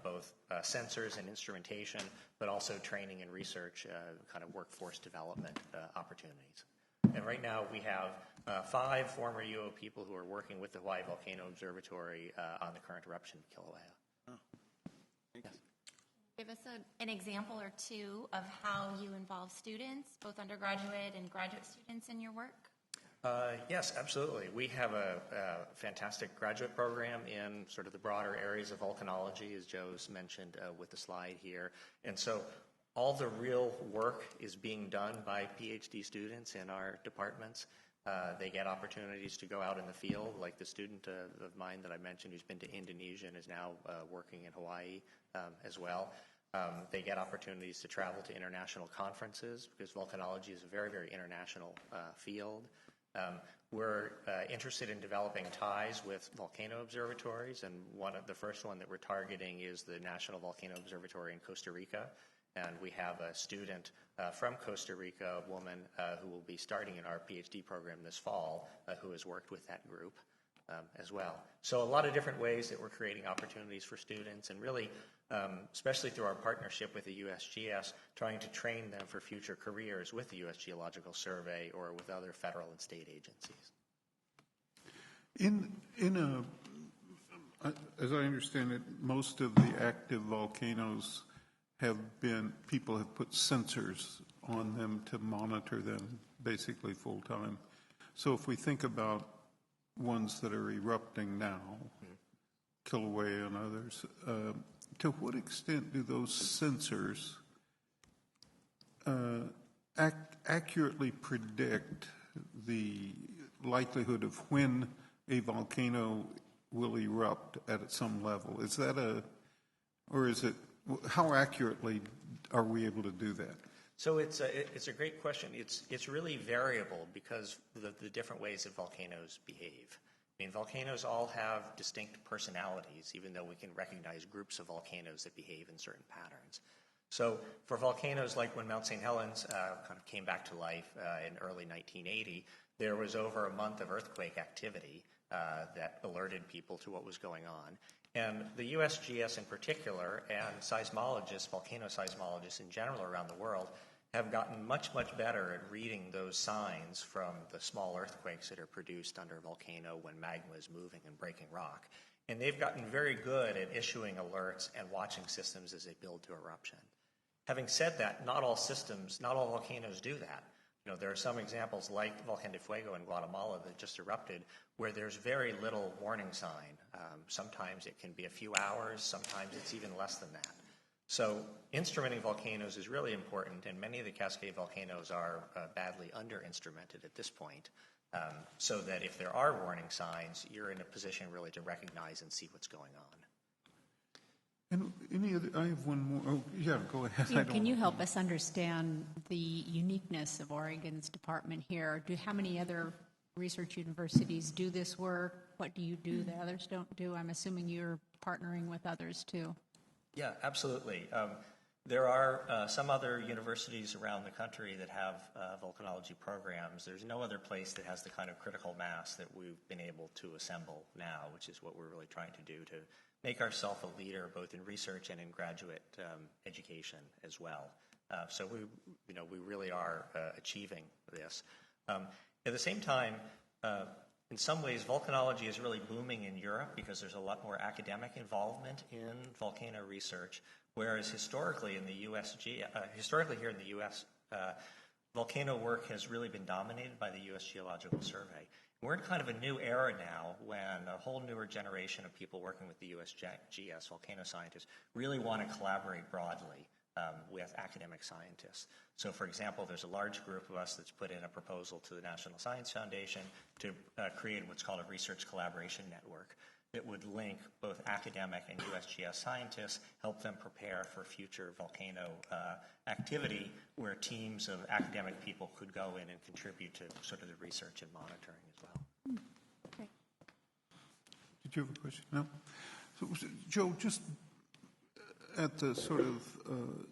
both sensors and instrumentation, but also training and research, kind of workforce development opportunities. And right now we have 5 former UO people who are working with the Hawaii Volcano Observatory on the current eruption of Kilauea. Yes. Give us an example or two of how you involve students, both undergraduate and graduate students, in your work. Yes, absolutely. We have a fantastic graduate program in sort of the broader areas of volcanology, as Joe's mentioned with the slide here. And so all the real work is being done by PhD students in our departments. They get opportunities to go out in the field, like the student of mine that I mentioned who's been to Indonesia and is now working in Hawaii as well. They get opportunities to travel to international conferences because volcanology is a very, very international field. We're interested in developing ties with volcano observatories, and the first one that we're targeting is the National Volcano Observatory in Costa Rica. And we have a student from Costa Rica, a woman who will be starting in our PhD program this fall, who has worked with that group as well. So a lot of different ways that we're creating opportunities for students, and really, especially through our partnership with the USGS, trying to train them for future careers with the U.S. Geological Survey or with other federal and state agencies. As I understand it, most of the active volcanoes people have put sensors on them to monitor them basically full time. So if we think about ones that are erupting now, Kilauea and others, to what extent do those sensors accurately predict the likelihood of when a volcano will erupt at some level? Is that how accurately are we able to do that? So it's a great question. It's really variable because of the different ways that volcanoes behave. I mean, volcanoes all have distinct personalities, even though we can recognize groups of volcanoes that behave in certain patterns. So for volcanoes like when Mount St. Helens kind of came back to life in early 1980, there was over a month of earthquake activity that alerted people to what was going on. And the USGS in particular, and seismologists, volcano seismologists in general around the world, have gotten much, much better at reading those signs from the small earthquakes that are produced under a volcano when magma is moving and breaking rock. And they've gotten very good at issuing alerts and watching systems as they build to eruption. Having said that, not all volcanoes do that. You know, there are some examples like Volcán de Fuego in Guatemala that just erupted where there's very little warning sign. Sometimes it can be a few hours, sometimes it's even less than that. So instrumenting volcanoes is really important, and many of the Cascade volcanoes are badly under-instrumented at this point, so that if there are warning signs, you're in a position really to recognize and see what's going on. And I have one more. Oh, yeah, go ahead. Yeah, can you help us understand the uniqueness of Oregon's department here? How many other research universities do this work? What do you do that others don't do? I'm assuming you're partnering with others too. Yeah, absolutely. There are some other universities around the country that have volcanology programs. There's no other place that has the kind of critical mass that we've been able to assemble now, which is what we're really trying to do to make ourselves a leader both in research and in graduate education as well. So we really are achieving this. At the same time, in some ways, volcanology is really booming in Europe because there's a lot more academic involvement in volcano research, whereas historically in the historically here in the U.S., volcano work has really been dominated by the U.S. Geological Survey. We're in kind of a new era now when a whole newer generation of people working with the USGS, volcano scientists, really want to collaborate broadly with academic scientists. So, for example, there's a large group of us that's put in a proposal to the National Science Foundation to create what's called a research collaboration network that would link both academic and USGS scientists, help them prepare for future volcano activity where teams of academic people could go in and contribute to sort of the research and monitoring as well. Did you have a question? No? So, Joe, just at the sort of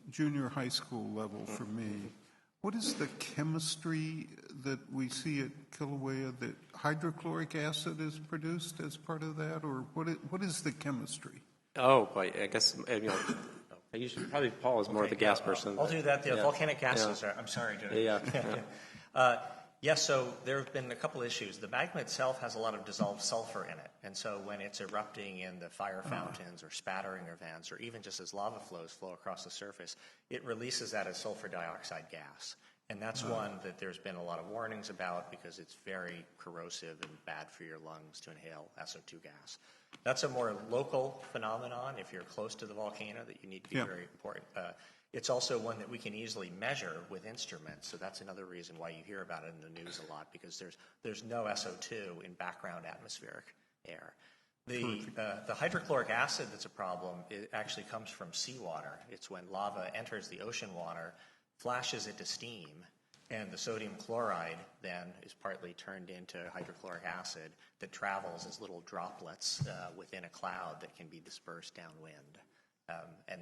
junior high school level for me, what is the chemistry that we see at Kilauea that hydrochloric acid is produced as part of that, or what is the chemistry? Oh, boy, I guess, I usually, probably Paul is more the gas person. I'll do that. The volcanic gases yeah. are, I'm sorry, Joe. Yeah. Yes, so there have been a couple issues. The magma itself has a lot of dissolved sulfur in it, and so when it's erupting in the fire fountains or spattering events, or even just as lava flows flow across the surface, it releases that as sulfur dioxide gas. And that's one that there's been a lot of warnings about because it's very corrosive and bad for your lungs to inhale SO2 gas. That's a more local phenomenon if you're close to the volcano that you need to be very important. It's also one that we can easily measure with instruments, so that's another reason why you hear about it in the news a lot, because there's no SO2 in background atmospheric air. The hydrochloric acid that's a problem, it actually comes from seawater. It's when lava enters the ocean water, flashes it to steam, and the sodium chloride then is partly turned into hydrochloric acid that travels as little droplets within a cloud that can be dispersed downwind. And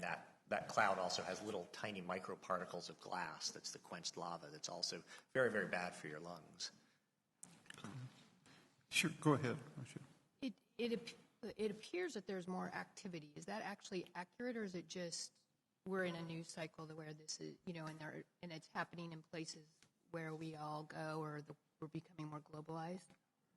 that cloud also has little tiny microparticles of glass. That's the quenched lava. That's also very, very bad for your lungs. Sure, go ahead. It appears that there's more activity. Is that actually accurate, or is it just we're in a news cycle where this is, and it's happening in places where we all go, or we're becoming more globalized?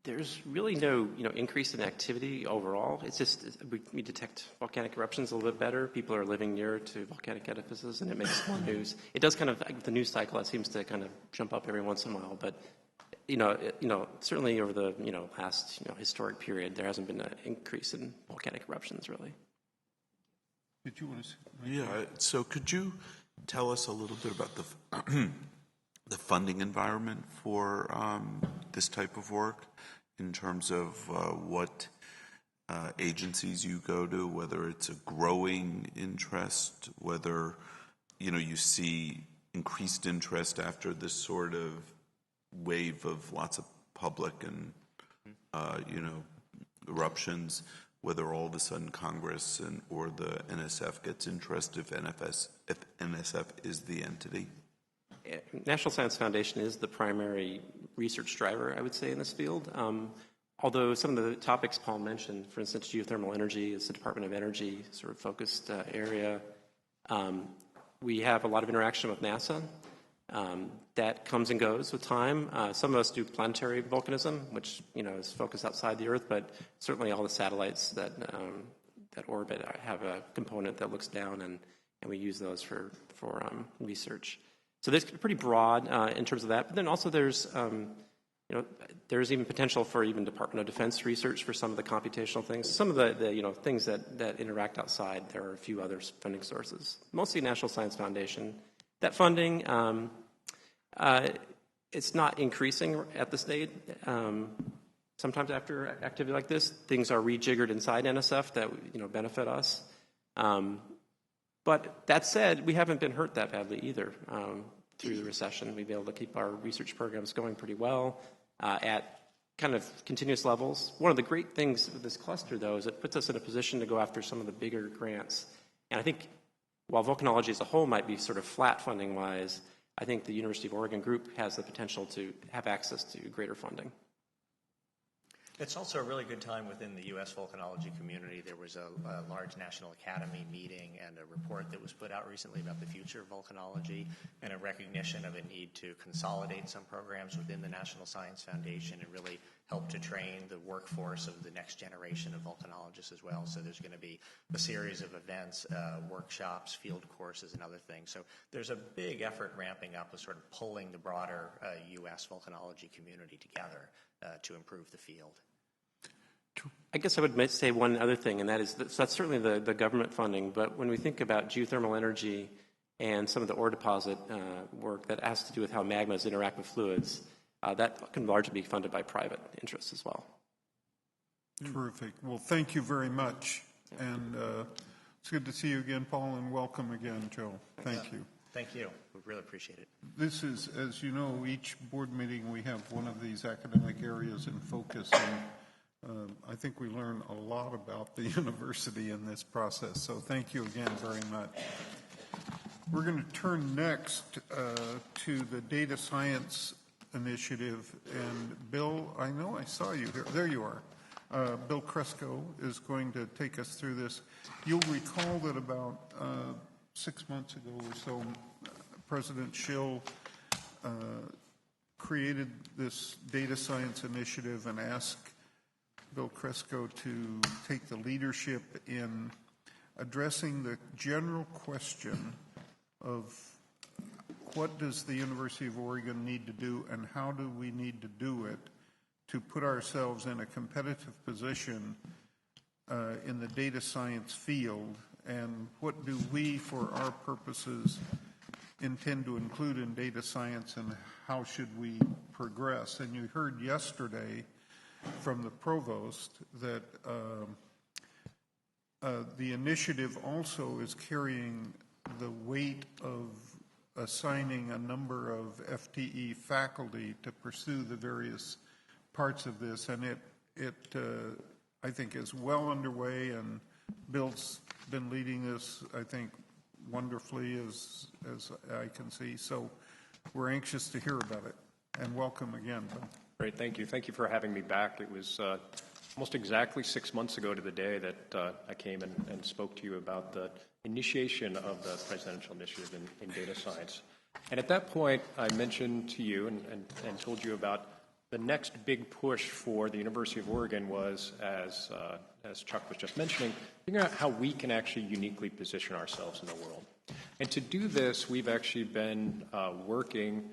There's really no, increase in activity overall. It's just we detect volcanic eruptions a little bit better. People are living near to volcanic edifices, and it makes more news. It does kind of the news cycle. It seems to kind of jump up every once in a while, but certainly over the last historic period, there hasn't been an increase in volcanic eruptions really. Did you want to? Yeah. So could you tell us a little bit about the funding environment for this type of work, in terms of what agencies you go to, whether it's a growing interest, whether you see increased interest after this sort of wave of lots of public and eruptions, whether all of a sudden Congress or the NSF gets interested if NSF is the entity? National Science Foundation is the primary research driver, I would say, in this field. Although some of the topics Paul mentioned, for instance, geothermal energy is the Department of Energy sort of focused area. We have a lot of interaction with NASA. That comes and goes with time. Some of us do planetary volcanism, which is focused outside the Earth, but certainly all the satellites that orbit have a component that looks down, and we use those for research. So there's pretty broad in terms of that. But then also there's even potential for even Department of Defense research for some of the computational things. Some of the things that interact outside, there are a few other funding sources. Mostly National Science Foundation. That funding, it's not increasing at this stage. Sometimes after activity like this, things are rejiggered inside NSF that benefit us. But that said, we haven't been hurt that badly either through the recession. We've been able to keep our research programs going pretty well at kind of continuous levels. One of the great things with this cluster, though, is it puts us in a position to go after some of the bigger grants. And I think while volcanology as a whole might be sort of flat funding-wise, I think the University of Oregon group has the potential to have access to greater funding. It's also a really good time within the U.S. volcanology community. There was a large National Academy meeting and a report that was put out recently about the future of volcanology and a recognition of a need to consolidate some programs within the National Science Foundation and really help to train the workforce of the next generation of volcanologists as well. So there's going to be a series of events, workshops, field courses, and other things. So there's a big effort ramping up of sort of pulling the broader U.S. volcanology community together to improve the field. I guess I would say one other thing, and that is so that's certainly the government funding, but when we think about geothermal energy and some of the ore deposit work that has to do with how magmas interact with fluids, that can largely be funded by private interests as well. Terrific. Well, thank you very much. And it's good to see you again, Paul, and welcome again, Joe. Thank you. Thank you. We really appreciate it. This is, as you know, each board meeting we have one of these academic areas in focus, and I think we learn a lot about the university in this process, so thank you again very much. We're going to turn next to the data science initiative, and Bill, I know I saw you here. There you are. Bill Cresco is going to take us through this. You'll recall that about 6 months ago or so, President Schill created this data science initiative and asked Bill Cresco to take the leadership in addressing the general question of what does the University of Oregon need to do and how do we need to do it to put ourselves in a competitive position in the data science field, and what do we, for our purposes, intend to include in data science, and how should we progress? And you heard yesterday from the provost that the initiative also is carrying the weight of assigning a number of FTE faculty to pursue the various parts of this, and it I think is well underway, and Bill's been leading this, I think, wonderfully as I can see. So we're anxious to hear about it, and welcome again, Bill. Great, thank you. Thank you for having me back. It was almost exactly 6 months ago to the day that I came and spoke to you about the initiation of the presidential initiative in data science. And at that point, I mentioned to you and told you about the next big push for the University of Oregon was, as Chuck was just mentioning, figuring out how we can actually uniquely position ourselves in the world. And to do this, we've actually been working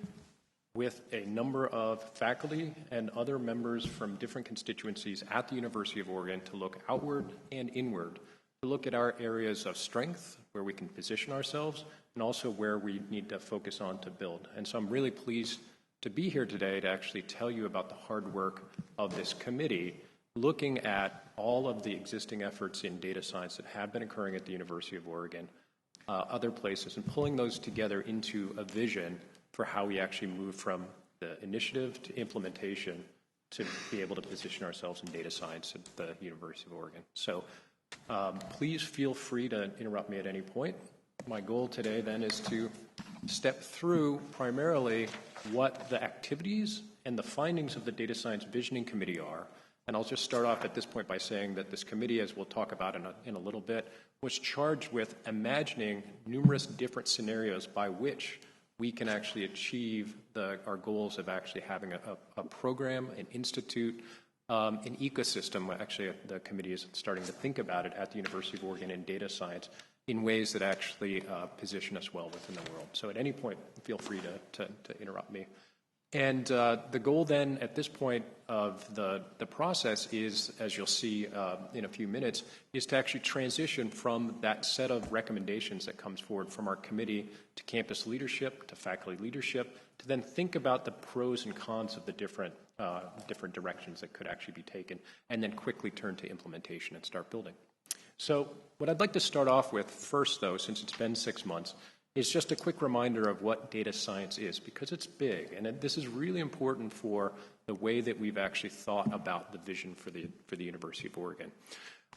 with a number of faculty and other members from different constituencies at the University of Oregon to look outward and inward, to look at our areas of strength, where we can position ourselves, and also where we need to focus on to build. And so I'm really pleased to be here today to actually tell you about the hard work of this committee, looking at all of the existing efforts in data science that have been occurring at the University of Oregon, other places, and pulling those together into a vision for how we actually move from the initiative to implementation to be able to position ourselves in data science at the University of Oregon. So please feel free to interrupt me at any point. My goal today then is to step through primarily what the activities and the findings of the Data Science Visioning Committee are. And I'll just start off at this point by saying that this committee, as we'll talk about in a little bit, was charged with imagining numerous different scenarios by which we can actually achieve our goals of actually having a program, an institute, an ecosystem. Actually, the committee is starting to think about it at the University of Oregon in data science in ways that actually position us well within the world. So at any point, feel free to interrupt me. And the goal then at this point of the process is, as you'll see in a few minutes, is to actually transition from that set of recommendations that comes forward from our committee to campus leadership, to faculty leadership, to then think about the pros and cons of the different directions that could actually be taken, and then quickly turn to implementation and start building. So what I'd like to start off with first, though, since it's been 6 months, is just a quick reminder of what data science is, because it's big, and this is really important for the way that we've actually thought about the vision for the University of Oregon.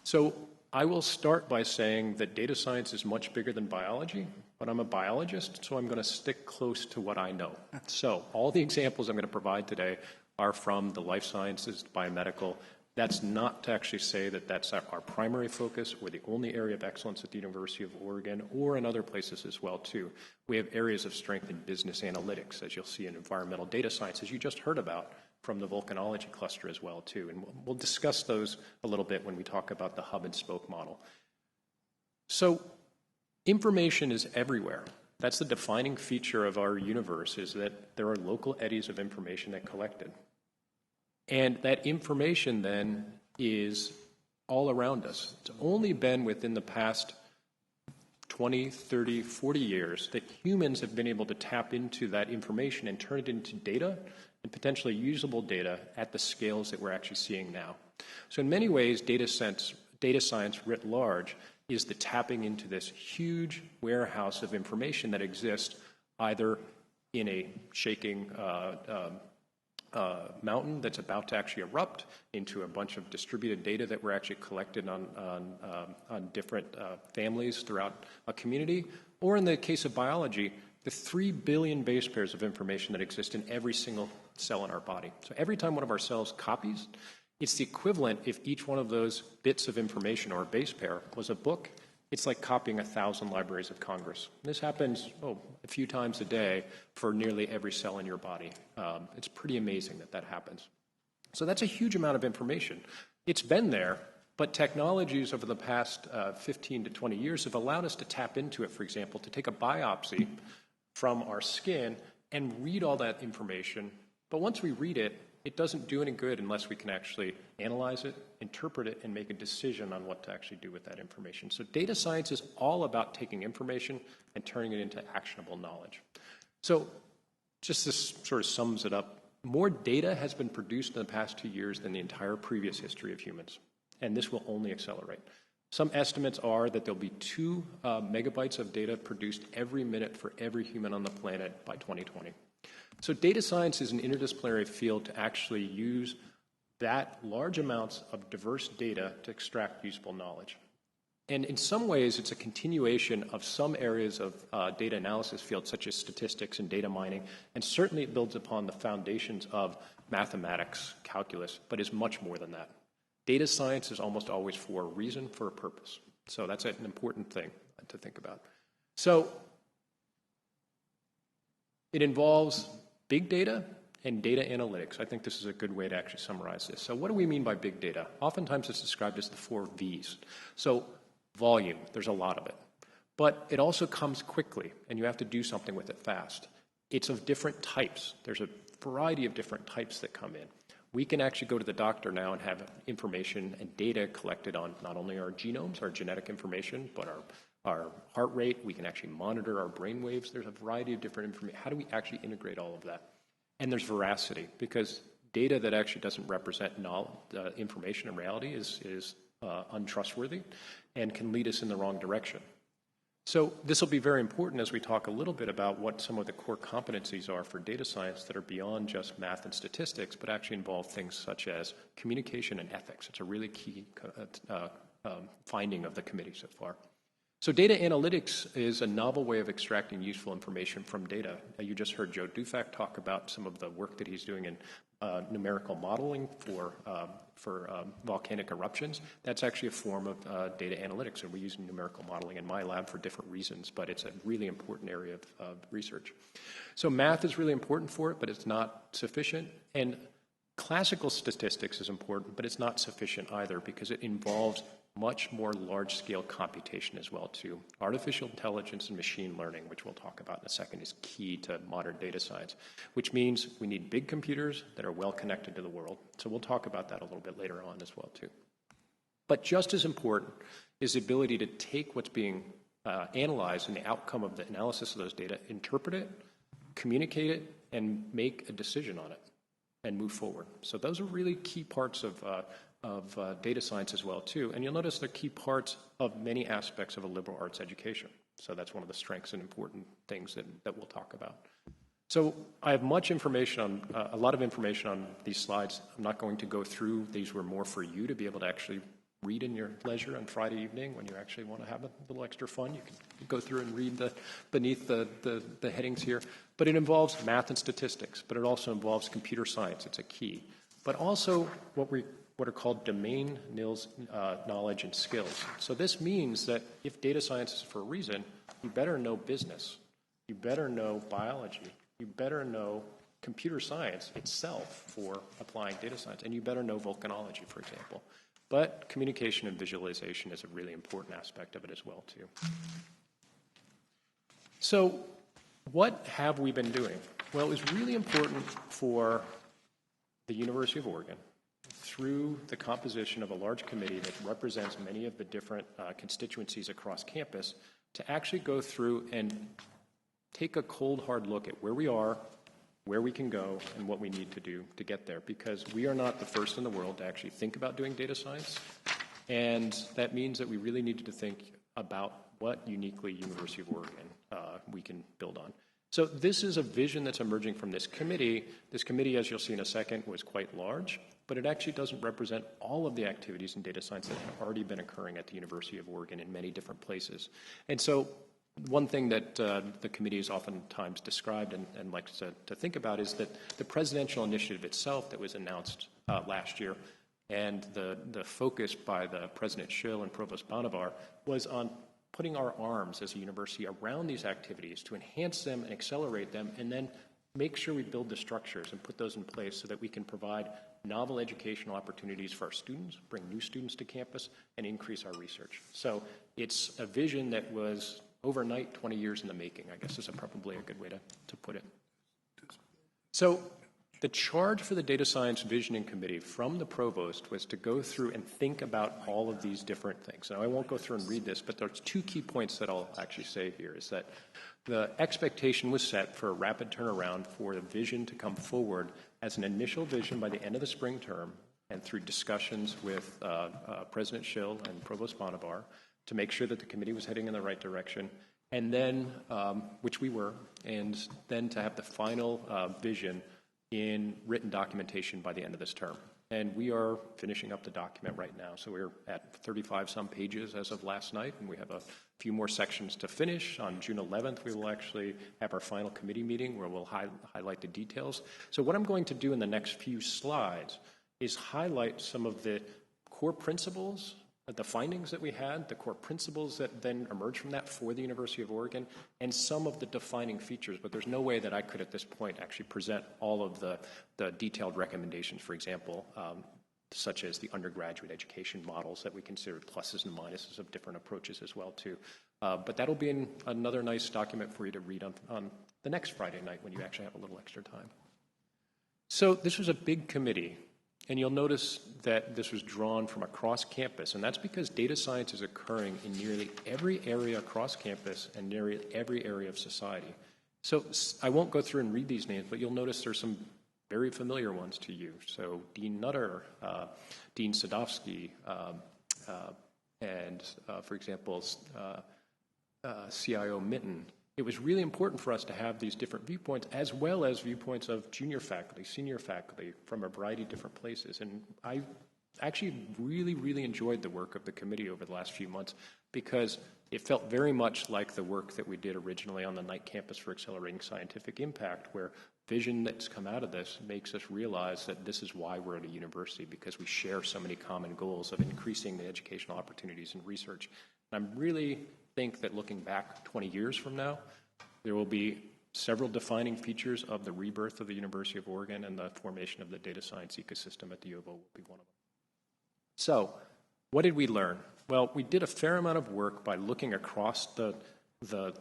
So I will start by saying that data science is much bigger than biology, but I'm a biologist, so I'm going to stick close to what I know. So all the examples I'm going to provide today are from the life sciences, biomedical. That's not to actually say that that's our primary focus or the only area of excellence at the University of Oregon or in other places as well, too. We have areas of strength in business analytics, as you'll see in environmental data science, as you just heard about from the volcanology cluster as well, too. And we'll discuss those a little bit when we talk about the hub and spoke model. So information is everywhere. That's the defining feature of our universe, is that there are local eddies of information that collected. And that information then is all around us. It's only been within the past 20, 30, 40 years that humans have been able to tap into that information and turn it into data and potentially usable data at the scales that we're actually seeing now. So in many ways, data science writ large is the tapping into this huge warehouse of information that exists either in a shaking mountain that's about to actually erupt into a bunch of distributed data that were actually collected on different families throughout a community, or in the case of biology, the 3 billion base pairs of information that exist in every single cell in our body. So every time one of our cells copies, it's the equivalent if each one of those bits of information or a base pair was a book. It's like copying 1,000 Libraries of Congress. This happens a few times a day for nearly every cell in your body. It's pretty amazing that that happens. So that's a huge amount of information. It's been there, but technologies over the past 15 to 20 years have allowed us to tap into it, for example, to take a biopsy from our skin and read all that information. But once we read it, it doesn't do any good unless we can actually analyze it, interpret it, and make a decision on what to actually do with that information. So data science is all about taking information and turning it into actionable knowledge. So just this sort of sums it up. More data has been produced in the past 2 years than the entire previous history of humans, and this will only accelerate. Some estimates are that there'll be 2 megabytes of data produced every minute for every human on the planet by 2020. So data science is an interdisciplinary field to actually use that large amounts of diverse data to extract useful knowledge. And in some ways, it's a continuation of some areas of data analysis fields, such as statistics and data mining, and certainly it builds upon the foundations of mathematics, calculus, but is much more than that. Data science is almost always for a reason, for a purpose. So that's an important thing to think about. So it involves big data and data analytics. I think this is a good way to actually summarize this. So what do we mean by big data? Oftentimes it's described as the 4 V's. So volume, there's a lot of it. But it also comes quickly, and you have to do something with it fast. It's of different types. There's a variety of different types that come in. We can actually go to the doctor now and have information and data collected on not only our genomes, our genetic information, but our heart rate. We can actually monitor our brain waves. There's a variety of different information. How do we actually integrate all of that? And there's veracity, because data that actually doesn't represent information and reality is untrustworthy and can lead us in the wrong direction. So this will be very important as we talk a little bit about what some of the core competencies are for data science that are beyond just math and statistics, but actually involve things such as communication and ethics. It's a really key finding of the committee so far. So data analytics is a novel way of extracting useful information from data. You just heard Joe Dufak talk about some of the work that he's doing in numerical modeling for volcanic eruptions. That's actually a form of data analytics, and we use numerical modeling in my lab for different reasons, but it's a really important area of research. So math is really important for it, but it's not sufficient. And classical statistics is important, but it's not sufficient either, because it involves much more large-scale computation as well, too. Artificial intelligence and machine learning, which we'll talk about in a second, is key to modern data science, which means we need big computers that are well connected to the world. So we'll talk about that a little bit later on as well, too. But just as important is the ability to take what's being analyzed and the outcome of the analysis of those data, interpret it, communicate it, and make a decision on it and move forward. So those are really key parts of data science as well, too. And you'll notice they're key parts of many aspects of a liberal arts education. So that's one of the strengths and important things that we'll talk about. So I have much information on, a lot of information on these slides. I'm not going to go through. These were more for you to be able to actually read in your leisure on Friday evening when you actually want to have a little extra fun. You can go through and read beneath the headings here. But it involves math and statistics, but it also involves computer science. It's a key. But also what are called domain knowledge and skills. So this means that if data science is for a reason, you better know business. You better know biology. You better know computer science itself for applying data science. And you better know volcanology, for example. But communication and visualization is a really important aspect of it as well, too. So what have we been doing? Well, it was really important for the University of Oregon, through the composition of a large committee that represents many of the different constituencies across campus, to actually go through and take a cold, hard look at where we are, where we can go, and what we need to do to get there, because we are not the first in the world to actually think about doing data science, and that means that we really needed to think about what uniquely University of Oregon we can build on. So this is a vision that's emerging from this committee. This committee, as you'll see in a second, was quite large, but it actually doesn't represent all of the activities in data science that have already been occurring at the University of Oregon in many different places. And so one thing that the committee is oftentimes described and likes to think about is that the presidential initiative itself that was announced last year, and the focus by the President Schill and Provost Banavar was on putting our arms as a university around these activities to enhance them and accelerate them, and then make sure we build the structures and put those in place so that we can provide novel educational opportunities for our students, bring new students to campus, and increase our research. So it's a vision that was overnight 20 years in the making, I guess is probably a good way to put it. So the charge for the Data Science Visioning Committee from the provost was to go through and think about all of these different things. Now, I won't go through and read this, but there's two key points that I'll actually say here, is that the expectation was set for a rapid turnaround for the vision to come forward as an initial vision by the end of the spring term, and through discussions with President Schill and Provost Banavar to make sure that the committee was heading in the right direction, and then, which we were, and then to have the final vision in written documentation by the end of this term. And we are finishing up the document right now. So we're at 35-some pages as of last night, and we have a few more sections to finish. On June 11th, we will actually have our final committee meeting where we'll highlight the details. So what I'm going to do in the next few slides is highlight some of the core principles, the findings that we had, the core principles that then emerged from that for the University of Oregon, and some of the defining features. But there's no way that I could at this point actually present all of the detailed recommendations, for example, such as the undergraduate education models that we consider pluses and minuses of different approaches as well too. But that'll be in another nice document for you to read on the next Friday night when you actually have a little extra time. So this was a big committee. And you'll notice that this was drawn from across campus, and that's because data science is occurring in nearly every area across campus and nearly every area of society. So I won't go through and read these names, but you'll notice there's some very familiar ones to you. So Dean Nutter, Dean Sadowski, and, for example, CIO Mitten. It was really important for us to have these different viewpoints, as well as viewpoints of junior faculty, senior faculty from a variety of different places. And I actually really, really enjoyed the work of the committee over the last few months, because it felt very much like the work that we did originally on the Knight campus for Accelerating Scientific Impact, where vision that's come out of this makes us realize that this is why we're at a university, because we share so many common goals of increasing the educational opportunities and research. And I really think that looking back 20 years from now, there will be several defining features of the rebirth of the University of Oregon, and the formation of the data science ecosystem at the U of O will be one of them. So, what did we learn? Well, we did a fair amount of work by looking across the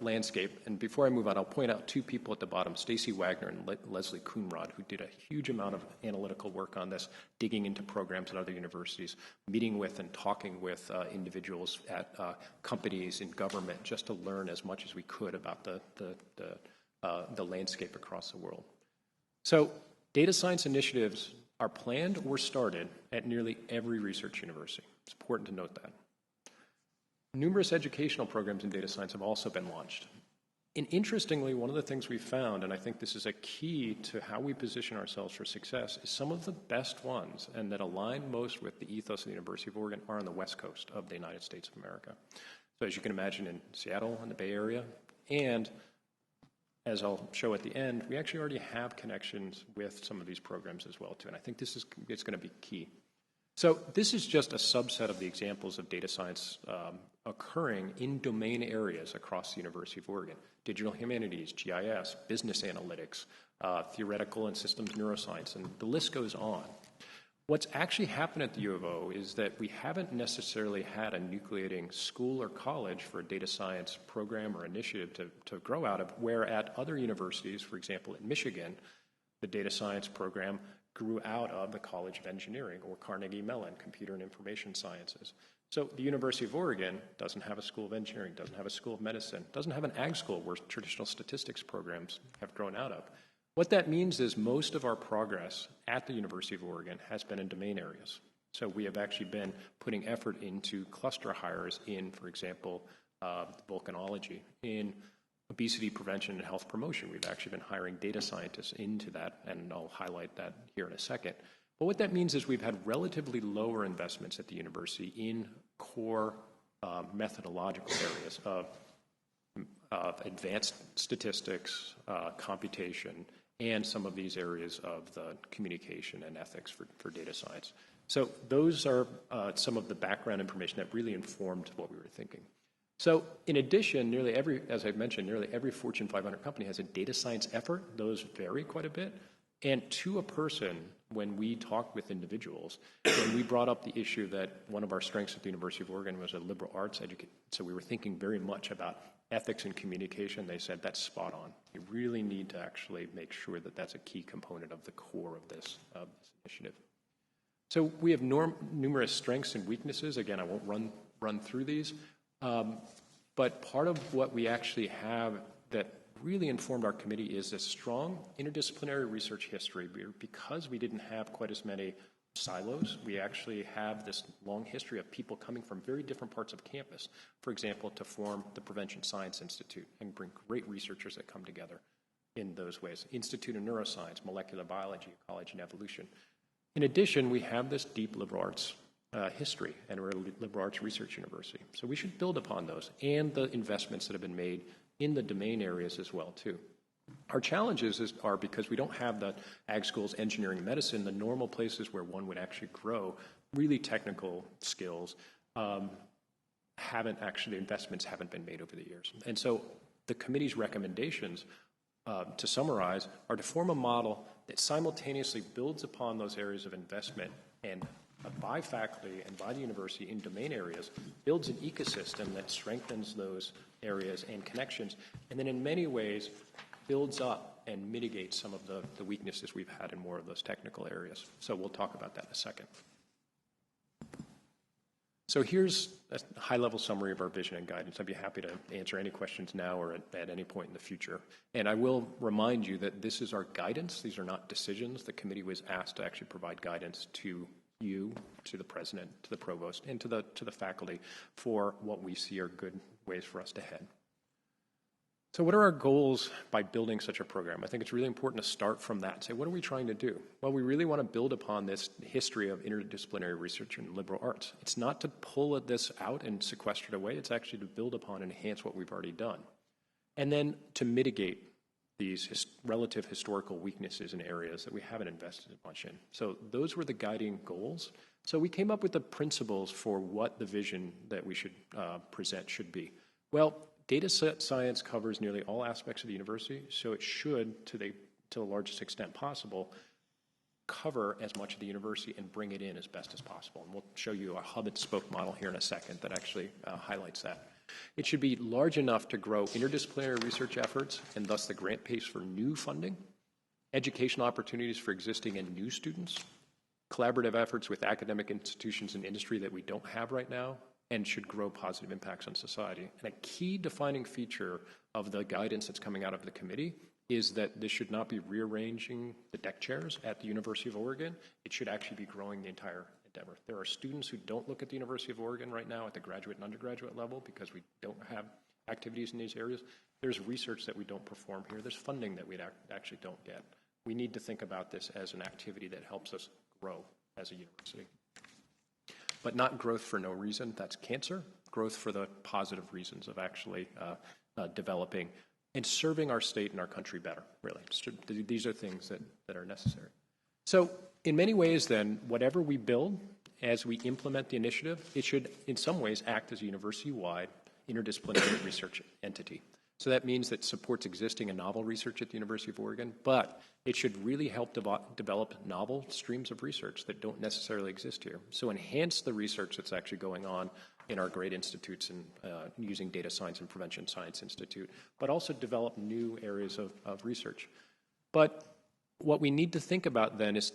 landscape. And before I move on, I'll point out two people at the bottom, Stacy Wagner and Leslie Coonrod, who did a huge amount of analytical work on this, digging into programs at other universities, meeting with and talking with individuals at companies in government, just to learn as much as we could about the landscape across the world. So data science initiatives are planned or started at nearly every research university. It's important to note that. Numerous educational programs in data science have also been launched. And interestingly, one of the things we found, and I think this is a key to how we position ourselves for success, is some of the best ones and that align most with the ethos of the University of Oregon are on the West Coast of the United States of America. So as you can imagine, in Seattle and the Bay Area, and as I'll show at the end, we actually already have connections with some of these programs as well too, and I think it's going to be key. So this is just a subset of the examples of data science occurring in domain areas across the University of Oregon. Digital humanities, GIS, business analytics, theoretical and systems neuroscience, and the list goes on. What's actually happened at the U of O is that we haven't necessarily had a nucleating school or college for a data science program or initiative to grow out of, where at other universities, for example, in Michigan, the data science program grew out of the College of Engineering or Carnegie Mellon, Computer and Information Sciences. So the University of Oregon doesn't have a School of Engineering, doesn't have a School of Medicine, doesn't have an ag school where traditional statistics programs have grown out of. What that means is most of our progress at the University of Oregon has been in domain areas. So we have actually been putting effort into cluster hires in, for example, volcanology, in obesity prevention and health promotion. We've actually been hiring data scientists into that, and I'll highlight that here in a second. But what that means is we've had relatively lower investments at the university in core methodological areas of advanced statistics, computation, and some of these areas of the communication and ethics for data science. So those are some of the background information that really informed what we were thinking. So in addition, as I've mentioned, nearly every Fortune 500 company has a data science effort. Those vary quite a bit. And to a person, when we talked with individuals, when we brought up the issue that one of our strengths at the University of Oregon was a liberal arts education, so we were thinking very much about ethics and communication, they said that's spot on. You really need to actually make sure that that's a key component of the core of this initiative. So we have numerous strengths and weaknesses. Again, I won't run through these. But part of what we actually have that really informed our committee is a strong interdisciplinary research history. Because we didn't have quite as many silos, we actually have this long history of people coming from very different parts of campus, for example, to form the Prevention Science Institute and bring great researchers that come together in those ways. Institute of Neuroscience, Molecular Biology, Ecology, and Evolution. In addition, we have this deep liberal arts history, and we're a liberal arts research university. So we should build upon those and the investments that have been made in the domain areas as well, too. Our challenges are because we don't have the ag schools, engineering, medicine, the normal places where one would actually grow really technical skills, investments haven't been made over the years. And so the committee's recommendations, to summarize, are to form a model that simultaneously builds upon those areas of investment and by faculty and by the university in domain areas, builds an ecosystem that strengthens those areas and connections, and then in many ways builds up and mitigates some of the weaknesses we've had in more of those technical areas. So we'll talk about that in a second. So here's a high-level summary of our vision and guidance. I'd be happy to answer any questions now or at any point in the future. And I will remind you that this is our guidance. These are not decisions. The committee was asked to actually provide guidance to you, to the president, to the provost, and to the faculty for what we see are good ways for us to head. So what are our goals by building such a program? I think it's really important to start from that and say, what are we trying to do? Well, we really want to build upon this history of interdisciplinary research in liberal arts. It's not to pull this out and sequester it away. It's actually to build upon and enhance what we've already done. And then to mitigate these relative historical weaknesses in areas that we haven't invested much in. So those were the guiding goals. So we came up with the principles for what the vision that we should present should be. Well, data science covers nearly all aspects of the university, so it should, to the largest extent possible, cover as much of the university and bring it in as best as possible. And we'll show you a hub and spoke model here in a second that actually highlights that. It should be large enough to grow interdisciplinary research efforts and thus the grant pace for new funding, educational opportunities for existing and new students, collaborative efforts with academic institutions and industry that we don't have right now, and should grow positive impacts on society. And a key defining feature of the guidance that's coming out of the committee is that this should not be rearranging the deck chairs at the University of Oregon. It should actually be growing the entire endeavor. There are students who don't look at the University of Oregon right now at the graduate and undergraduate level because we don't have activities in these areas, there's research that we don't perform here. There's funding that we actually don't get. We need to think about this as an activity that helps us grow as a university. But not growth for no reason. That's cancer. Growth for the positive reasons of actually developing and serving our state and our country better, really. So these are things that are necessary. So in many ways, then, whatever we build as we implement the initiative, it should, in some ways, act as a university-wide interdisciplinary research entity. So that means that it supports existing and novel research at the University of Oregon, but it should really help develop novel streams of research that don't necessarily exist here. So enhance the research that's actually going on in our great institutes and using Data Science and Prevention Science Institute, but also develop new areas of research. But what we need to think about then is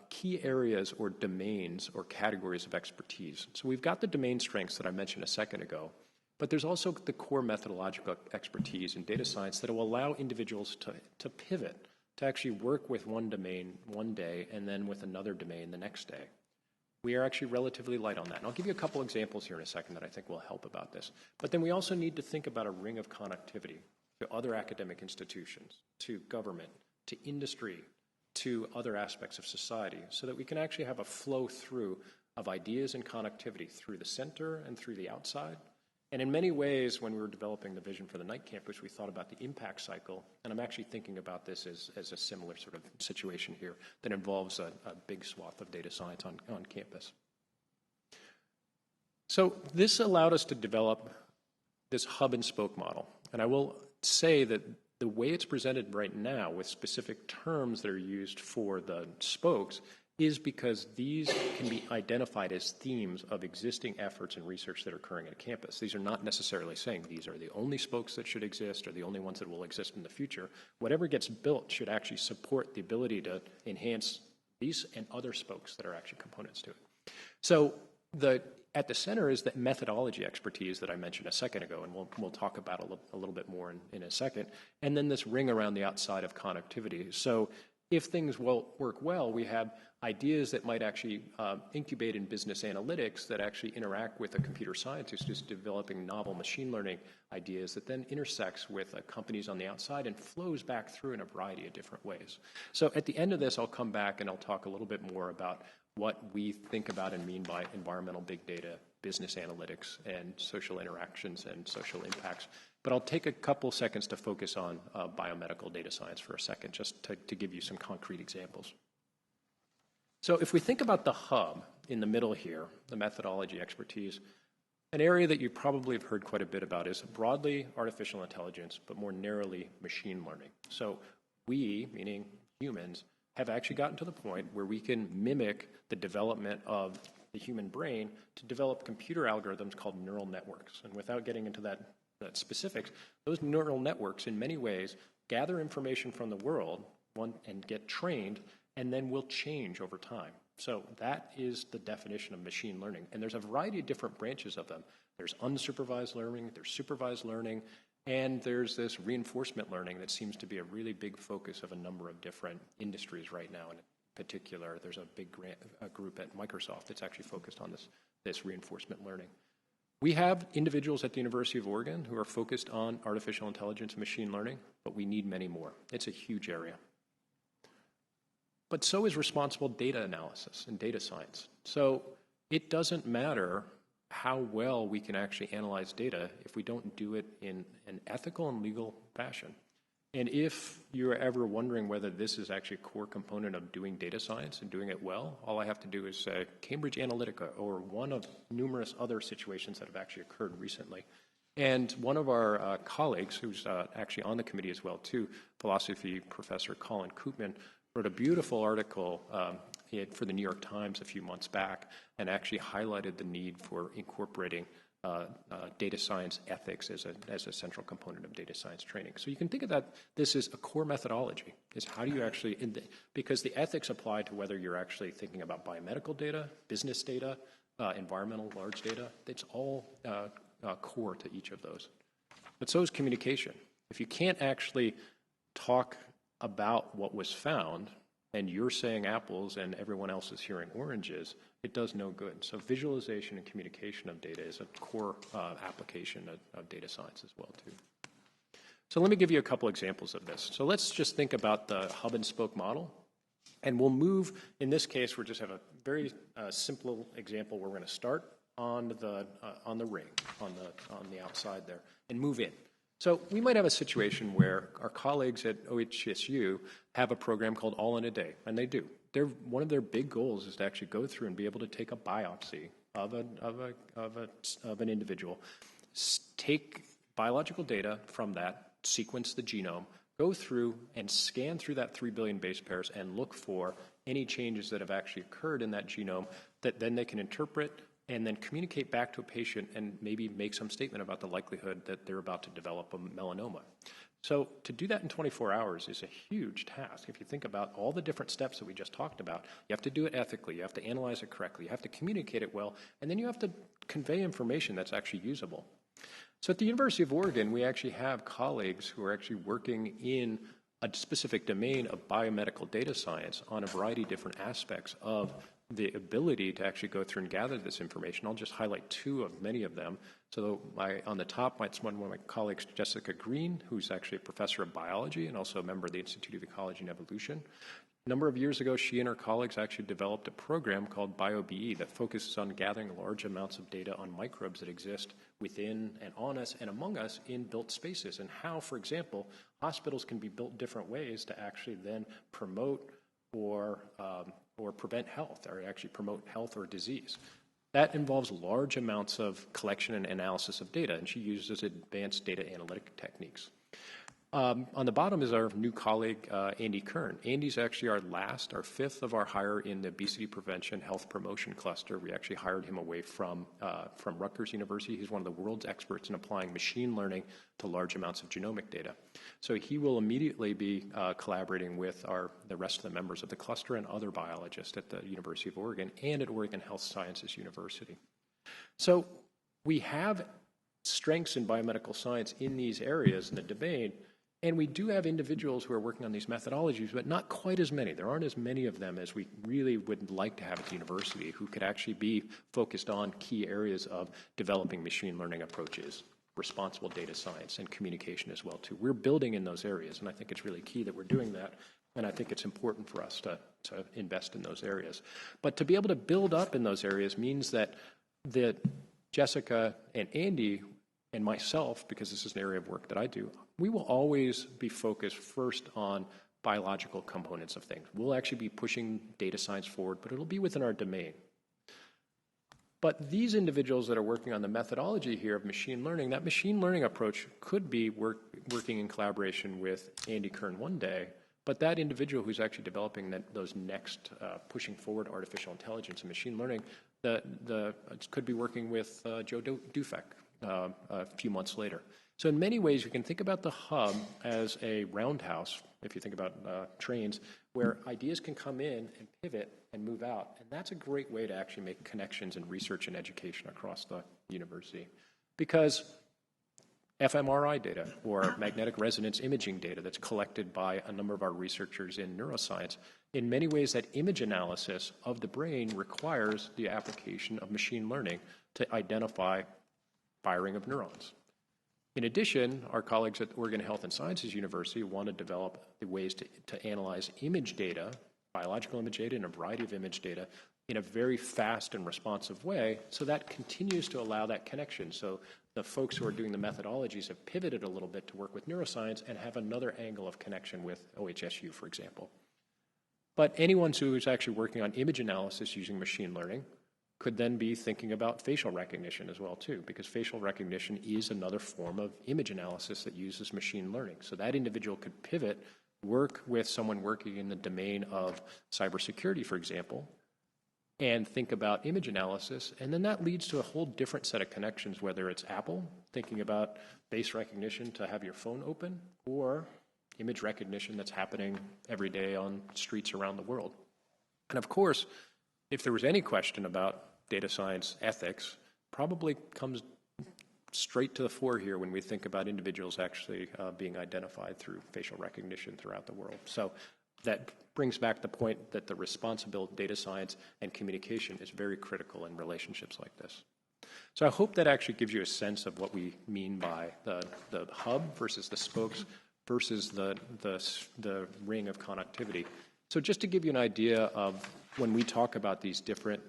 key areas or domains or categories of expertise. So we've got the domain strengths that I mentioned a second ago, but there's also the core methodological expertise in data science that will allow individuals to pivot, to actually work with one domain one day and then with another domain the next day. We are actually relatively light on that. And I'll give you a couple examples here in a second that I think will help about this. But then we also need to think about a ring of connectivity to other academic institutions, to government, to industry, to other aspects of society, so that we can actually have a flow through of ideas and connectivity through the center and through the outside. And in many ways, when we were developing the vision for the Knight campus, we thought about the impact cycle, and I'm actually thinking about this as a similar sort of situation here that involves a big swath of data science on campus. So this allowed us to develop this hub and spoke model, and I will say that the way it's presented right now with specific terms that are used for the spokes is because these can be identified as themes of existing efforts and research that are occurring at a campus. These are not necessarily saying these are the only spokes that should exist or the only ones that will exist in the future. Whatever gets built should actually support the ability to enhance these and other spokes that are actually components to it. So at the center is the methodology expertise that I mentioned a second ago, and we'll talk about a little bit more in a second. And then this ring around the outside of connectivity. So if things work well, we have ideas that might actually incubate in business analytics that actually interact with a computer scientist who's developing novel machine learning ideas that then intersects with companies on the outside and flows back through in a variety of different ways. So at the end of this, I'll come back and I'll talk a little bit more about what we think about and mean by environmental big data, business analytics, and social interactions and social impacts. But I'll take a couple seconds to focus on biomedical data science for a second, just to give you some concrete examples. So if we think about the hub in the middle here, the methodology expertise, an area that you probably have heard quite a bit about is broadly artificial intelligence, but more narrowly machine learning. So we, meaning humans, have actually gotten to the point where we can mimic the development of the human brain to develop computer algorithms called neural networks. And without getting into that specifics, those neural networks in many ways gather information from the world and get trained and then will change over time. So that is the definition of machine learning. And there's a variety of different branches of them. There's unsupervised learning, there's supervised learning, and there's this reinforcement learning that seems to be a really big focus of a number of different industries right now. In particular, there's a big group at Microsoft that's actually focused on this reinforcement learning. We have individuals at the University of Oregon who are focused on artificial intelligence and machine learning, but we need many more. It's a huge area. But so is responsible data analysis and data science. So it doesn't matter how well we can actually analyze data if we don't do it in an ethical and legal fashion. And if you're ever wondering whether this is actually a core component of doing data science and doing it well, all I have to do is say Cambridge Analytica or one of numerous other situations that have actually occurred recently. And one of our colleagues, who's actually on the committee as well too, philosophy professor Colin Koopman, wrote a beautiful article for the New York Times a few months back and actually highlighted the need for incorporating data science ethics as a central component of data science training. So you can think of that, this is a core methodology, is how do you actually, because the ethics apply to whether you're actually thinking about biomedical data, business data, environmental large data, it's all core to each of those. But so is communication. If you can't actually talk about what was found, and you're saying apples and everyone else is hearing oranges, it does no good. So visualization and communication of data is a core application of data science as well, too. So let me give you a couple examples of this. So let's just think about the hub and spoke model. And we'll move, in this case, we'll just have a very simple example where we're going to start on the ring, on the outside there, and move in. So we might have a situation where our colleagues at OHSU have a program called All in a Day, and they do. One of their big goals is to actually go through and be able to take a biopsy of an individual, take biological data from that, sequence the genome, go through and scan through that 3 billion base pairs and look for any changes that have actually occurred in that genome that then they can interpret and then communicate back to a patient and maybe make some statement about the likelihood that they're about to develop a melanoma. So to do that in 24 hours is a huge task. If you think about all the different steps that we just talked about, you have to do it ethically, you have to analyze it correctly, you have to communicate it well, and then you have to convey information that's actually usable. So at the University of Oregon, we actually have colleagues who are actually working in a specific domain of biomedical data science on a variety of different aspects of the ability to actually go through and gather this information. I'll just highlight two of many of them. So on the top, it's one of my colleagues, Jessica Green, who's actually a professor of biology and also a member of the Institute of Ecology and Evolution. A number of years ago, she and her colleagues actually developed a program called BioBE that focuses on gathering large amounts of data on microbes that exist within and on us and among us in built spaces, and how, for example, hospitals can be built different ways to actually then promote or prevent health, or actually promote health or disease. That involves large amounts of collection and analysis of data, and she uses advanced data analytic techniques. On the bottom is our new colleague, Andy Kern. Andy's actually our fifth of our hire in the obesity prevention health promotion cluster. We actually hired him away from Rutgers University. He's one of the world's experts in applying machine learning to large amounts of genomic data. So he will immediately be collaborating with the rest of the members of the cluster and other biologists at the University of Oregon and at Oregon Health Sciences University. So we have strengths in biomedical science in these areas in the domain. And we do have individuals who are working on these methodologies, but not quite as many. There aren't as many of them as we really would like to have at the university who could actually be focused on key areas of developing machine learning approaches, responsible data science, and communication as well, too. We're building in those areas, and I think it's really key that we're doing that, and I think it's important for us to invest in those areas. But to be able to build up in those areas means that Jessica and Andy and myself, because this is an area of work that I do, we will always be focused first on biological components of things. We'll actually be pushing data science forward, but it'll be within our domain. But these individuals that are working on the methodology here of machine learning, that machine learning approach could be working in collaboration with Andy Kern one day, but that individual who's actually developing those next, pushing forward artificial intelligence and machine learning, could be working with Joe Dufek a few months later. So in many ways, you can think about the hub as a roundhouse, if you think about trains, where ideas can come in and pivot and move out. And that's a great way to actually make connections in research and education across the university. Because fMRI data or magnetic resonance imaging data that's collected by a number of our researchers in neuroscience, in many ways that image analysis of the brain requires the application of machine learning to identify firing of neurons. In addition, our colleagues at Oregon Health and Sciences University want to develop the ways to analyze image data, biological image data, and a variety of image data in a very fast and responsive way, so that continues to allow that connection. So the folks who are doing the methodologies have pivoted a little bit to work with neuroscience and have another angle of connection with OHSU, for example. But anyone who is actually working on image analysis using machine learning could then be thinking about facial recognition as well, too, because facial recognition is another form of image analysis that uses machine learning. So that individual could pivot, work with someone working in the domain of cybersecurity, for example, and think about image analysis, and then that leads to a whole different set of connections, whether it's Apple, thinking about face recognition to have your phone open, or image recognition that's happening every day on streets around the world. And of course, if there was any question about data science ethics, probably comes straight to the fore here when we think about individuals actually being identified through facial recognition throughout the world. So that brings back the point that the responsible data science and communication is very critical in relationships like this. So I hope that actually gives you a sense of what we mean by the hub versus the spokes versus the ring of connectivity. So just to give you an idea of when we talk about these different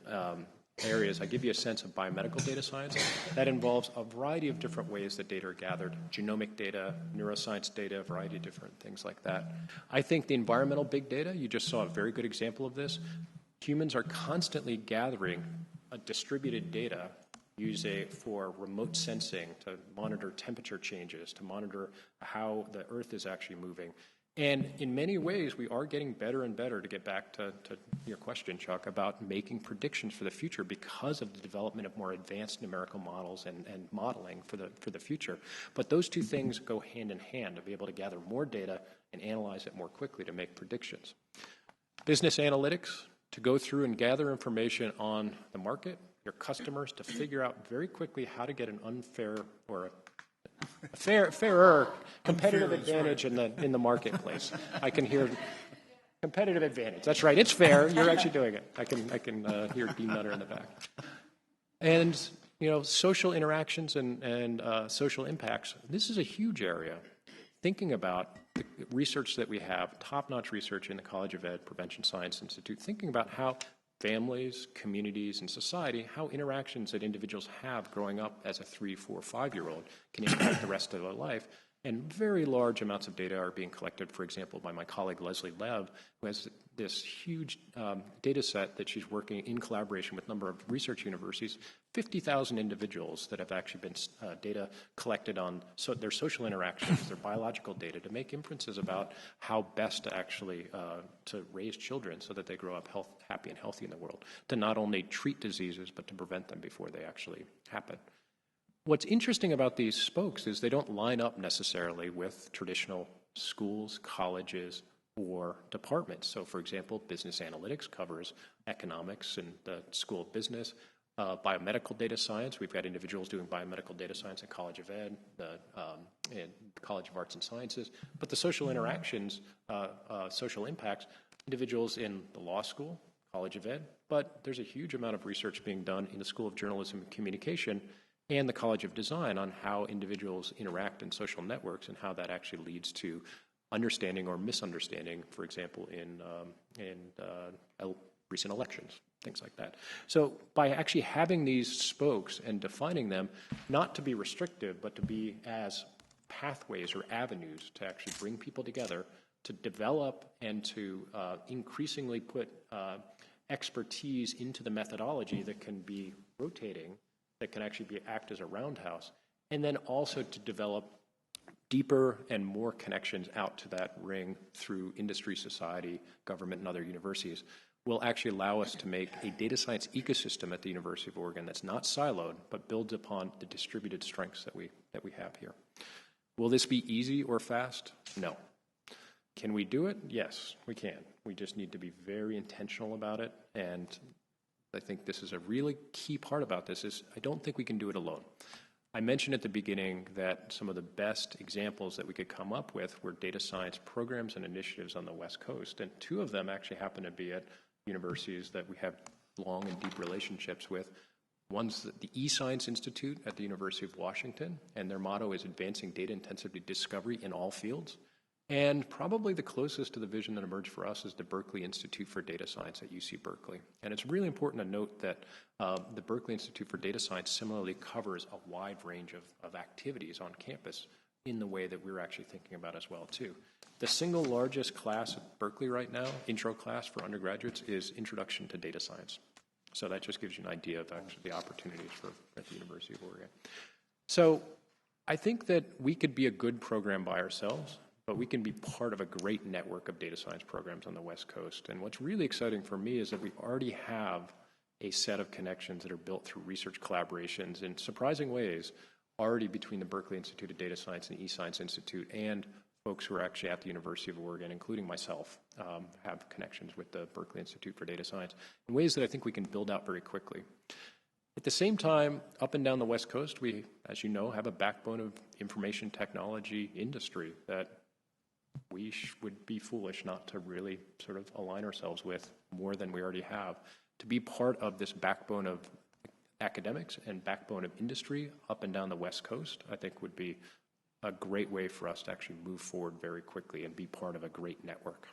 areas, I give you a sense of biomedical data science. That involves a variety of different ways that data are gathered, genomic data, neuroscience data, a variety of different things like that. I think the environmental big data, you just saw a very good example of this. Humans are constantly gathering a distributed data for remote sensing, to monitor temperature changes, to monitor how the Earth is actually moving. And in many ways, we are getting better and better, to get back to your question, Chuck, about making predictions for the future because of the development of more advanced numerical models and modeling for the future. But those two things go hand in hand, to be able to gather more data and analyze it more quickly to make predictions. Business analytics, to go through and gather information on the market, your customers, to figure out very quickly how to get an unfair or a fairer competitive advantage in the marketplace. I can hear competitive advantage. That's right. It's fair. You're actually doing it. I can hear Dean Nutter in the back. And social interactions and social impacts. This is a huge area. Thinking about the research that we have, top-notch research in the College of Ed Prevention Science Institute, thinking about how families, communities, and society, how interactions that individuals have growing up as a 3, 4, 5-year-old can impact the rest of their life. And very large amounts of data are being collected, for example, by my colleague Leslie Lev, who has this huge data set that she's working in collaboration with a number of research universities, 50,000 individuals that have actually been data collected on their social interactions, their biological data, to make inferences about how best to actually to raise children so that they grow up happy and healthy in the world, to not only treat diseases, but to prevent them before they actually happen. What's interesting about these spokes is they don't line up necessarily with traditional schools, colleges, or departments. So, for example, business analytics covers economics and the School of Business. Biomedical data science, we've got individuals doing biomedical data science at College of Ed, and College of Arts and Sciences. But the social interactions, social impacts, individuals in the law school, College of Ed. But there's a huge amount of research being done in the School of Journalism and Communication and the College of Design on how individuals interact in social networks and how that actually leads to understanding or misunderstanding, for example, in recent elections, things like that. So by actually having these spokes and defining them, not to be restrictive, but to be as pathways or avenues to actually bring people together, to develop and to increasingly put expertise into the methodology that can be rotating, that can actually act as a roundhouse, and then also to develop deeper and more connections out to that ring through industry, society, government, and other universities, will actually allow us to make a data science ecosystem at the University of Oregon that's not siloed, but builds upon the distributed strengths that we have here. Will this be easy or fast? No. Can we do it? Yes, we can. We just need to be very intentional about it, and I think this is a really key part about this is I don't think we can do it alone. I mentioned at the beginning that some of the best examples that we could come up with were data science programs and initiatives on the West Coast, and 2 of them actually happen to be at universities that we have long and deep relationships with. One's the eScience Institute at the University of Washington, and their motto is advancing data-intensive discovery in all fields. And probably the closest to the vision that emerged for us is the Berkeley Institute for Data Science at UC Berkeley. And it's really important to note that the Berkeley Institute for Data Science similarly covers a wide range of activities on campus in the way that we're actually thinking about as well, too. The single largest class at Berkeley right now, intro class for undergraduates, is Introduction to Data Science. So that just gives you an idea of actually the opportunities at the University of Oregon. So I think that we could be a good program by ourselves, but we can be part of a great network of data science programs on the West Coast. And what's really exciting for me is that we already have a set of connections that are built through research collaborations in surprising ways already between the Berkeley Institute of Data Science and the eScience Institute and folks who are actually at the University of Oregon, including myself, have connections with the Berkeley Institute for Data Science in ways that I think we can build out very quickly. At the same time, up and down the West Coast, we, as you know, have a backbone of information technology industry that we would be foolish not to really sort of align ourselves with more than we already have. To be part of this backbone of academics and backbone of industry up and down the West Coast, I think would be a great way for us to actually move forward very quickly and be part of a great network.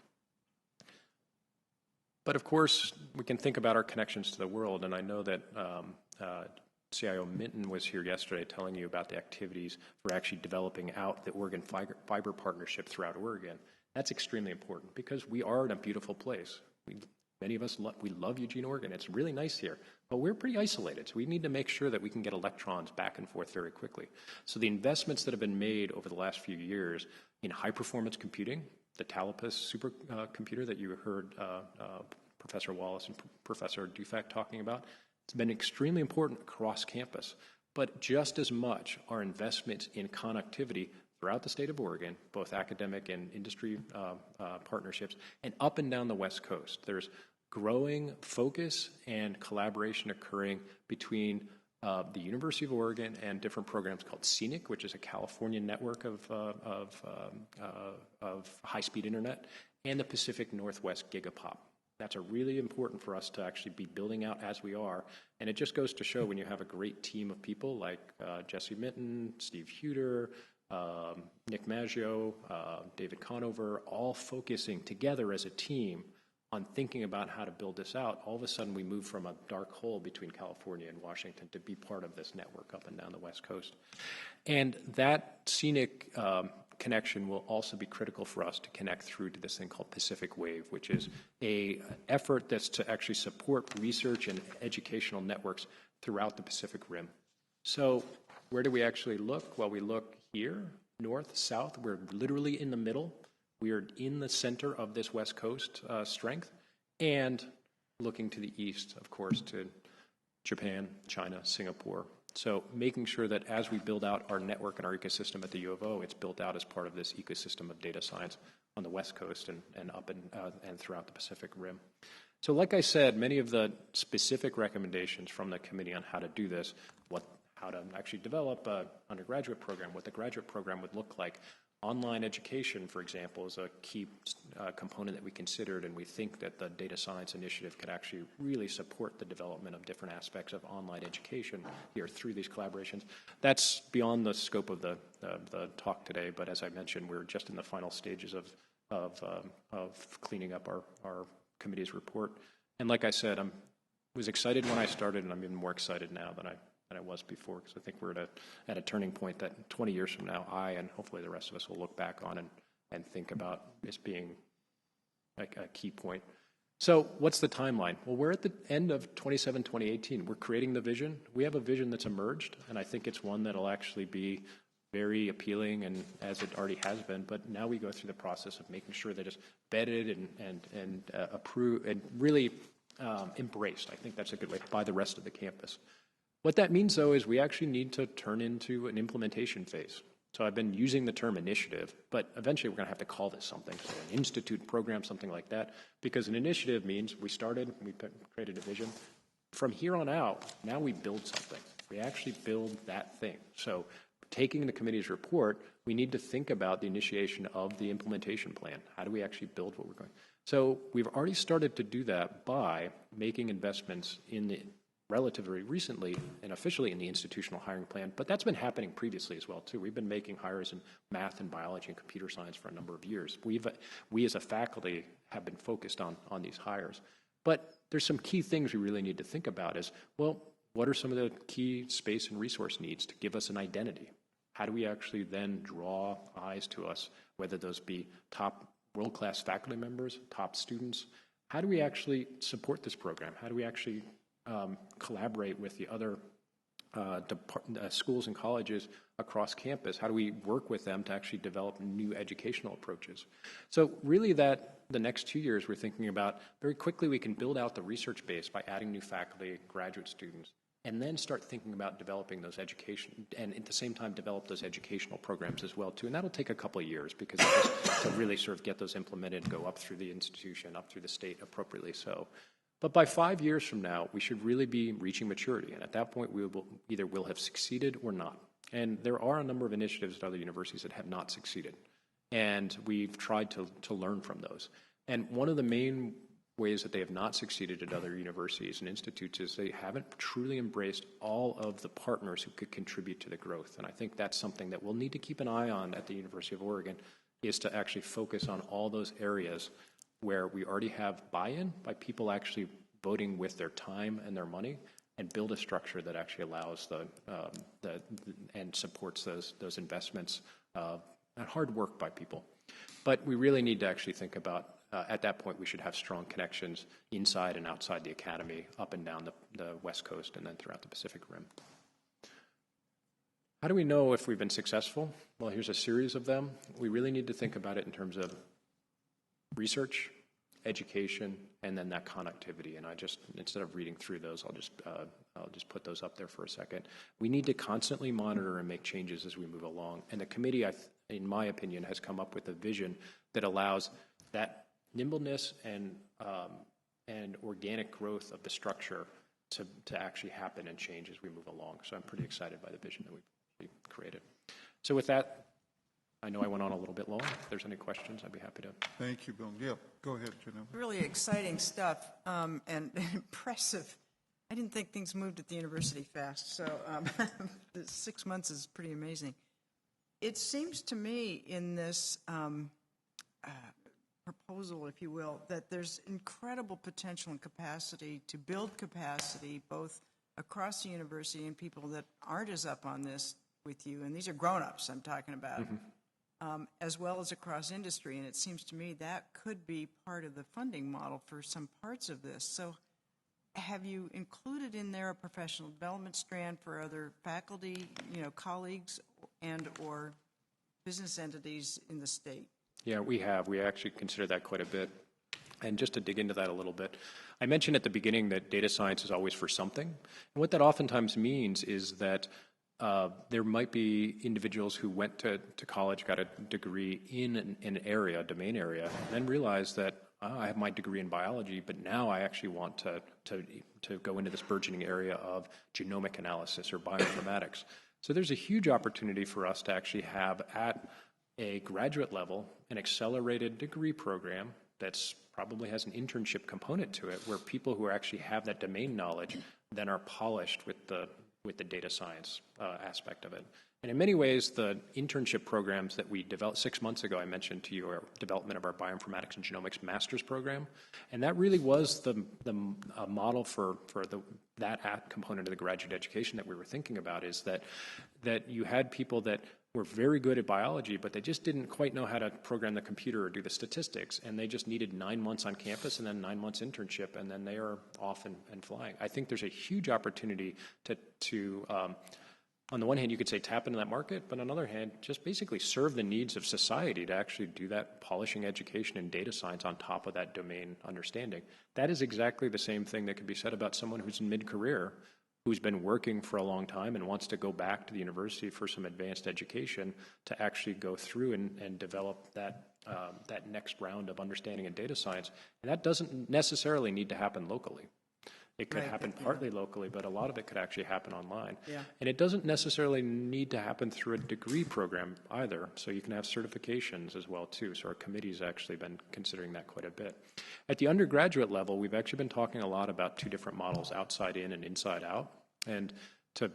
But of course, we can think about our connections to the world, and I know that CIO Minton was here yesterday telling you about the activities for actually developing out the Oregon Fiber Partnership throughout Oregon. That's extremely important because we are in a beautiful place. Many of us, we love Eugene, Oregon. It's really nice here, but we're pretty isolated. So we need to make sure that we can get electrons back and forth very quickly. So the investments that have been made over the last few years in high-performance computing, the Talipus supercomputer that you heard Professor Wallace and Professor Dufek talking about, it's been extremely important across campus. But just as much are investments in connectivity throughout the state of Oregon, both academic and industry partnerships, and up and down the West Coast. There's growing focus and collaboration occurring between the University of Oregon and different programs called CENIC, which is a California network of high-speed internet, and the Pacific Northwest Gigapop. That's really important for us to actually be building out as we are. And it just goes to show when you have a great team of people like Jesse Minton, Steve Huter, Nick Maggio, David Conover, all focusing together as a team on thinking about how to build this out, all of a sudden we move from a dark hole between California and Washington to be part of this network up and down the West Coast. And that scenic connection will also be critical for us to connect through to this thing called Pacific Wave, which is an effort that's to actually support research and educational networks throughout the Pacific Rim. So where do we actually look? Well, we look here, north, south. We're literally in the middle. We are in the center of this West Coast strength, and looking to the east, of course, to Japan, China, Singapore. So making sure that as we build out our network and our ecosystem at the U of O, it's built out as part of this ecosystem of data science on the West Coast and up and throughout the Pacific Rim. So like I said, many of the specific recommendations from the committee on how to do this, how to actually develop an undergraduate program, what the graduate program would look like. Online education, for example, is a key component that we considered, and we think that the data science initiative could actually really support the development of different aspects of online education here through these collaborations. That's beyond the scope of the talk today, but as I mentioned, we're just in the final stages of cleaning up our committee's report. And like I said, I was excited when I started, and I'm even more excited now than I was before, because I think we're at a turning point that 20 years from now, I and hopefully the rest of us will look back on and think about this being like a key point. So what's the timeline? Well, we're at the end of 2018. We're creating the vision. We have a vision that's emerged, and I think it's one that'll actually be very appealing, and as it already has been, but now we go through the process of making sure that it's vetted and approved and really embraced. I think that's a good way, by the rest of the campus. What that means, though, is we actually need to turn into an implementation phase. So I've been using the term initiative, but eventually we're going to have to call this something, so an institute program, something like that, because an initiative means we started, we created a vision. From here on out, now we build something. We actually build that thing. So taking the committee's report, we need to think about the initiation of the implementation plan. How do we actually build what we're going? So we've already started to do that by making investments in the relatively recently and officially in the institutional hiring plan, but that's been happening previously as well, too. We've been making hires in math and biology and computer science for a number of years. We as a faculty have been focused on these hires. But there's some key things we really need to think about is, well, what are some of the key space and resource needs to give us an identity? How do we actually then draw eyes to us, whether those be top world-class faculty members, top students? How do we actually support this program? How do we actually collaborate with the other schools and colleges across campus? How do we work with them to actually develop new educational approaches? So really the next 2 years we're thinking about, very quickly we can build out the research base by adding new faculty, graduate students, and then start thinking about developing those education, and at the same time develop those educational programs as well too. And that'll take a couple of years because to really sort of get those implemented, go up through the institution, up through the state appropriately so. But by 5 years from now, we should really be reaching maturity. And at that point, we will either will have succeeded or not. And there are a number of initiatives at other universities that have not succeeded. And we've tried to learn from those. And one of the main ways that they have not succeeded at other universities and institutes is they haven't truly embraced all of the partners who could contribute to the growth. And I think that's something that we'll need to keep an eye on at the University of Oregon, is to actually focus on all those areas where we already have buy-in by people actually voting with their time and their money, and build a structure that actually allows and supports those investments and hard work by people. But we really need to actually think about, at that point, we should have strong connections inside and outside the academy, up and down the West Coast, and then throughout the Pacific Rim. How do we know if we've been successful? Well, here's a series of them. We really need to think about it in terms of research, education, and then that connectivity. And instead of reading through those, I'll just put those up there for a second. We need to constantly monitor and make changes as we move along. And the committee, in my opinion, has come up with a vision that allows that nimbleness and organic growth of the structure to actually happen and change as we move along. So I'm pretty excited by the vision that we've created. So with that, I know I went on a little bit long. If there's any questions, I'd be happy to. Thank you, Bill. Yeah, go ahead, Janelle. Really exciting stuff and impressive. I didn't think things moved at the university fast, so the 6 months is pretty amazing. It seems to me in this proposal, if you will, that there's incredible potential and capacity to build capacity both across the university and people that aren't as up on this with you, and these are grown-ups I'm talking about, as well as across industry, and it seems to me that could be part of the funding model for some parts of this. So have you included in there a professional development strand for other faculty, colleagues, and or business entities in the state? Yeah, we have. We actually consider that quite a bit. And just to dig into that a little bit, I mentioned at the beginning that data science is always for something. And what that oftentimes means is that there might be individuals who went to college, got a degree in an area, a domain area, and then realized that I have my degree in biology, but now I actually want to go into this burgeoning area of genomic analysis or bioinformatics. So there's a huge opportunity for us to actually have at a graduate level an accelerated degree program that's probably has an internship component to it, where people who actually have that domain knowledge then are polished with the data science aspect of it. And in many ways, the internship programs that we developed 6 months ago, I mentioned to you, our development of our bioinformatics and genomics master's program, and that really was the model for that component of the graduate education that we were thinking about, is that you had people that were very good at biology, but they just didn't quite know how to program the computer or do the statistics, and they just needed 9 months on campus and then 9 months internship, and then they are off and flying. I think there's a huge opportunity to on the one hand, you could say tap into that market, but on the other hand, just basically serve the needs of society to actually do that polishing education in data science on top of that domain understanding. That is exactly the same thing that could be said about someone who's in mid-career, who's been working for a long time and wants to go back to the university for some advanced education to actually go through and develop that next round of understanding in data science. And that doesn't necessarily need to happen locally. It could happen partly locally, but a lot of it could actually happen online. Yeah. And it doesn't necessarily need to happen through a degree program either. So you can have certifications as well too. So our committee's actually been considering that quite a bit. At the undergraduate level, we've actually been talking a lot about two different models, outside in and inside out. And to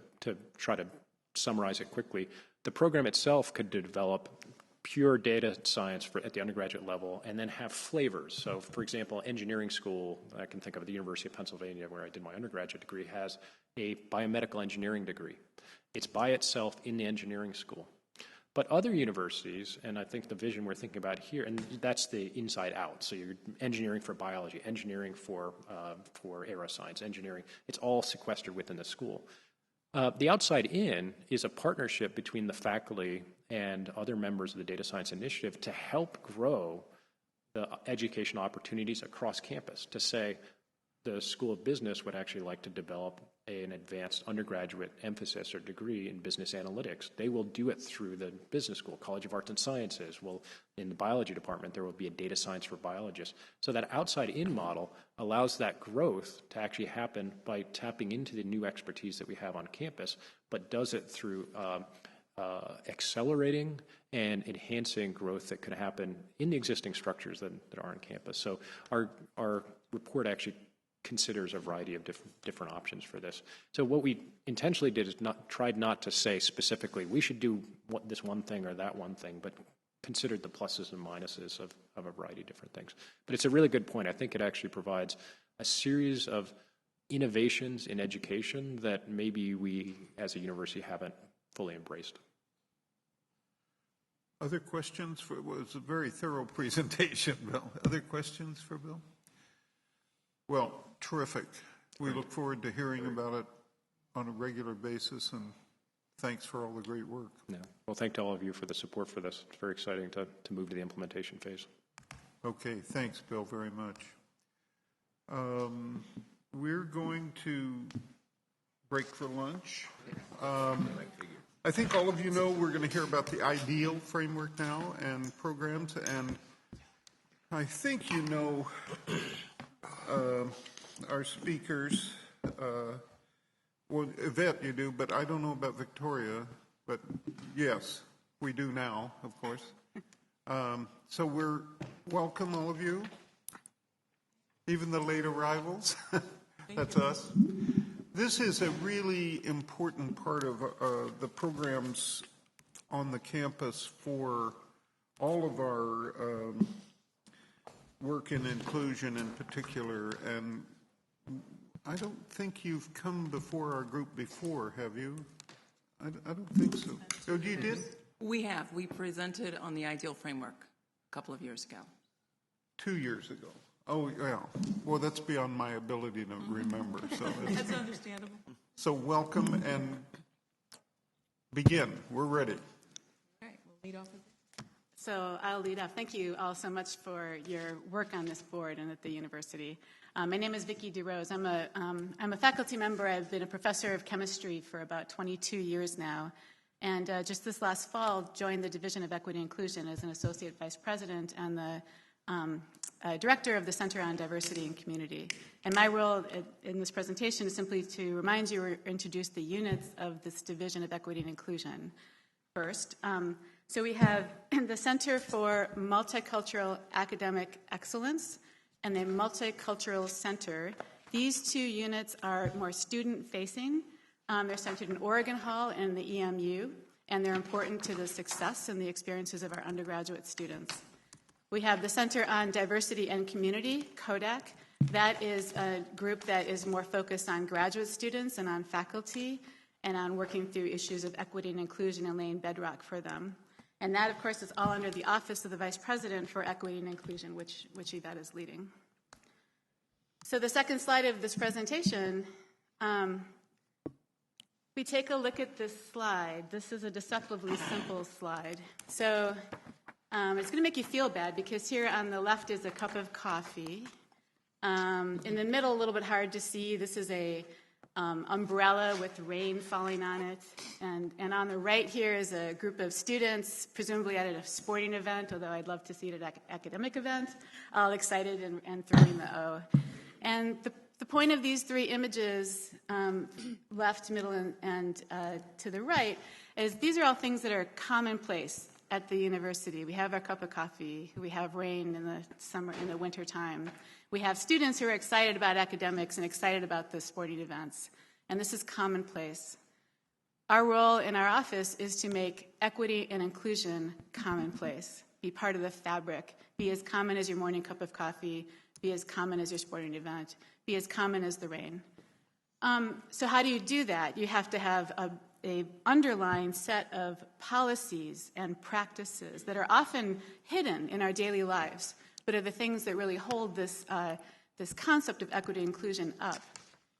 try to summarize it quickly, the program itself could develop pure data science at the undergraduate level, and then have flavors. So, for example, engineering school, I can think of the University of Pennsylvania, where I did my undergraduate degree, has a biomedical engineering degree. It's by itself in the engineering school. But other universities, and I think the vision we're thinking about here, and that's the inside out. So you're engineering for biology, engineering for aeroscience, engineering. It's all sequestered within the school. The outside in is a partnership between the faculty and other members of the Data Science Initiative to help grow the educational opportunities across campus, to say the School of Business would actually like to develop an advanced undergraduate emphasis or degree in business analytics. They will do it through the business school, College of Arts and Sciences. Well, in the biology department, there will be a data science for biologists. So that outside-in model allows that growth to actually happen by tapping into the new expertise that we have on campus, but does it through accelerating and enhancing growth that could happen in the existing structures that are on campus. So our report actually considers a variety of different options for this. So what we intentionally did is tried not to say specifically we should do this one thing or that one thing, but considered the pluses and minuses of a variety of different things. But it's a really good point. I think it actually provides a series of innovations in education that maybe we as a university haven't fully embraced. Other questions? It was a very thorough presentation, Bill. Other questions for Bill? Well, terrific. We look forward to hearing about it on a regular basis, and thanks for all the great work. Yeah. Well, thank to all of you for the support for this. It's very exciting to move to the implementation phase. Okay, thanks, Bill, very much. We're going to break for lunch. I think all of you know we're going to hear about the IDEAL framework now and programs, and I think you know our speakers. Well, Yvette, you do, but I don't know about Victoria. But yes, we do now, of course. So we're welcome, all of you, even the late arrivals. That's us. This is a really important part of the programs on the campus for all of our work in inclusion in particular. And I don't think you've come before our group before, have you? I don't think so. Oh, you did? We have. We presented on the IDEAL framework a couple of years ago. 2 years ago. Oh, yeah. Well, that's beyond my ability to remember. So That's understandable. So welcome and begin. We're ready. All right, we'll lead off with So I'll lead off. Thank you all so much for your work on this board and at the university. My name is Vicki DeRose. I'm a faculty member. I've been a professor of chemistry for about 22 years now. And just this last fall, joined the Division of Equity and Inclusion as an associate vice president and the director of the Center on Diversity and Community. And my role in this presentation is simply to remind you or introduce the units of this Division of Equity and Inclusion first. So we have the Center for Multicultural Academic Excellence and the Multicultural Center. These two units are more student-facing. They're centered in Oregon Hall and the EMU, and they're important to the success and the experiences of our undergraduate students. We have the Center on Diversity and Community, CODAC. That is a group that is more focused on graduate students and on faculty and on working through issues of equity and inclusion and laying bedrock for them. And that, of course, is all under the Office of the Vice President for Equity and Inclusion, which Yvette is leading. So the second slide of this presentation, we take a look at this slide. This is a deceptively simple slide. So it's going to make you feel bad because here on the left is a cup of coffee. In the middle, a little bit hard to see, this is a umbrella with rain falling on it. And on the right here is a group of students, presumably at a sporting event, although I'd love to see it at an academic event, all excited and throwing the O. And the point of these three images, left, middle, and to the right, is these are all things that are commonplace at the university. We have our cup of coffee. We have rain in the summer, in the winter time. We have students who are excited about academics and excited about the sporting events. And this is commonplace. Our role in our office is to make equity and inclusion commonplace, be part of the fabric, be as common as your morning cup of coffee, be as common as your sporting event, be as common as the rain. So how do you do that? You have to have a underlying set of policies and practices that are often hidden in our daily lives, but are the things that really hold this concept of equity and inclusion up.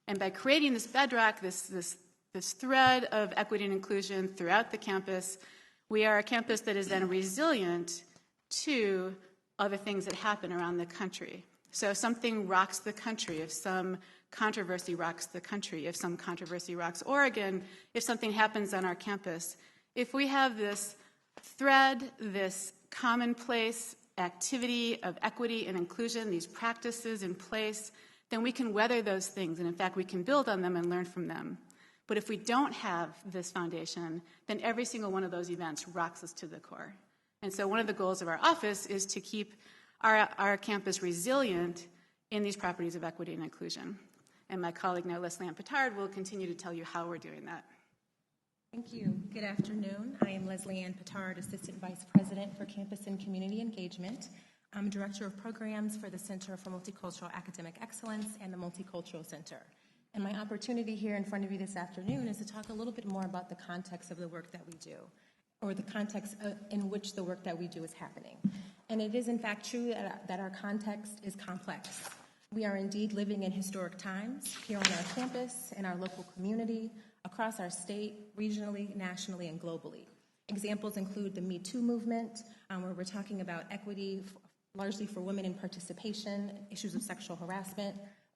And by creating this bedrock, this thread of equity and inclusion throughout the campus, we are a campus that is then resilient to other things that happen around the country. So if something rocks the country, if some controversy rocks the country, if some controversy rocks Oregon, if something happens on our campus, if we have this thread, this commonplace activity of equity and inclusion, these practices in place, then we can weather those things. And in fact, we can build on them and learn from them. But if we don't have this foundation, then every single one of those events rocks us to the core. And so one of the goals of our office is to keep our campus resilient in these properties of equity and inclusion. And my colleague now, Leslie Ann Petard, will continue to tell you how we're doing that. Thank you. Good afternoon. I am Leslie Ann Petard, Assistant Vice President for Campus and Community Engagement. I'm Director of Programs for the Center for Multicultural Academic Excellence and the Multicultural Center. And my opportunity here in front of you this afternoon is to talk a little bit more about the context of the work that we do, or the context in which the work that we do is happening. And it is in fact true that our context is complex. We are indeed living in historic times here on our campus, in our local community, across our state, regionally, nationally, and globally. Examples include the Me Too movement, where we're talking about equity largely for women in participation, issues of sexual harassment,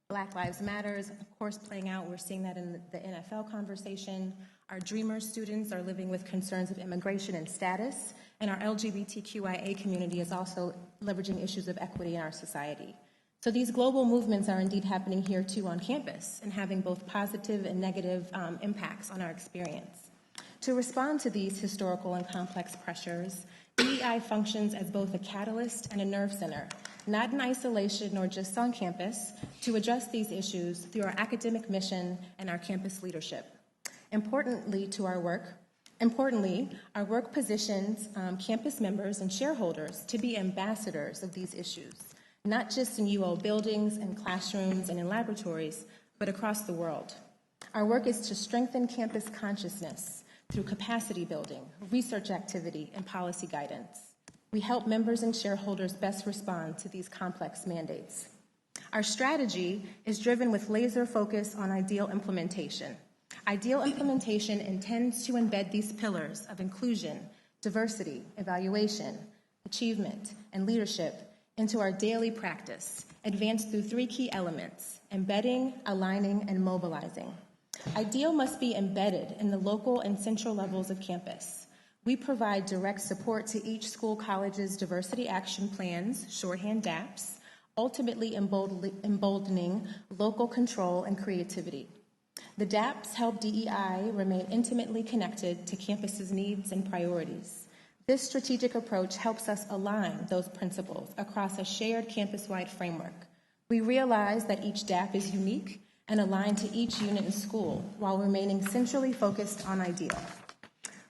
Black Lives Matters, of course, playing out. We're seeing that in the NFL conversation. Our Dreamers students are living with concerns of immigration and status, and our LGBTQIA community is also leveraging issues of equity in our society. So these global movements are indeed happening here too on campus and having both positive and negative impacts on our experience. To respond to these historical and complex pressures, DEI functions as both a catalyst and a nerve center, not in isolation or just on campus, to address these issues through our academic mission and our campus leadership. Importantly, our work positions campus members and shareholders to be ambassadors of these issues, not just in UO buildings and classrooms and in laboratories, but across the world. Our work is to strengthen campus consciousness through capacity building, research activity, and policy guidance. We help members and shareholders best respond to these complex mandates. Our strategy is driven with laser focus on ideal implementation. Ideal implementation intends to embed these pillars of inclusion, diversity, evaluation, achievement, and leadership into our daily practice, advanced through three key elements: embedding, aligning, and mobilizing. Ideal must be embedded in the local and central levels of campus. We provide direct support to each school college's diversity action plans, shorthand DAPs, ultimately emboldening local control and creativity. The DAPs help DEI remain intimately connected to campus's needs and priorities. This strategic approach helps us align those principles across a shared campus-wide framework. We realize that each DAP is unique and aligned to each unit in school while remaining centrally focused on ideal.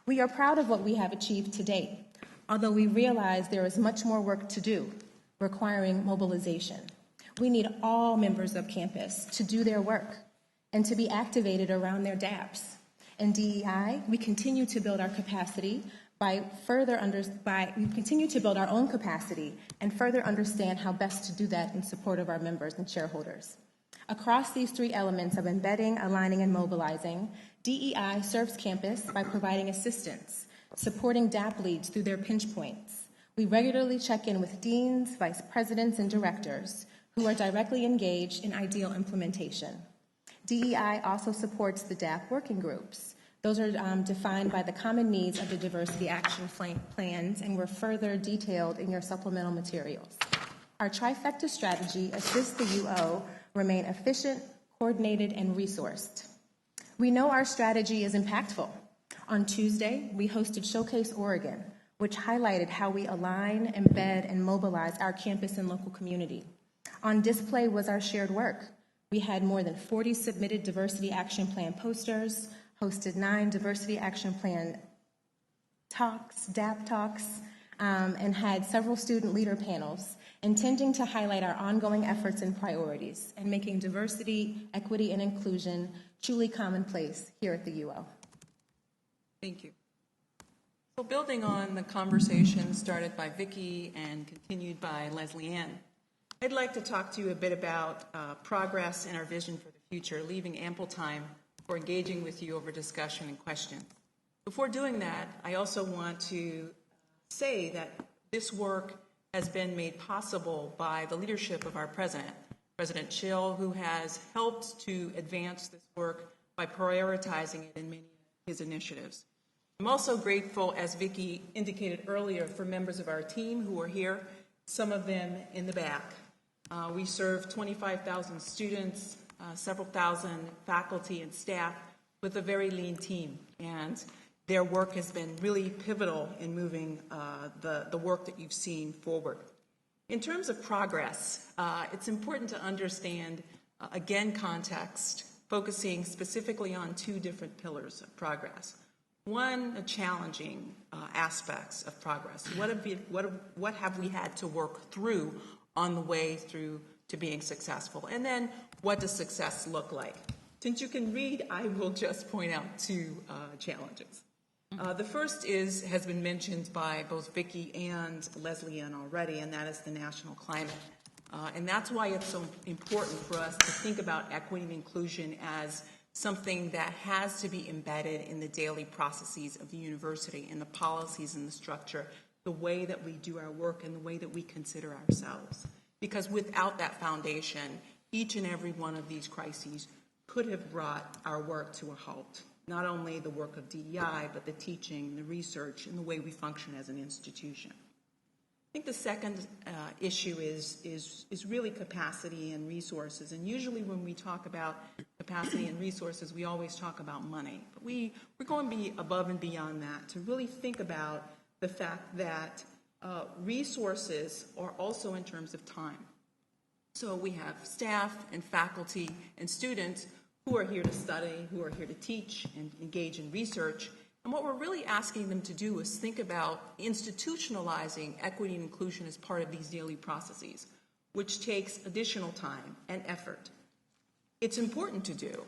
We are proud of what we have achieved to date, although we realize there is much more work to do, requiring mobilization. We need all members of campus to do their work and to be activated around their DAPs. In DEI, we continue to build our capacity we continue to build our own capacity and further understand how best to do that in support of our members and shareholders. Across these three elements of embedding, aligning, and mobilizing, DEI serves campus by providing assistance, supporting DAP leads through their pinch points. We regularly check in with deans, vice presidents, and directors who are directly engaged in ideal implementation. DEI also supports the DAP working groups. Those are defined by the common needs of the diversity action plans and were further detailed in your supplemental materials. Our trifecta strategy assists the UO remain efficient, coordinated, and resourced. We know our strategy is impactful. On Tuesday, we hosted Showcase Oregon, which highlighted how we align, embed, and mobilize our campus and local community. On display was our shared work. We had more than 40 submitted diversity action plan posters, hosted 9 diversity action plan talks, DAP talks, and had several student leader panels intending to highlight our ongoing efforts and priorities and making diversity, equity, and inclusion truly commonplace here at the UO. Thank you. So building on the conversation started by Vicki and continued by Leslie Ann, I'd like to talk to you a bit about progress and our vision for the future, leaving ample time for engaging with you over discussion and questions. Before doing that, I also want to say that this work has been made possible by the leadership of our president, President Chill, who has helped to advance this work by prioritizing it in many of his initiatives. I'm also grateful, as Vicki indicated earlier, for members of our team who are here, some of them in the back. We serve 25,000 students, several thousand faculty and staff with a very lean team, and their work has been really pivotal in moving the work that you've seen forward. In terms of progress, it's important to understand, again, context, focusing specifically on two different pillars of progress. One, the challenging aspects of progress. What have we had to work through on the way through to being successful? And then, what does success look like? Since you can read, I will just point out two challenges. The first has been mentioned by both Vicki and Leslie Ann already, and that is the national climate. And that's why it's so important for us to think about equity and inclusion as something that has to be embedded in the daily processes of the university, in the policies and the structure, the way that we do our work and the way that we consider ourselves. Because without that foundation, each and every one of these crises could have brought our work to a halt. Not only the work of DEI, but the teaching, the research, and the way we function as an institution. I think the second issue is really capacity and resources. And usually when we talk about capacity and resources, we always talk about money. But we're going to be above and beyond that to really think about the fact that resources are also in terms of time. So we have staff and faculty and students who are here to study, who are here to teach and engage in research. And what we're really asking them to do is think about institutionalizing equity and inclusion as part of these daily processes, which takes additional time and effort. It's important to do,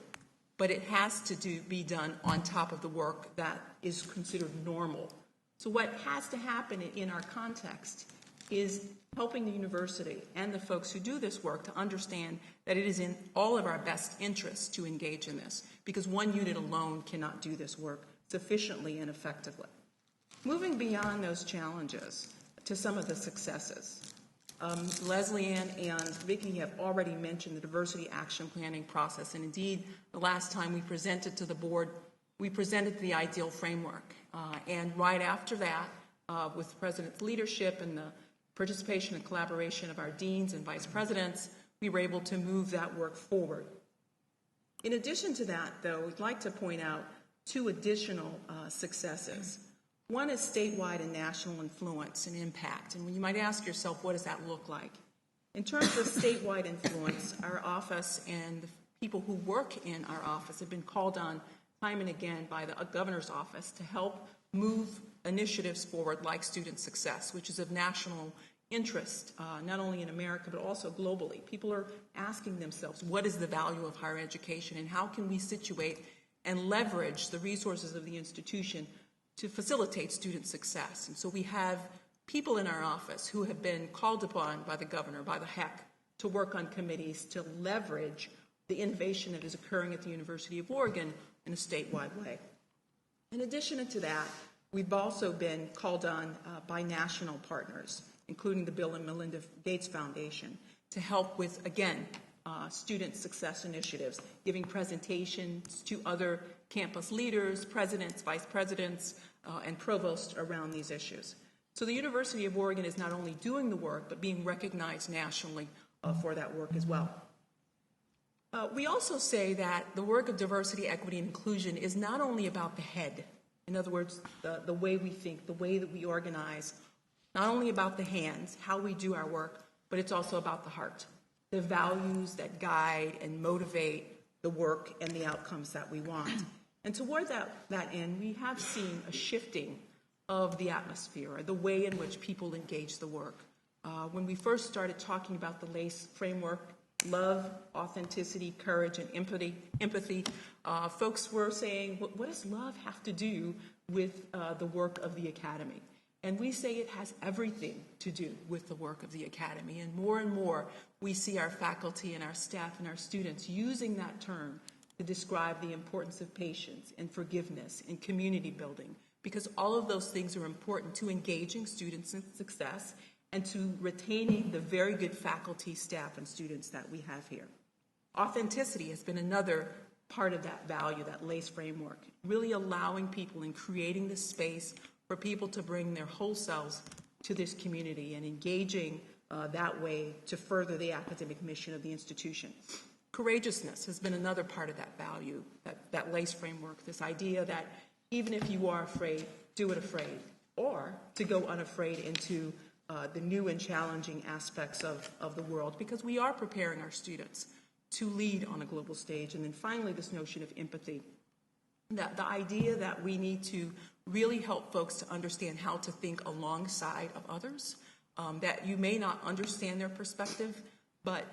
but it has to be done on top of the work that is considered normal. So what has to happen in our context is helping the university and the folks who do this work to understand that it is in all of our best interests to engage in this, because one unit alone cannot do this work sufficiently and effectively. Moving beyond those challenges to some of the successes. Leslie Ann and Vicki have already mentioned the diversity action planning process, and indeed, the last time we presented to the board, we presented the ideal framework. And right after that, with the President's leadership and the participation and collaboration of our deans and vice presidents, we were able to move that work forward. In addition to that, though, we'd like to point out two additional successes. One is statewide and national influence and impact. And you might ask yourself, what does that look like? In terms of statewide influence, our office and the people who work in our office have been called on time and again by the governor's office to help move initiatives forward like student success, which is of national interest, not only in America, but also globally. People are asking themselves, what is the value of higher education and how can we situate and leverage the resources of the institution to facilitate student success? And so we have people in our office who have been called upon by the governor, by the HEC, to work on committees to leverage the innovation that is occurring at the University of Oregon in a statewide way. In addition to that, we've also been called on by national partners, including the Bill and Melinda Gates Foundation, to help with, again, student success initiatives, giving presentations to other campus leaders, presidents, vice presidents, and provosts around these issues. So the University of Oregon is not only doing the work, but being recognized nationally for that work as well. We also say that the work of diversity, equity, and inclusion is not only about the head. In other words, the way we think, the way that we organize, not only about the hands, how we do our work, but it's also about the heart, the values that guide and motivate the work and the outcomes that we want. And toward that end, we have seen a shifting of the atmosphere, or the way in which people engage the work. When we first started talking about the LACE framework, love, authenticity, courage, and empathy, folks were saying, what does love have to do with the work of the academy? And we say it has everything to do with the work of the academy. And more, we see our faculty and our staff and our students using that term to describe the importance of patience and forgiveness and community building, because all of those things are important to engaging students in success and to retaining the very good faculty, staff, and students that we have here. Authenticity has been another part of that value, that LACE framework, really allowing people and creating the space for people to bring their whole selves to this community and engaging that way to further the academic mission of the institution. Courageousness has been another part of that value, that LACE framework, this idea that even if you are afraid, do it afraid, or to go unafraid into the new and challenging aspects of the world, because we are preparing our students to lead on a global stage. And then finally, this notion of empathy, that the idea that we need to really help folks to understand how to think alongside of others, that you may not understand their perspective, but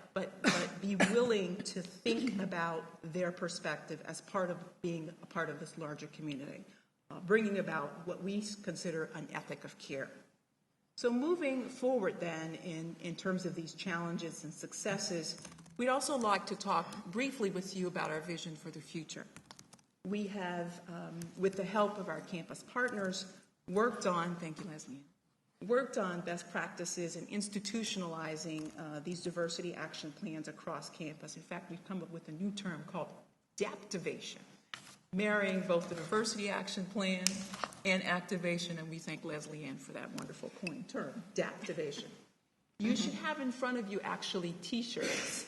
be willing to think about their perspective as part of being a part of this larger community, bringing about what we consider an ethic of care. So moving forward then in terms of these challenges and successes, we'd also like to talk briefly with you about our vision for the future. We have, with the help of our campus partners, worked on, thank you, Leslie, worked on best practices in institutionalizing these diversity action plans across campus. In fact, we've come up with a new term called Daptivation, marrying both the diversity action plan and activation, and we thank Leslie Ann for that wonderful coined term, Daptivation. You should have in front of you actually t-shirts.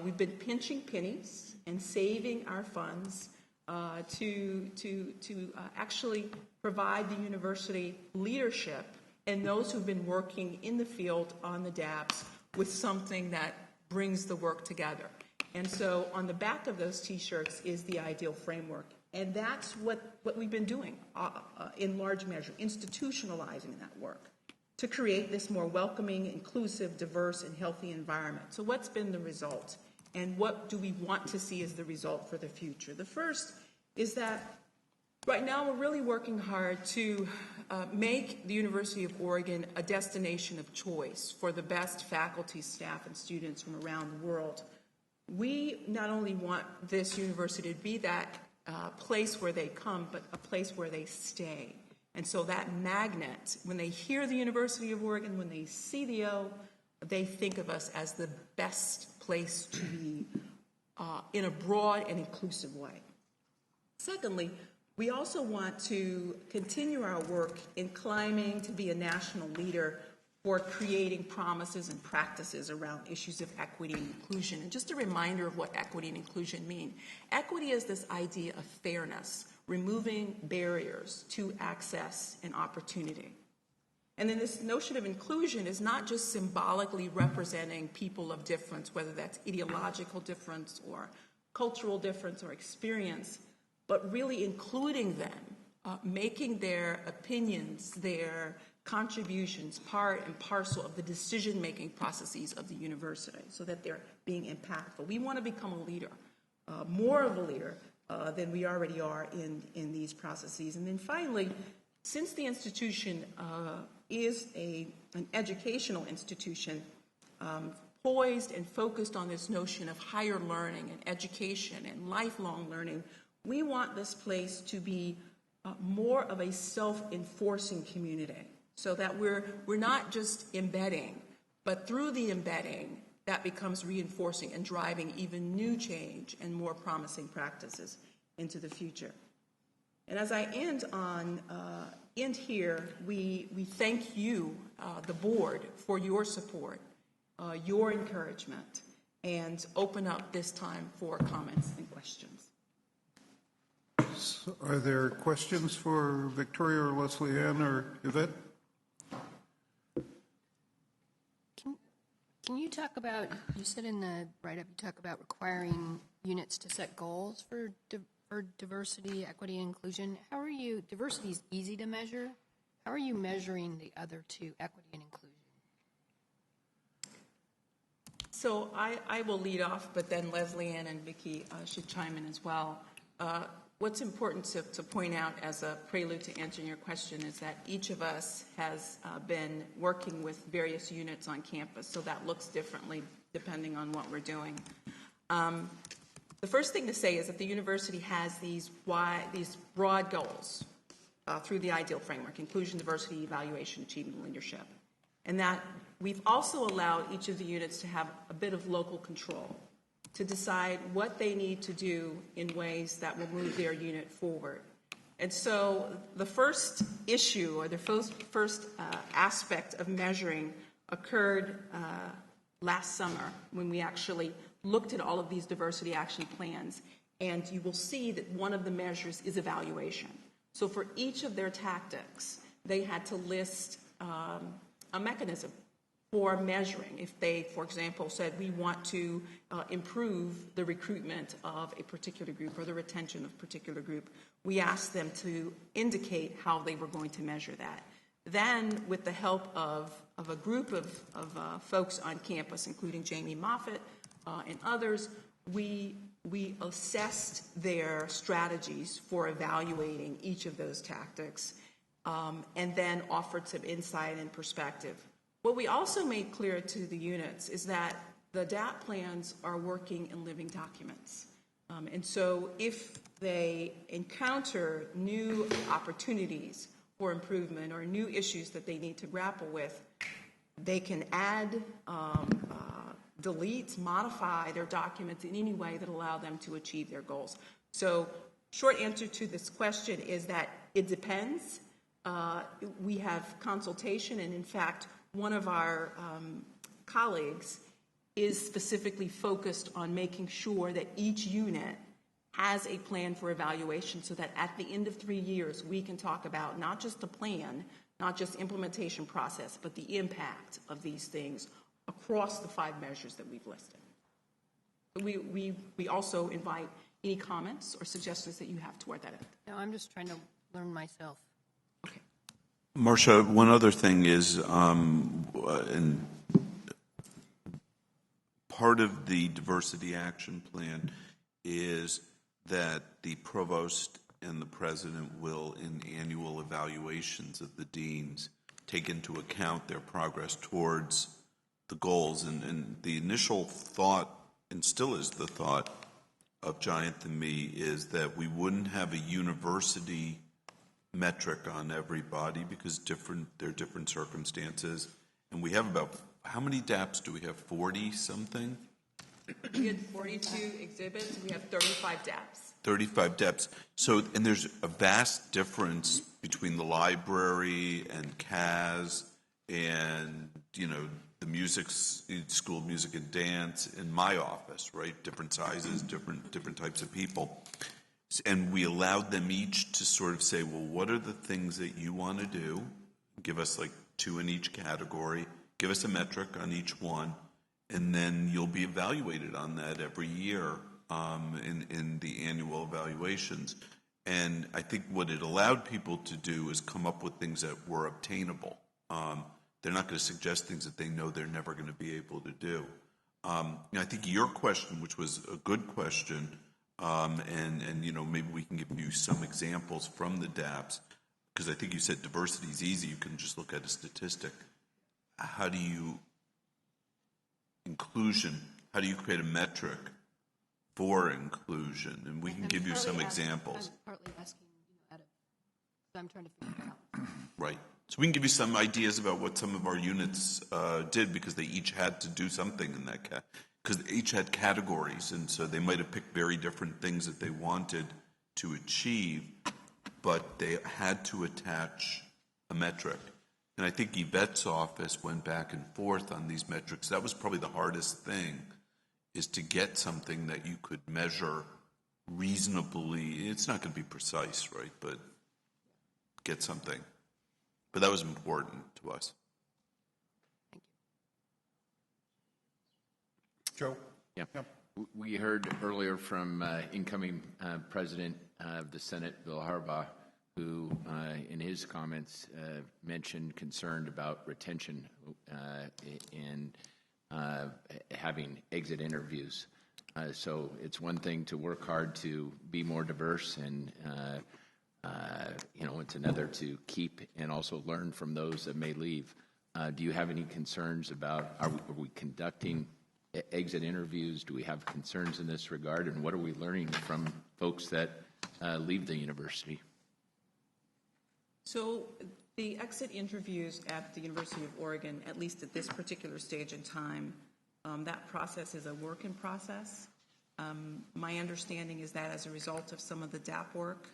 We've been pinching pennies and saving our funds to actually provide the university leadership and those who've been working in the field on the DAPs with something that brings the work together. And so on the back of those t-shirts is the ideal framework. And that's what we've been doing in large measure, institutionalizing that work to create this more welcoming, inclusive, diverse, and healthy environment. So what's been the result? And what do we want to see as the result for the future? The first is that right now we're really working hard to make the University of Oregon a destination of choice for the best faculty, staff, and students from around the world. We not only want this university to be that place where they come, but a place where they stay. And so that magnet, when they hear the University of Oregon, when they see the O, they think of us as the best place to be in a broad and inclusive way. Secondly, we also want to continue our work in climbing to be a national leader for creating promises and practices around issues of equity and inclusion. And just a reminder of what equity and inclusion mean. Equity is this idea of fairness, removing barriers to access and opportunity. And then this notion of inclusion is not just symbolically representing people of difference, whether that's ideological difference or cultural difference or experience, but really including them, making their opinions, their contributions part and parcel of the decision-making processes of the university so that they're being impactful. We want to become a leader, more of a leader than we already are in these processes. And then finally, since the institution is an educational institution poised and focused on this notion of higher learning and education and lifelong learning, we want this place to be more of a self-enforcing community, so that we're not just embedding, but through the embedding, that becomes reinforcing and driving even new change and more promising practices into the future. And as I end here, we thank you, the board, for your support, your encouragement, and open up this time for comments and questions. So are there questions for Victoria or Leslie Ann or Yvette? Can you talk about, you said in the write-up, you talk about requiring units to set goals for diversity, equity, and inclusion. How are you, diversity is easy to measure. How are you measuring the other two, equity and inclusion? So I will lead off, but then Leslie Ann and Vicki should chime in as well. What's important to point out as a prelude to answering your question is that each of us has been working with various units on campus, so that looks differently depending on what we're doing. The first thing to say is that the university has these broad goals through the IDEAL framework: inclusion, diversity, evaluation, achievement, leadership. And that we've also allowed each of the units to have a bit of local control, to decide what they need to do in ways that will move their unit forward. And so the first issue, or the first aspect of measuring occurred last summer when we actually looked at all of these diversity action plans, and you will see that one of the measures is evaluation. So for each of their tactics, they had to list a mechanism for measuring. If they, for example, said we want to improve the recruitment of a particular group or the retention of a particular group, we asked them to indicate how they were going to measure that. Then, with the help of a group of folks on campus, including Jamie Moffitt and others, we assessed their strategies for evaluating each of those tactics, and then offered some insight and perspective. What we also made clear to the units is that the DAP plans are working and living documents. And so if they encounter new opportunities for improvement or new issues that they need to grapple with, they can add, delete, modify their documents in any way that allow them to achieve their goals. So short answer to this question is that it depends. We have consultation, and in fact, one of our colleagues is specifically focused on making sure that each unit has a plan for evaluation so that at the end of 3 years, we can talk about not just the plan, not just implementation process, but the impact of these things across the 5 measures that we've listed. We also invite any comments or suggestions that you have toward that end. No, I'm just trying to learn myself. Marcia, one other thing is, and part of the diversity action plan is that the provost and the president will, in annual evaluations of the deans, take into account their progress towards the goals. And the initial thought, and still is the thought of Giant and me, is that we wouldn't have a university metric on everybody because there are different circumstances. And we have about, how many DAPs do we have? 40 something? We had 42 exhibits. We have 35 DAPs. 35 DAPs. So, and there's a vast difference between the library and CAS and, the music school of music and dance in my office, right? Different sizes, different types of people. And we allowed them each to sort of say, well, what are the things that you want to do? Give us like 2 in each category. Give us a metric on each one. And then you'll be evaluated on that every year in the annual evaluations. And I think what it allowed people to do is come up with things that were obtainable. They're not going to suggest things that they know they're never going to be able to do. I think your question, which was a good question, and maybe we can give you some examples from the DAPs, because I think you said diversity is easy. You can just look at a statistic. How do you create a metric for inclusion? And we can give you some examples. I'm partly asking, so I'm trying to figure it out. Right. So we can give you some ideas about what some of our units did, because they each had to do something in that because they each had categories, and so they might have picked very different things that they wanted to achieve, but they had to attach a metric. And I think Yvette's office went back and forth on these metrics. That was probably the hardest thing, is to get something that you could measure reasonably. It's not going to be precise, right, but get something. But that was important to us. Joe? Yeah. We heard earlier from incoming President of the Senate, Bill Harbaugh, who in his comments mentioned concern about retention and having exit interviews. So it's one thing to work hard to be more diverse, and it's another to keep and also learn from those that may leave. Do you have any concerns about, are we conducting exit interviews? Do we have concerns in this regard? And what are we learning from folks that leave the university? So the exit interviews at the University of Oregon, at least at this particular stage in time, that process is a work in process. My understanding is that as a result of some of the DAP work,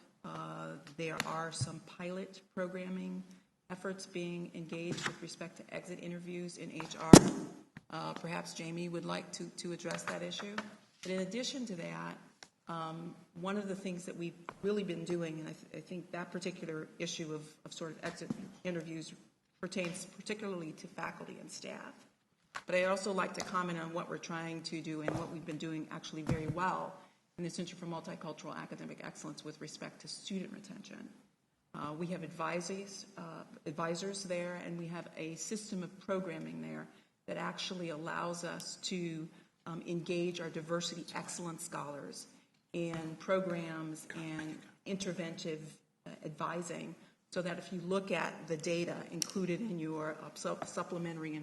there are some pilot programming efforts being engaged with respect to exit interviews in HR. Perhaps Jamie would like to address that issue. But in addition to that, one of the things that we've really been doing, and I think that particular issue of sort of exit interviews pertains particularly to faculty and staff. But I'd also like to comment on what we're trying to do and what we've been doing actually very well in the Center for Multicultural Academic Excellence with respect to student retention. We have advisors there, and we have a system of programming there that actually allows us to engage our diversity excellence scholars in programs and interventive advising, so that if you look at the data included in your supplementary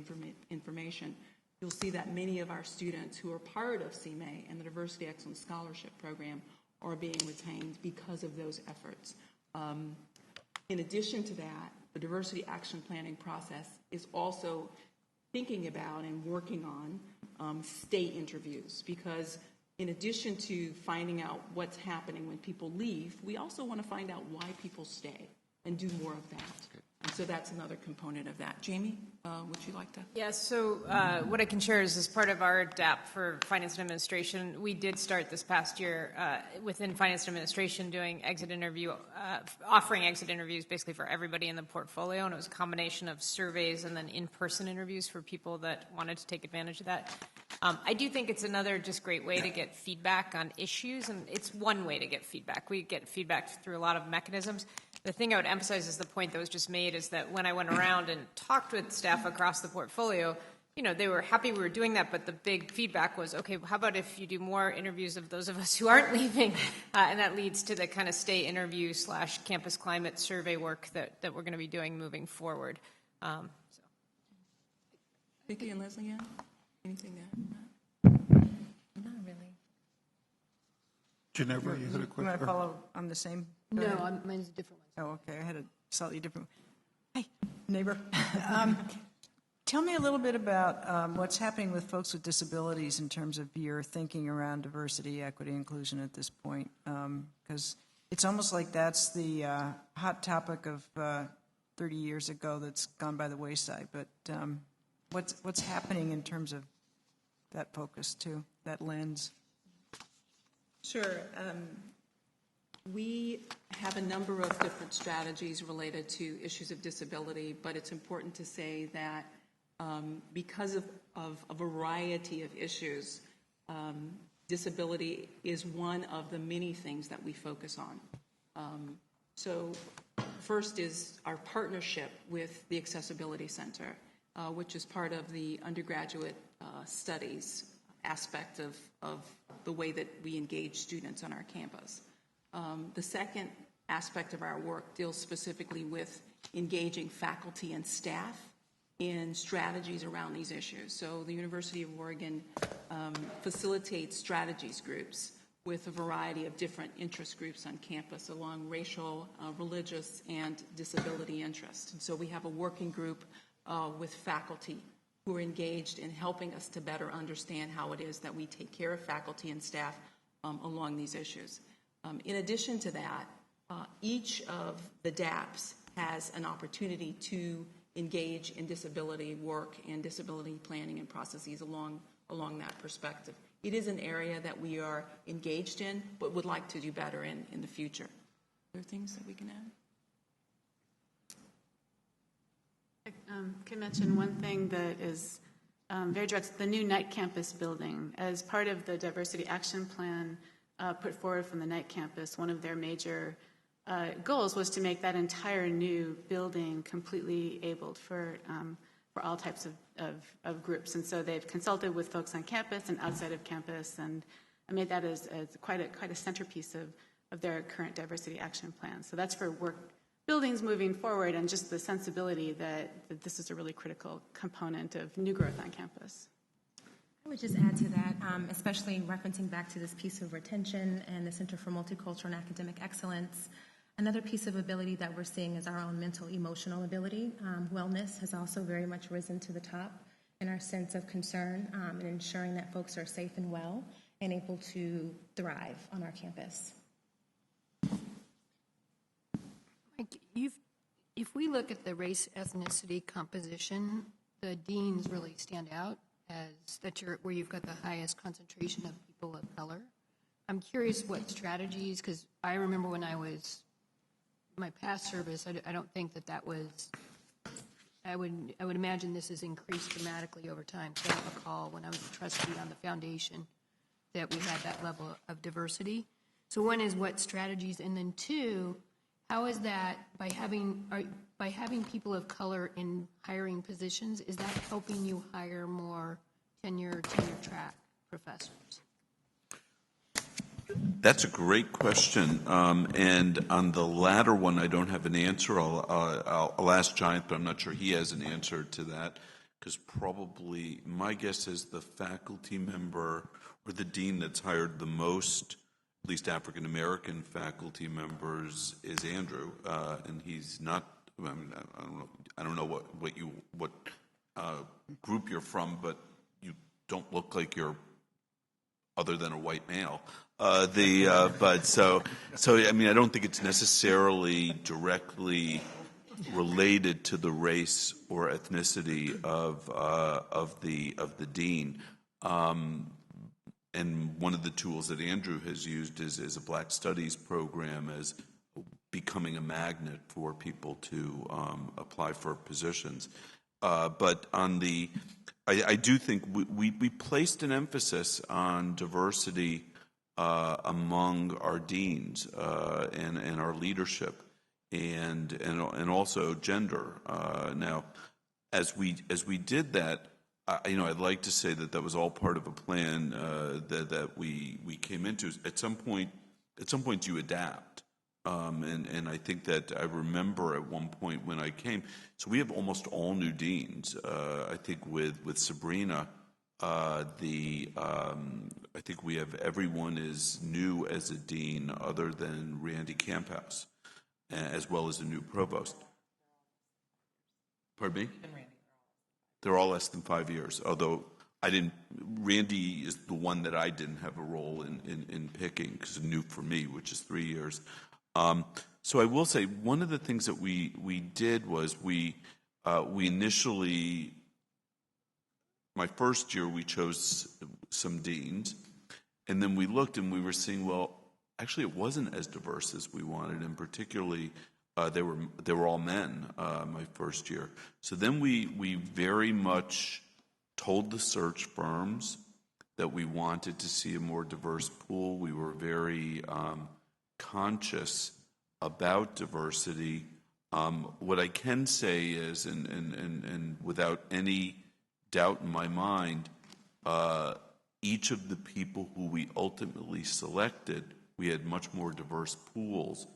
information, you'll see that many of our students who are part of CMA and the Diversity Excellence Scholarship Program are being retained because of those efforts. In addition to that, the diversity action planning process is also thinking about and working on state interviews, because in addition to finding out what's happening when people leave, we also want to find out why people stay and do more of that. And so that's another component of that. Jamie, would you like to? Yeah, so what I can share is, as part of our DAP for Finance and Administration, we did start this past year within Finance and Administration doing offering exit interviews basically for everybody in the portfolio, and it was a combination of surveys and then in-person interviews for people that wanted to take advantage of that. I do think it's another just great way to get feedback on issues, and it's one way to get feedback. We get feedback through a lot of mechanisms. The thing I would emphasize is the point that was just made is that when I went around and talked with staff across the portfolio, they were happy we were doing that, but the big feedback was, okay, how about if you do more interviews of those of us who aren't leaving? And that leads to the kind of stay interview / campus climate survey work that we're going to be doing moving forward. Vicki and Leslie Ann, anything to add? Not really. Ginevra, you had a question? You want to follow on the same? No, mine's a different one. Oh, okay. I had a slightly different. Hey, neighbor. Tell me a little bit about what's happening with folks with disabilities in terms of your thinking around diversity, equity, inclusion at this point, because it's almost like that's the hot topic of 30 years ago that's gone by the wayside. But what's happening in terms of that focus too, that lens? Sure. We have a number of different strategies related to issues of disability, but it's important to say that because of a variety of issues, disability is one of the many things that we focus on. So first is our partnership with the Accessibility Center, which is part of the undergraduate studies aspect of the way that we engage students on our campus. The second aspect of our work deals specifically with engaging faculty and staff in strategies around these issues. So the University of Oregon facilitates strategies groups with a variety of different interest groups on campus along racial, religious, and disability interests. And so we have a working group with faculty who are engaged in helping us to better understand how it is that we take care of faculty and staff along these issues. In addition to that, each of the DAPs has an opportunity to engage in disability work and disability planning and processes along that perspective. It is an area that we are engaged in, but would like to do better in the future. Are there things that we can add? I can mention one thing that is very direct, the new Knight Campus building. As part of the Diversity Action Plan put forward from the Knight Campus, one of their major goals was to make that entire new building completely abled for all types of groups. And so they've consulted with folks on campus and outside of campus, and made that as quite a centerpiece of their current diversity action plan. So that's for work buildings moving forward, and just the sensibility that this is a really critical component of new growth on campus. I would just add to that, especially referencing back to this piece of retention and the Center for Multicultural and Academic Excellence. Another piece of ability that we're seeing is our own mental, emotional ability. Wellness has also very much risen to the top in our sense of concern and ensuring that folks are safe and well and able to thrive on our campus. If we look at the race ethnicity composition, the deans really stand out where you've got the highest concentration of people of color. I'm curious what strategies, because I remember when I was my past service, I don't think that was. I would imagine this has increased dramatically over time. So I don't recall when I was a trustee on the foundation that we had that level of diversity. So one is what strategies, and then two, how is that by having people of color in hiring positions, is that helping you hire more tenure track professors? That's a great question. And on the latter one, I don't have an answer. I'll ask Giant, but I'm not sure he has an answer to that, because probably my guess is the faculty member or the dean that's hired the most, at least African American faculty members, is Andrew, and he's not. I mean, I don't know what group you're from, but you don't look like you're other than a white male. But so I mean, I don't think it's necessarily directly related to the race or ethnicity of the dean. And one of the tools that Andrew has used is a Black Studies program as becoming a magnet for people to apply for positions. But on the, I do think we placed an emphasis on diversity among our deans and our leadership, and also gender. Now, as we did that, I'd like to say that was all part of a plan that we came into. At some point you adapt. And I think that I remember at one point when I came, so we have almost all new deans. I think with Sabrina, I think we have everyone is new as a dean other than Randy Camphouse, as well as a new provost. Pardon me? They're all less than 5 years, although Randy is the one that I didn't have a role in picking, because it's new for me, which is 3 years. So I will say one of the things that we did was we initially, my first year, we chose some deans, and then we looked and we were seeing, well, actually it wasn't as diverse as we wanted, and particularly they were all men my first year. So then we very much told the search firms that we wanted to see a more diverse pool. We were very conscious about diversity. What I can say is, and without any doubt in my mind, each of the people who we ultimately selected, we had much more diverse pools,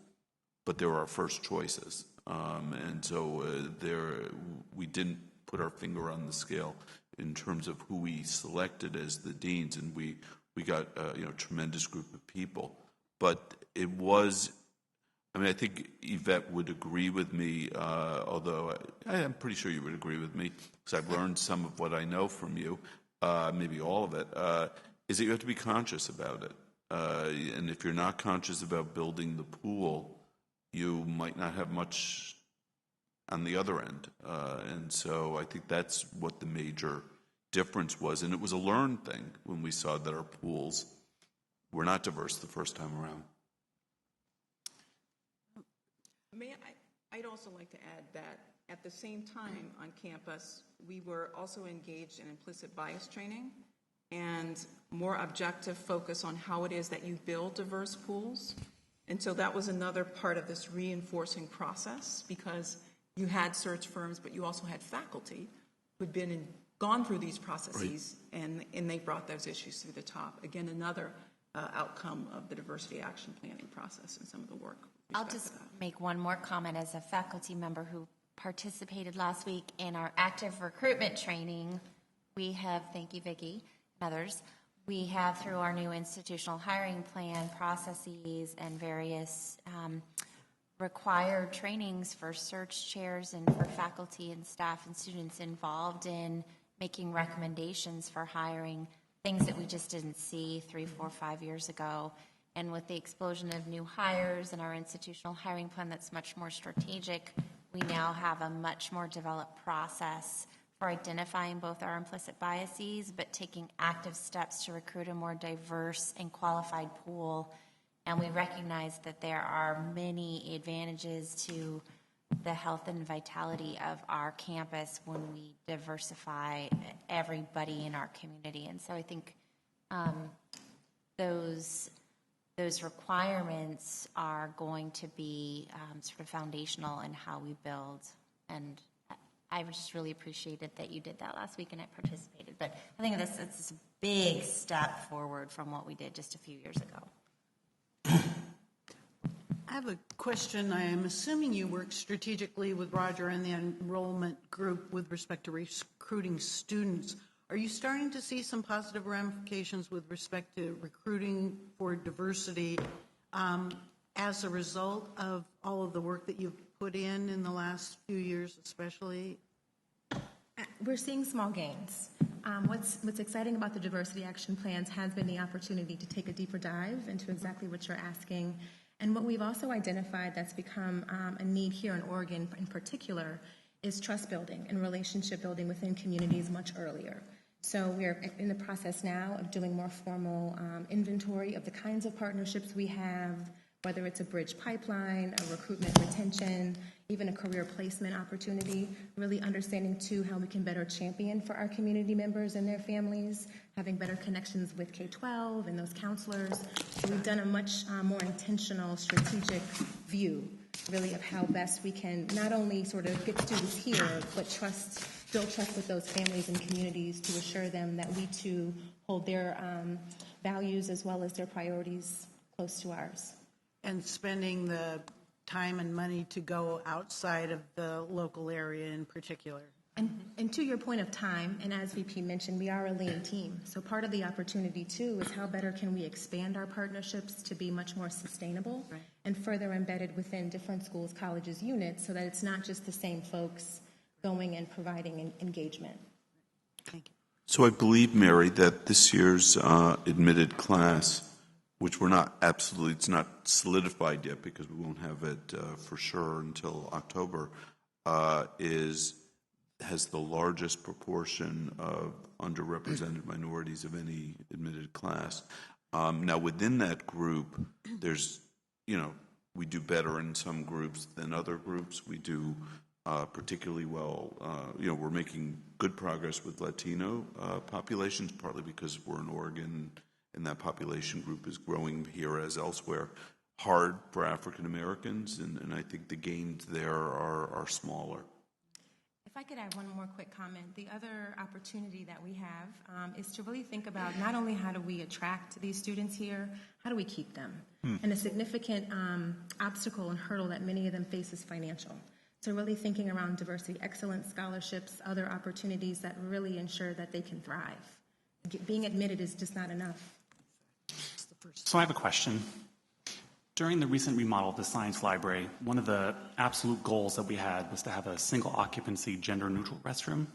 but they were our first choices. And so we didn't put our finger on the scale in terms of who we selected as the deans, and we got a tremendous group of people. But it was, I think Yvette would agree with me, although I'm pretty sure you would agree with me, because I've learned some of what I know from you, maybe all of it, is that you have to be conscious about it. And if you're not conscious about building the pool, you might not have much on the other end. And so I think that's what the major difference was. And it was a learned thing when we saw that our pools were not diverse the first time around. I'd also like to add that at the same time on campus, we were also engaged in implicit bias training and more objective focus on how it is that you build diverse pools. And so that was another part of this reinforcing process, because you had search firms, but you also had faculty who'd gone through these processes, right, and they brought those issues through the top. Again, another outcome of the diversity action planning process and some of the work. I'll just make one more comment as a faculty member who participated last week in our active recruitment training. We have, thank you, Vicki, and others, we have through our new institutional hiring plan processes and various required trainings for search chairs and for faculty and staff and students involved in making recommendations for hiring, things that we just didn't see 3, 4, 5 years ago. And with the explosion of new hires and our institutional hiring plan that's much more strategic, we now have a much more developed process for identifying both our implicit biases, but taking active steps to recruit a more diverse and qualified pool. And we recognize that there are many advantages to the health and vitality of our campus when we diversify everybody in our community. And so I think those requirements are going to be sort of foundational in how we build. And I just really appreciated that you did that last week and I participated. But I think it's a big step forward from what we did just a few years ago. I have a question. I am assuming you work strategically with Roger and the enrollment group with respect to recruiting students. Are you starting to see some positive ramifications with respect to recruiting for diversity as a result of all of the work that you've put in the last few years especially? We're seeing small gains. What's exciting about the diversity action plans has been the opportunity to take a deeper dive into exactly what you're asking. And what we've also identified that's become a need here in Oregon in particular is trust building and relationship building within communities much earlier. So we're in the process now of doing more formal inventory of the kinds of partnerships we have, whether it's a bridge pipeline, a recruitment retention, even a career placement opportunity, really understanding too how we can better champion for our community members and their families, having better connections with K-12 and those counselors. So we've done a much more intentional strategic view really of how best we can not only sort of get students here, but build trust with those families and communities to assure them that we too hold their values as well as their priorities close to ours. And spending the time and money to go outside of the local area in particular. And to your point of time, and as VP mentioned, we are a lean team. So part of the opportunity too is how better can we expand our partnerships to be much more sustainable and further embedded within different schools, colleges, units, so that it's not just the same folks going and providing engagement. Thank you. So I believe, Mary, that this year's admitted class, which it's not solidified yet because we won't have it for sure until October, has the largest proportion of underrepresented minorities of any admitted class. Now, within that group, there's, we do better in some groups than other groups. We do particularly well. We're making good progress with Latino populations, partly because we're in Oregon and that population group is growing here as elsewhere. Hard for African Americans, and I think the gains there are smaller. If I could add one more quick comment, the other opportunity that we have is to really think about not only how do we attract these students here, how do we keep them? And a significant obstacle and hurdle that many of them face is financial. So really thinking around diversity excellence scholarships, other opportunities that really ensure that they can thrive. Being admitted is just not enough. So I have a question. During the recent remodel of the Science Library, one of the absolute goals that we had was to have a single occupancy gender neutral restroom.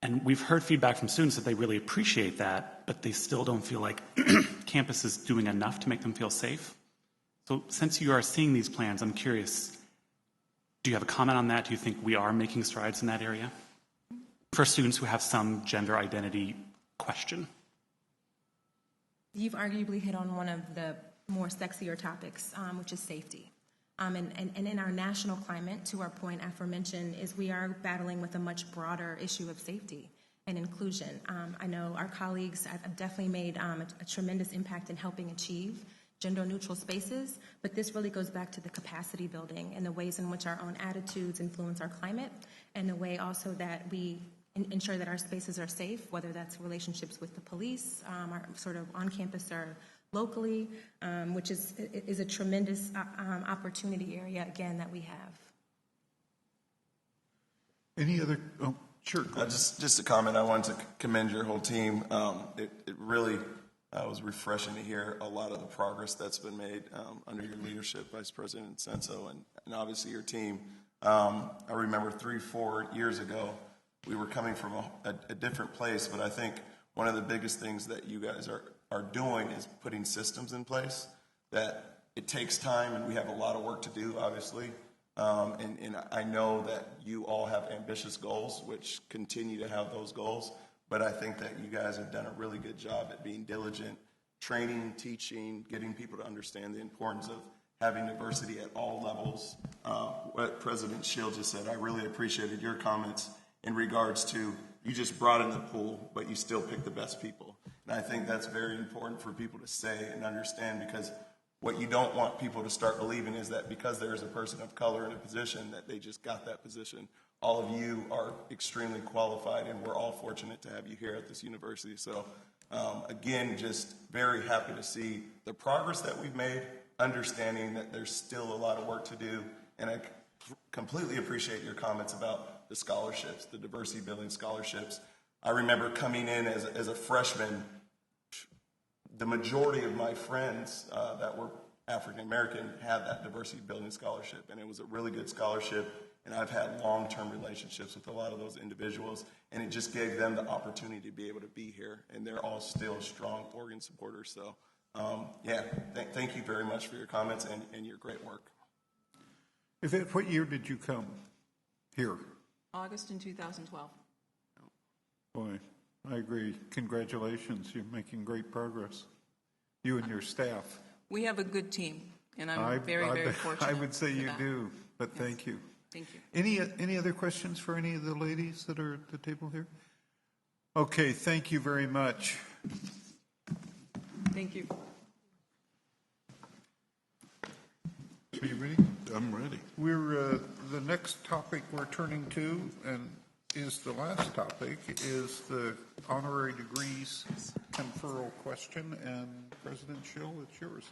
And we've heard feedback from students that they really appreciate that, but they still don't feel like campus is doing enough to make them feel safe. So since you are seeing these plans, I'm curious, do you have a comment on that? Do you think we are making strides in that area for students who have some gender identity question? You've arguably hit on one of the more sexier topics, which is safety. And in our national climate, to our point aforementioned, is we are battling with a much broader issue of safety and inclusion. I know our colleagues have definitely made a tremendous impact in helping achieve gender-neutral spaces, but this really goes back to the capacity building and the ways in which our own attitudes influence our climate, and the way also that we ensure that our spaces are safe, whether that's relationships with the police, our sort of on campus or locally, which is a tremendous opportunity area, again, that we have. Any other? Oh, sure. Just a comment. I wanted to commend your whole team. It really was refreshing to hear a lot of the progress that's been made under your leadership, Vice President Senso, and obviously your team. I remember 3-4 years ago, we were coming from a different place, but I think one of the biggest things that you guys are doing is putting systems in place that it takes time, and we have a lot of work to do, obviously, And I know that you all have ambitious goals, which continue to have those goals, but I think that you guys have done a really good job at being diligent, training, teaching, getting people to understand the importance of having diversity at all levels. What President Schill just said, I really appreciated your comments in regards to you just brought in the pool, but you still picked the best people. And I think that's very important for people to say and understand, because what you don't want people to start believing is that because there is a person of color in a position that they just got that position. All of you are extremely qualified, and we're all fortunate to have you here at this university. So again, just very happy to see the progress that we've made, understanding that there's still a lot of work to do. And I completely appreciate your comments about the scholarships, the diversity building scholarships. I remember coming in as a freshman, the majority of my friends that were African American had that diversity building scholarship, and it was a really good scholarship. And I've had long-term relationships with a lot of those individuals, and it just gave them the opportunity to be able to be here. And they're all still strong Oregon supporters. So, thank you very much for your comments and your great work. What year did you come here? August in 2012. Boy, I agree. Congratulations. You're making great progress. You and your staff. We have a good team, and I'm very fortunate. I would say you that. do, but yes. Thank you. Thank you. Any other questions for any of the ladies that are at the table here? Okay, thank you very much. Thank you. Are you ready? I'm ready. We're the next topic we're turning to, and is the last topic, is the honorary degrees conferral question. And President Schill, it's yours.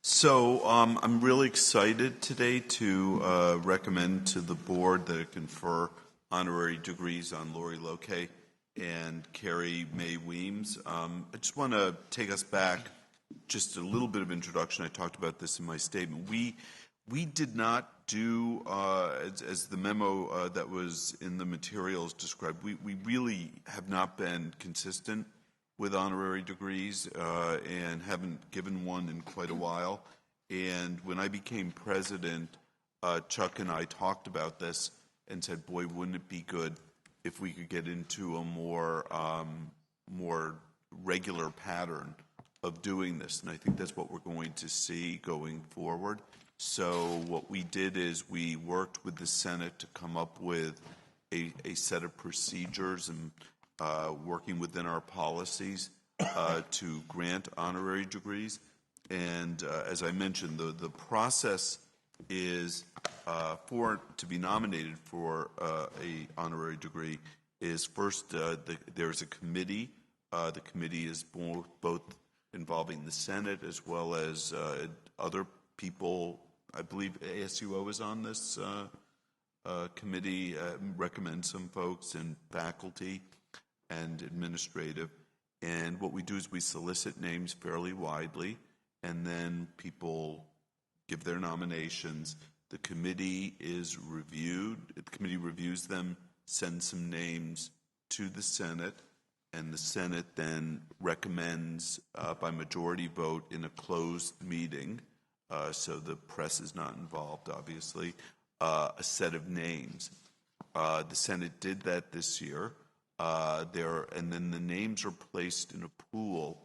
So I'm really excited today to recommend to the board that it confer honorary degrees on Lori Lokay and Carrie Mae Weems. I just want to take us back just a little bit of introduction. I talked about this in my statement. We did not do, as the memo that was in the materials described, we really have not been consistent with honorary degrees and haven't given one in quite a while. And when I became president, Chuck and I talked about this and said, boy, wouldn't it be good if we could get into a more regular pattern of doing this. And I think that's what we're going to see going forward. So what we did is we worked with the Senate to come up with a set of procedures and working within our policies to grant honorary degrees. And as I mentioned, the process is to be nominated for a honorary degree is first there's a committee. The committee is both involving the Senate as well as other people. I believe ASUO is on this committee, recommend some folks and faculty and administrative. And what we do is we solicit names fairly widely, and then people give their nominations. The committee is reviewed. The committee reviews them, sends some names to the Senate, and the Senate then recommends by majority vote in a closed meeting, so the press is not involved, obviously, a set of names. The Senate did that this year, and then the names are placed in a pool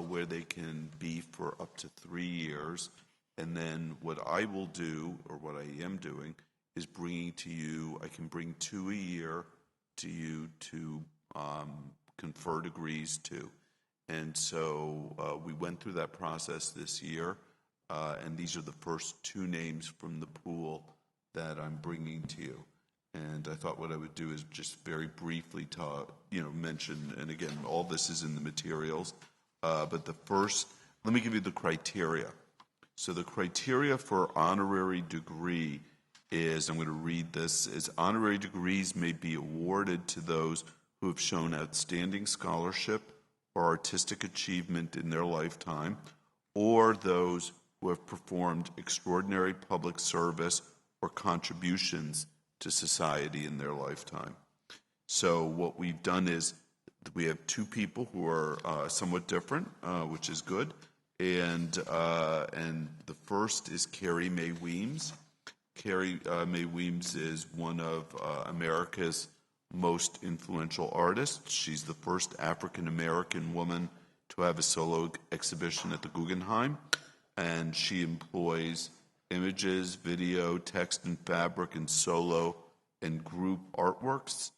where they can be for up to 3 years. And then what I will do, or what I am doing, is bringing to you, I can bring 2 a year to you to confer degrees to. And so we went through that process this year, and these are the first 2 names from the pool that I'm bringing to you. And I thought what I would do is just very briefly mention, and again, all this is in the materials, but the first, let me give you the criteria. So the criteria for honorary degree is, I'm going to read this, is honorary degrees may be awarded to those who have shown outstanding scholarship or artistic achievement in their lifetime, or those who have performed extraordinary public service or contributions to society in their lifetime. So what we've done is we have 2 people who are somewhat different, which is good. And the first is Carrie Mae Weems. Carrie Mae Weems is one of America's most influential artists. She's the first African-American woman to have a solo exhibition at the Guggenheim, and she employs images, video, text and fabric, and solo and group artworks,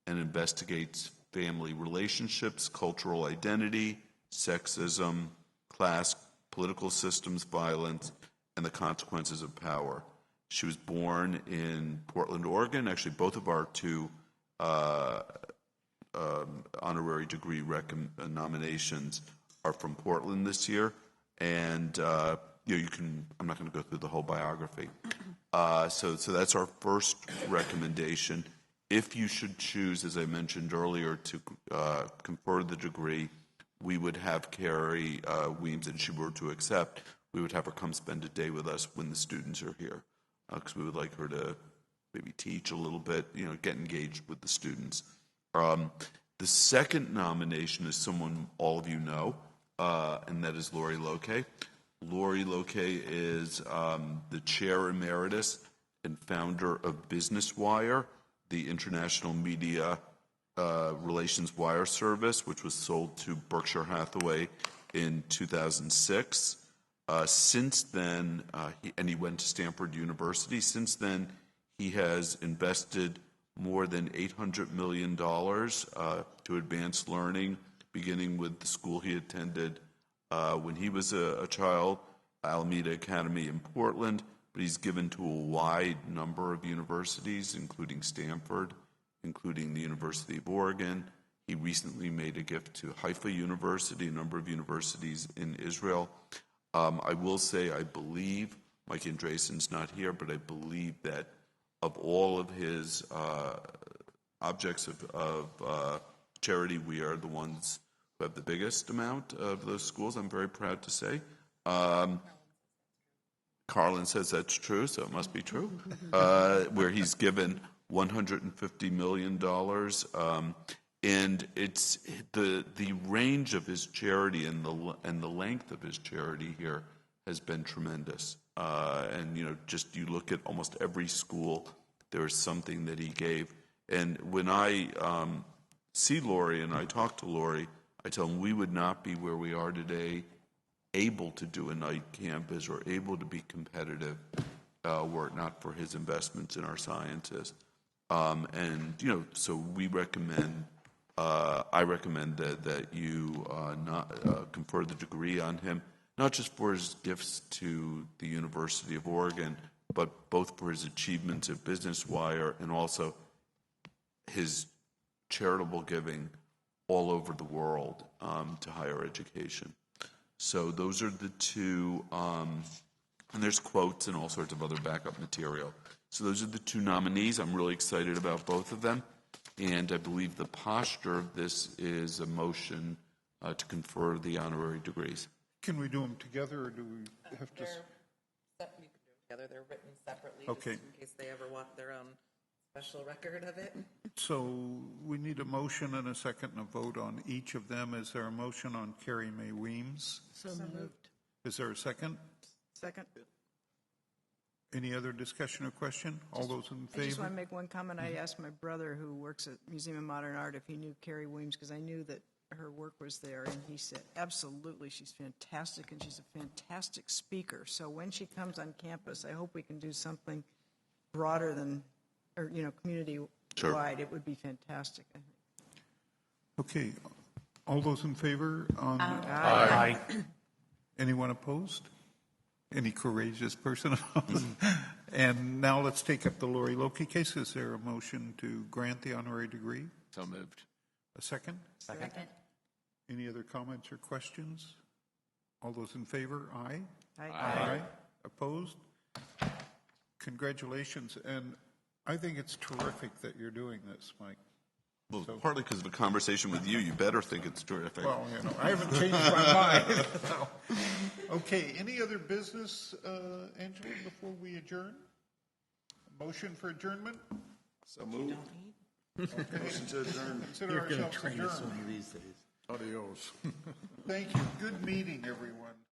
and investigates family relationships, cultural identity, sexism, class, political systems, violence, and the consequences of power. She was born in Portland, Oregon. Actually, both of our two honorary degree nominations are from Portland this year, and you can. I'm not going to go through the whole biography. So that's our first recommendation. If you should choose, as I mentioned earlier, to confer the degree, we would have Carrie Weems, and she were to accept, we would have her come spend a day with us when the students are here, because we would like her to maybe teach a little bit, get engaged with the students. The second nomination is someone all of you know, and that is Lori Loke. Lori Loke is the chair emeritus and founder of Business Wire, the international media relations wire service, which was sold to Berkshire Hathaway in 2006. Since then, he went to Stanford University. Since then, he has invested more than $800 million to advance learning, beginning with the school he attended when he was a child, Alameda Academy in Portland, but he's given to a wide number of universities, including Stanford, including the University of Oregon. He recently made a gift to Haifa University, a number of universities in Israel. I will say, I believe, Mike Andreessen's not here, but I believe that of all of his objects of charity, we are the ones who have the biggest amount of those schools, I'm very proud to say. Carlin says that's true, so it must be true, where he's given $150 million. And it's the range of his charity and the length of his charity here has been tremendous. And just you look at almost every school, there is something that he gave. And when I see Lori and I talk to Lori, I tell him we would not be where we are today, able to do a night campus or able to be competitive, were it not for his investments in our scientists. So we recommend. I recommend that you not confer the degree on him, not just for his gifts to the University of Oregon, but both for his achievements at Business Wire and also his charitable giving all over the world to higher education. So those are the two, and there's quotes and all sorts of other backup material. So those are the two nominees. I'm really excited about both of them. And I believe the posture of this is a motion to confer the honorary degrees. Can we do them together, or do we have to? You can do them together. They're written separately, Okay. just in case they ever want their own special record of it. So we need a motion and a second and a vote on each of them. Is there a motion on Carrie Mae Weems? So moved. Is there a second? Second. Any other discussion or question? All those in favor? I just want to make one comment. I asked my brother, who works at Museum of Modern Art, if he knew Carrie Weems, because I knew that her work was there, and he said, absolutely, she's fantastic, and she's a fantastic speaker. So when she comes on campus, I hope we can do something broader than, or community-wide. Sure. It would be fantastic, I think. Okay. All those in favor? Aye. Anyone opposed? Any courageous person opposed? And now let's take up the Lori Loke case. Is there a motion to grant the honorary degree? So moved. A second? Second. Any other comments or questions? All those in favor? Aye. Aye. Opposed? Congratulations. And I think it's terrific that you're doing this, Mike. Well, partly because of a conversation with you, you better think it's terrific. Well, I haven't changed my mind. No. Okay, any other business, Angela, before we adjourn? A motion for adjournment? So moved. Okay. Motion to adjourn. Consider ourselves adjourned. Adios. Thank you. Good meeting, everyone.